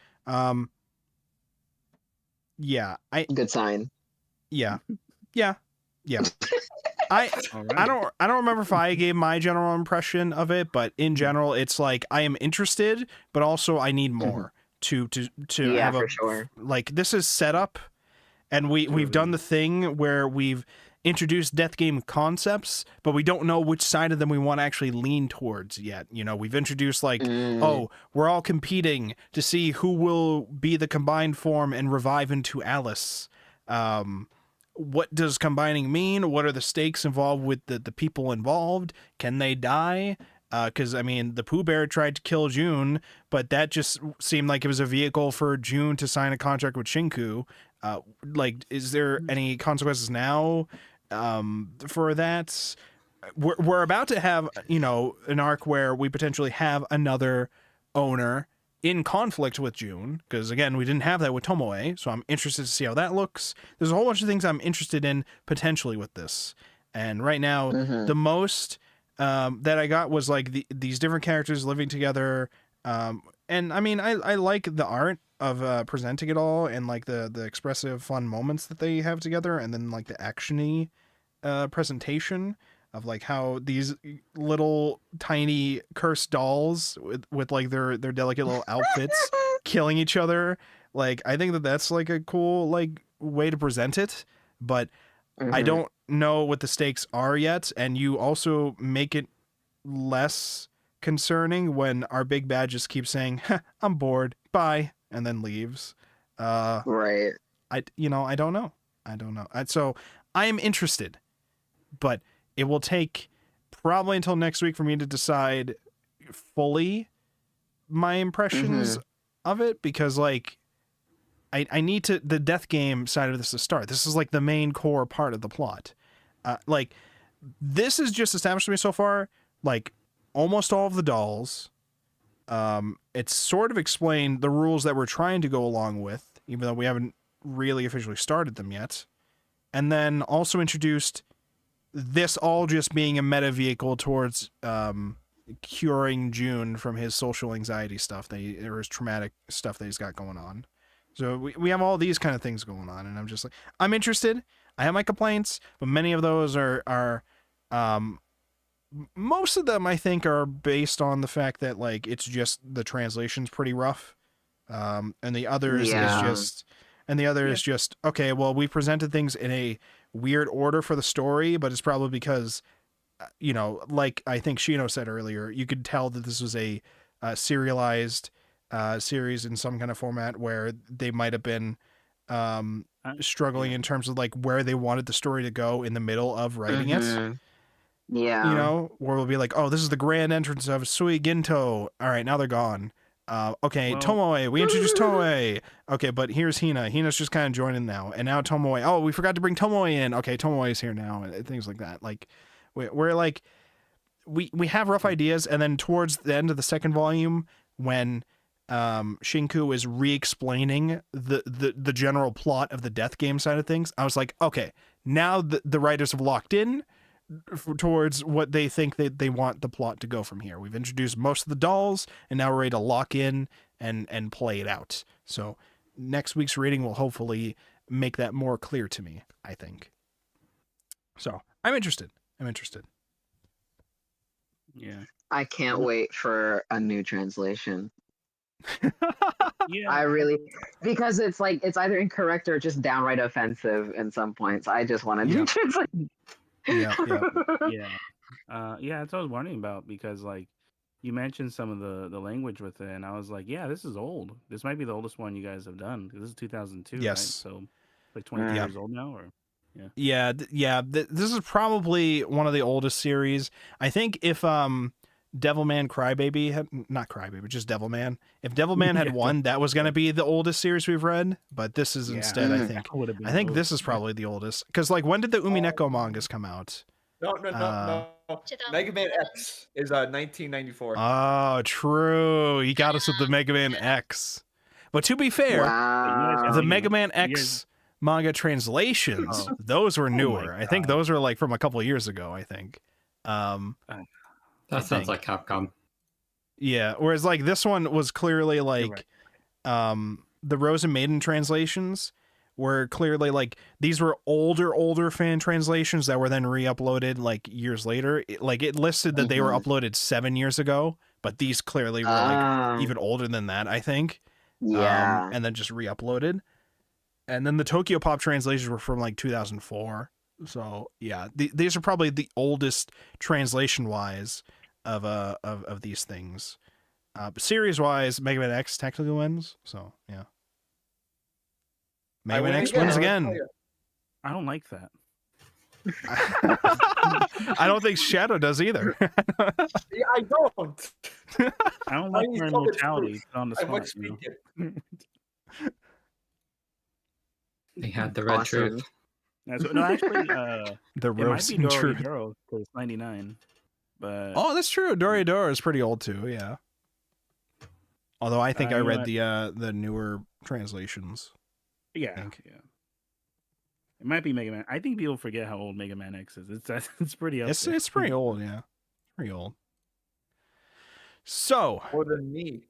Yeah, good sign. Yeah. I don't remember if I gave my general impression of it, but in general, it's like I am interested, but also I need more to Yeah, have for sure. like this is set up, and we've done the thing where we've introduced death game concepts, but we don't know which side of them we want to actually lean towards yet. You know, we've introduced like, oh, we're all competing to see who will be the combined form and revive into Alice. What does combining mean? What are the stakes involved with the people involved? Can they die? Because, I mean, the Pooh Bear tried to kill June, but that just seemed like it was a vehicle for June to sign a contract with Shinku. Like, is there any consequences now for that? We're about to have, you know, an arc where we potentially have another owner in conflict with June, because again, we didn't have that with Tomoe, so I'm interested to see how that looks. There's a whole bunch of things I'm interested in potentially with this, and right now the most that I got was like these different characters living together, and I mean I like the art of presenting it all and like the expressive fun moments that they have together, and then like the actiony presentation of like how these little tiny cursed dolls with like their delicate little outfits killing each other. Like, I think that's like a cool like way to present it, but I don't know what the stakes are yet. And you also make it less concerning when our big bad just keeps saying, I'm bored, bye, and then leaves. Right. I don't know. So I am interested, but it will take probably until next week for me to decide fully my impressions of it, because like I need to the death game side of this to start. This is like the main core part of the plot. Like this is just established to me so far, like almost all of the dolls. It's sort of explained the rules that we're trying to go along with, even though we haven't really officially started them yet. And then also introduced this all just being a meta vehicle towards curing June from his social anxiety stuff or his traumatic stuff that he's got going on. So we have all these kind of things going on, and I'm just like, I'm interested. I have my complaints, but many of those are most of them I think are based on the fact that like it's just the translation's pretty rough, and the others is just okay. Well, we presented things in a weird order for the story, but it's probably because you know, like I think Shino said earlier, you could tell that this was a serialized series in some kind of format where they might have been struggling in terms of like where they wanted the story to go in the middle of writing it. Yeah. You know, where we'll be like, oh, this is the grand entrance of Sui Ginto. All right, now they're gone. Okay, well, Tomoe, we introduced Tomoe. Okay, but here's Hina. Hina's just kind of joining now. And now Tomoe. Oh, we forgot to bring Tomoe in. Okay, Tomoe is here now. And things like that. Like, we're like, we have rough ideas. And then towards the end of the second volume, when Shinku is re-explaining the general plot of the death game side of things, I was like, okay, now the writers have locked in towards what they think that they want the plot to go from here. We've introduced most of the dolls, and now we're ready to lock in and play it out. So next week's reading will hopefully make that more clear to me, I think. So I'm interested. Yeah. I can't wait for a new translation. Yeah. I really, because it's like it's either incorrect or just downright offensive in some points. I just want a new translation. Yeah. That's what I was wondering about, because like you mentioned some of the language with it, and I was like, yeah, this is old. This might be the oldest one you guys have done. This is 2002, yes. Right? So like 20 years old now, or this is probably one of the oldest series. I think if Devilman Crybaby had not Crybaby, just Devilman. If Devilman had won, that was going to be the oldest series we've read. But this is instead, I think this is probably the oldest. Because like, when did the Umineko mangas come out? No. Mega Man X is 1994. Oh, true. You got us with the Mega Man X. But to be fair, the Mega Man X manga translations, those were newer. I think those were like from a couple of years ago, I think. That sounds like Capcom. Yeah, whereas like this one was clearly like the Rozen Maiden translations were clearly like these were older fan translations that were then re-uploaded like years later. It listed that they were uploaded 7 years ago, but these clearly were like even older than that, I think. Yeah. and then just re-uploaded. And then the Tokyopop translations were from like 2004. So yeah, these are probably the oldest translation-wise of these things. But series-wise, Mega Man X technically wins. So yeah, Mega Man X wins again. I don't like that. I don't think Shadow does either. Yeah, I don't. I don't like need my to tell the immortality truth. on the I spot. would You know? speak it. They had the red Awesome. truth. No, actually, The it might be roasting truth. Doro because it's 99. But Oh, that's true. Doro is pretty old too. Yeah. Although I think I you know read what? the newer translations. yeah. It might be Mega Man. I think people forget how old Mega Man X is. It's pretty up there. It's pretty old. Yeah, pretty old. So More than me.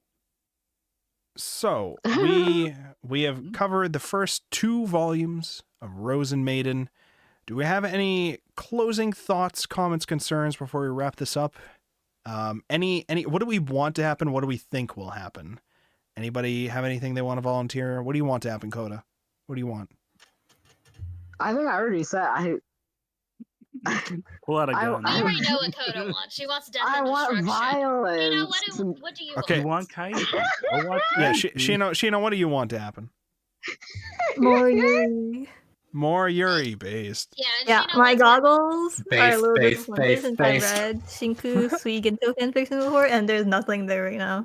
we have covered the first 2 volumes of Rozen Maiden. Do we have any closing thoughts, comments, concerns before we wrap this up? Any what do we want to happen? What do we think will happen? Anybody have anything they want to volunteer? What do you want to happen, Coda? What do you want? I think I already said Pull out a gun. We already know what Coda wants. She wants death I and want destruction. violence. You know, what do you Okay. You want Kai? I want Yeah, Kai. Sheena, what do you want to happen? More Yuri. More Yuri based. Yeah, and Yeah, Sheena my wants goggles are a little Base, disappointed since base. I read Shinku Suiginto fanfiction before, and there's nothing there right now.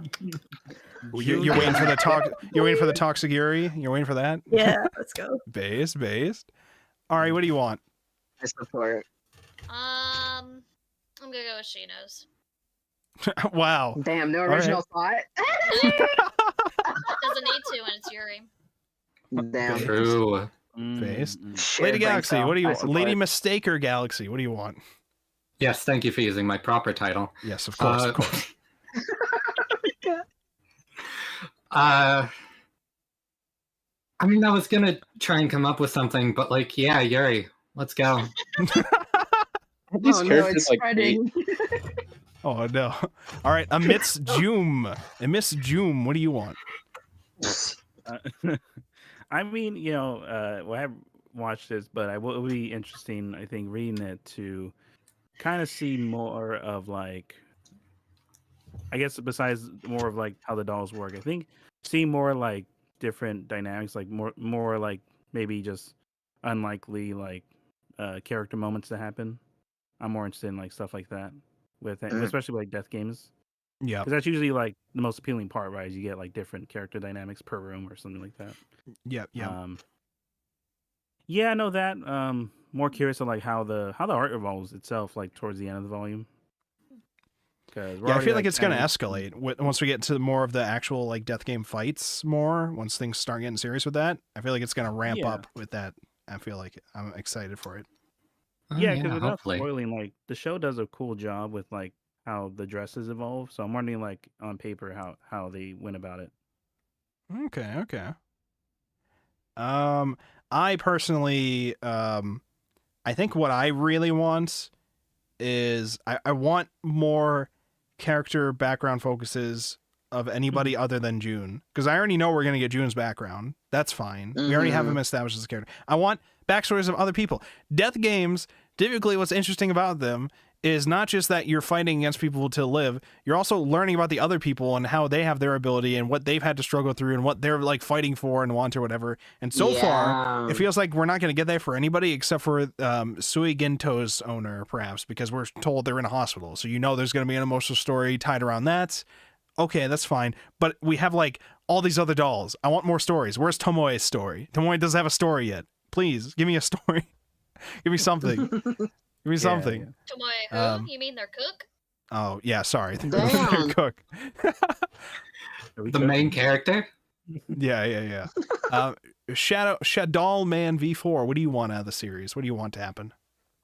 You're waiting for the talk. You're waiting for the toxic Yuri. You're waiting for that. Yeah, let's go. Based. All right, what do you want? I support. I'm gonna go with Sheena's. Wow. Damn, no right. original thought. Doesn't need to when it's Yuri. Damn. True. Based. Shit, Lady brain Galaxy, cell. what do you I want? support. Lady Mistaker Galaxy, what do you want? Yes, thank you for using my proper title. Yes, of course, of course. I mean, I was gonna try and come up with something, but like, yeah, Yuri, let's go. These Oh, no, characters it's like spreading. Oh no. All right, amidst Joom, what do you want? I mean, you know, well, I haven't watched this, but it will be interesting, I think, reading it to kind of see more of like, I guess besides more of like how the dolls work, I think see more like different dynamics, like more like maybe just unlikely like character moments to happen. I'm more interested in like stuff like that with especially like death games. Yeah. Because that's usually like the most appealing part, right? Is you get like different character dynamics per room or something like that. Yeah. Yeah, I know that. More curious of like how the art evolves itself, like towards the end of the volume. Yeah, I feel like it's going to escalate once we get to more of the actual like death game fights more. Once things start getting serious with that, I feel like it's going to ramp up with that. I feel like I'm excited for it. Yeah, because without hopefully. spoiling, like the show does a cool job with like how the dresses evolve. So I'm wondering, like on paper, how they went about it. Okay. I personally, I think what I really want is I want more character background focuses of anybody other than June, because I already know we're gonna get June's background. That's fine. We already have him established as a character. I want backstories of other people. Death games, typically what's interesting about them is not just that you're fighting against people to live, you're also learning about the other people and how they have their ability and what they've had to struggle through and what they're like fighting for and want or whatever. And so far, it feels like we're not going to get that for anybody except for Sui Ginto's owner, perhaps, because we're told they're in a hospital. So you know there's going to be an emotional story tied around that. Okay, that's fine. But we have like all these other dolls. I want more stories. Where's Tomoe's story? Tomoe doesn't have a story yet. Please, give me a story. Give me something. Give me something. Tomoe who? You mean their cook? Oh, yeah, sorry. Damn. Cook. The main character? Yeah. Shadow Man V4, what do you want out of the series? What do you want to happen?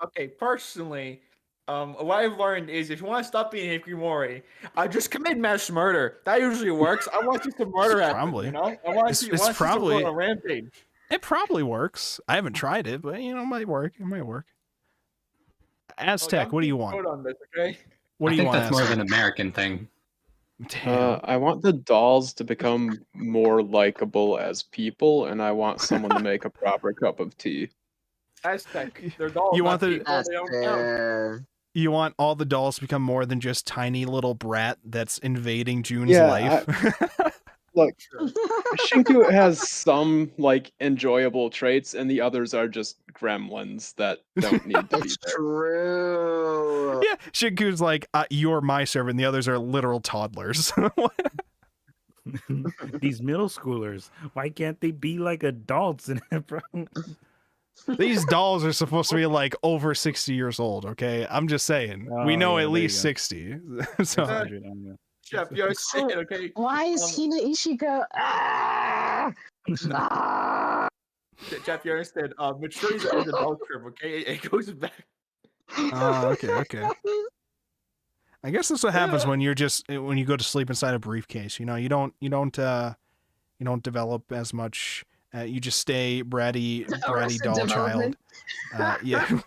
Okay, personally, what I've learned is if you want to stop being Hikikomori, just commit mass murder. That usually works. I want you to murder happen, Probably. you know? I want you to go on a rampage. It probably works. I haven't tried it, but you know, it might work. Aztec, what do you want? On this, okay? What do you want? I think that's more of Aztec? an American thing. Damn. I want the dolls to become more likable as people, and I want someone to make a proper cup of tea. Aztec. They're dolls. You want not the- people, That's they don't count. fair. You want all the dolls to become more than just tiny little brat that's invading June's Yeah, life. Look, Shinku has some like enjoyable traits, and the others are just gremlins that don't need to be It's there. true. Yeah, Shinku's like, you're my servant. The others are literal toddlers. These middle schoolers, why can't they be like adults in it, bro? These dolls are supposed to be like over 60 years old, okay? I'm just saying. We Oh, know yeah, at there least you go. 60. So 600 on you. Chef, you understand, okay? Why is Hina Ichigo? Ah! Ah! Chef, you understand? Maturity is a bell curve, okay? It goes back. okay. I guess that's what happens when you go to sleep inside a briefcase. You know, you don't develop as much. You just stay bratty doll child. Yeah.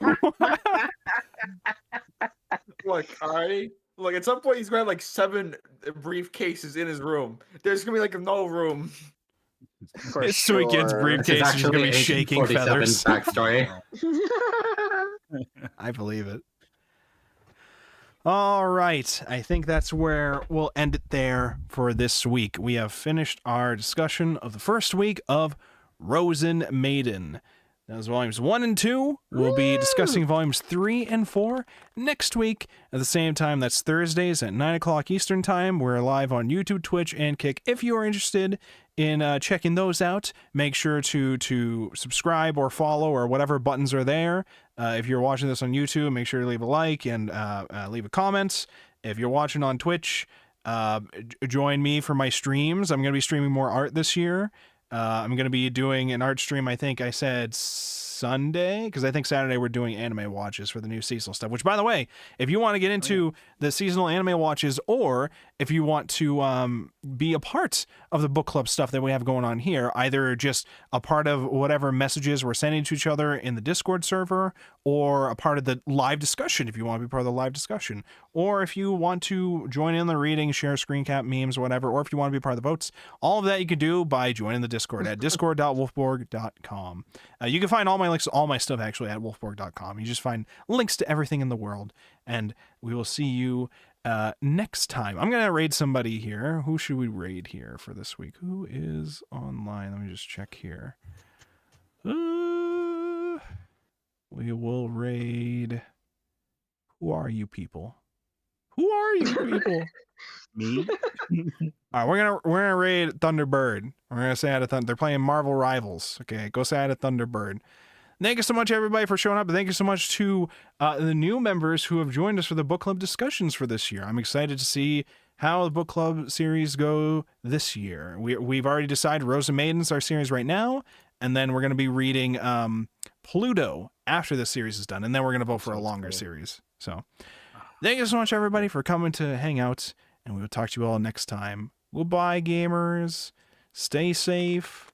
Look, alright? Look, at some point he's gonna have like 7 briefcases in his room. There's gonna be like no room. For It's so against sure. This is briefcases. He's gonna actually be shaking 1847's feathers. backstory. I believe it. All right. I think that's where we'll end it there for this week. We have finished our discussion of the first week of Rozen Maiden. That was volumes 1 and 2. We'll be discussing volumes 3 and 4 next week at the same time. That's Thursdays at 9 o'clock Eastern Time. We're live on YouTube, Twitch, and Kick. If you are interested in checking those out, make sure to subscribe or follow or whatever buttons are there. If you're watching this on YouTube, make sure to leave a like and leave a comment. If you're watching on Twitch, join me for my streams. I'm going to be streaming more art this year. I'm going to be doing an art stream, I think I said Sunday, because I think Saturday we're doing anime watches for the new Cecil stuff, which, by the way, if you want to get into the seasonal anime watches, or if you want to be a part of the book club stuff that we have going on here, either just a part of whatever messages we're sending to each other in the Discord server, or a part of the live discussion if you want to be part of the live discussion, or if you want to join in the reading, share screen cap, memes, whatever, or if you want to be part of the votes, all of that you can do by joining the Discord at discord.wolfborg.com. You can find all my links to all my stuff actually at wolfborg.com. You just find links to everything in the world, and we will see you next time. I'm going to raid somebody here. Who should we raid here for this week? Who is online? Let me just check here. We will raid. Who are you people? Who are you people? Me? All right, we're gonna raid Thunderbird. We're gonna say hi to They're playing Marvel Rivals. Okay, go say hi to Thunderbird. Thank you so much, everybody, for showing up. And thank you so much to the new members who have joined us for the book club discussions for this year. I'm excited to see how the book club series go this year. We've already decided Rozen Maiden's our series right now, and then we're going to be reading Pluto after the series is done, and then we're going to vote for a longer series. So thank you so much, everybody, for coming to hang out, and we will talk to you all next time. Goodbye, gamers. Stay safe.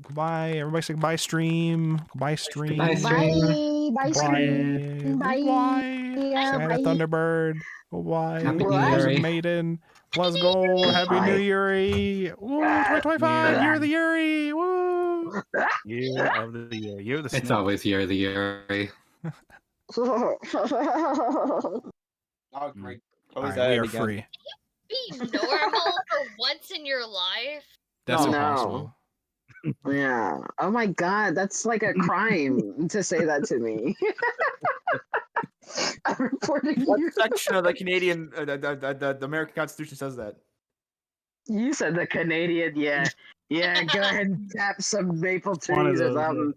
Goodbye. Everybody say goodbye, stream. Goodbye, stream. Goodbye, stream. Bye, stream. Bye. Goodbye. Yeah, Say hi to bye. Thunderbird. Goodbye. Happy New Rozen Year. Maiden. Let's go. Happy New Year. Woo, 2025. Year of the Year. Woo. Year of the year. Year of the It's snake. always year of the year. Oh, All great. Always right, we at it are again. free. Be normal for once in your life. That's No. impossible. Yeah. Oh my God, that's like a crime to say that to me. I'm reporting What you. section of the Canadian, the American Constitution says that? You said the Canadian, yeah. Yeah, go ahead and tap some maple One of trees or those, something.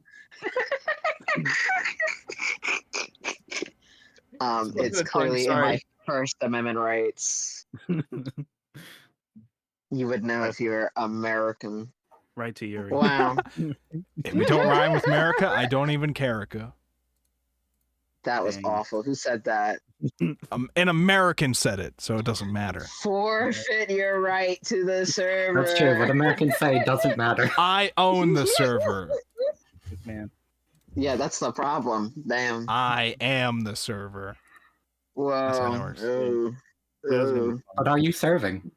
It's It's good, clearly in sorry. my First Amendment rights. You would know if you're American. Right to Yuri. Wow, If we don't rhyme with America, I don't even care. that was Dang. awful. Who said that? An American said it, so it doesn't matter. Forfeit your right to the server. That's true. What Americans say doesn't matter. I own the server. Man. Yeah, that's the problem. Damn. I am the server. That's how that Whoa. works. Ooh. Feels good. Ooh. What are you serving?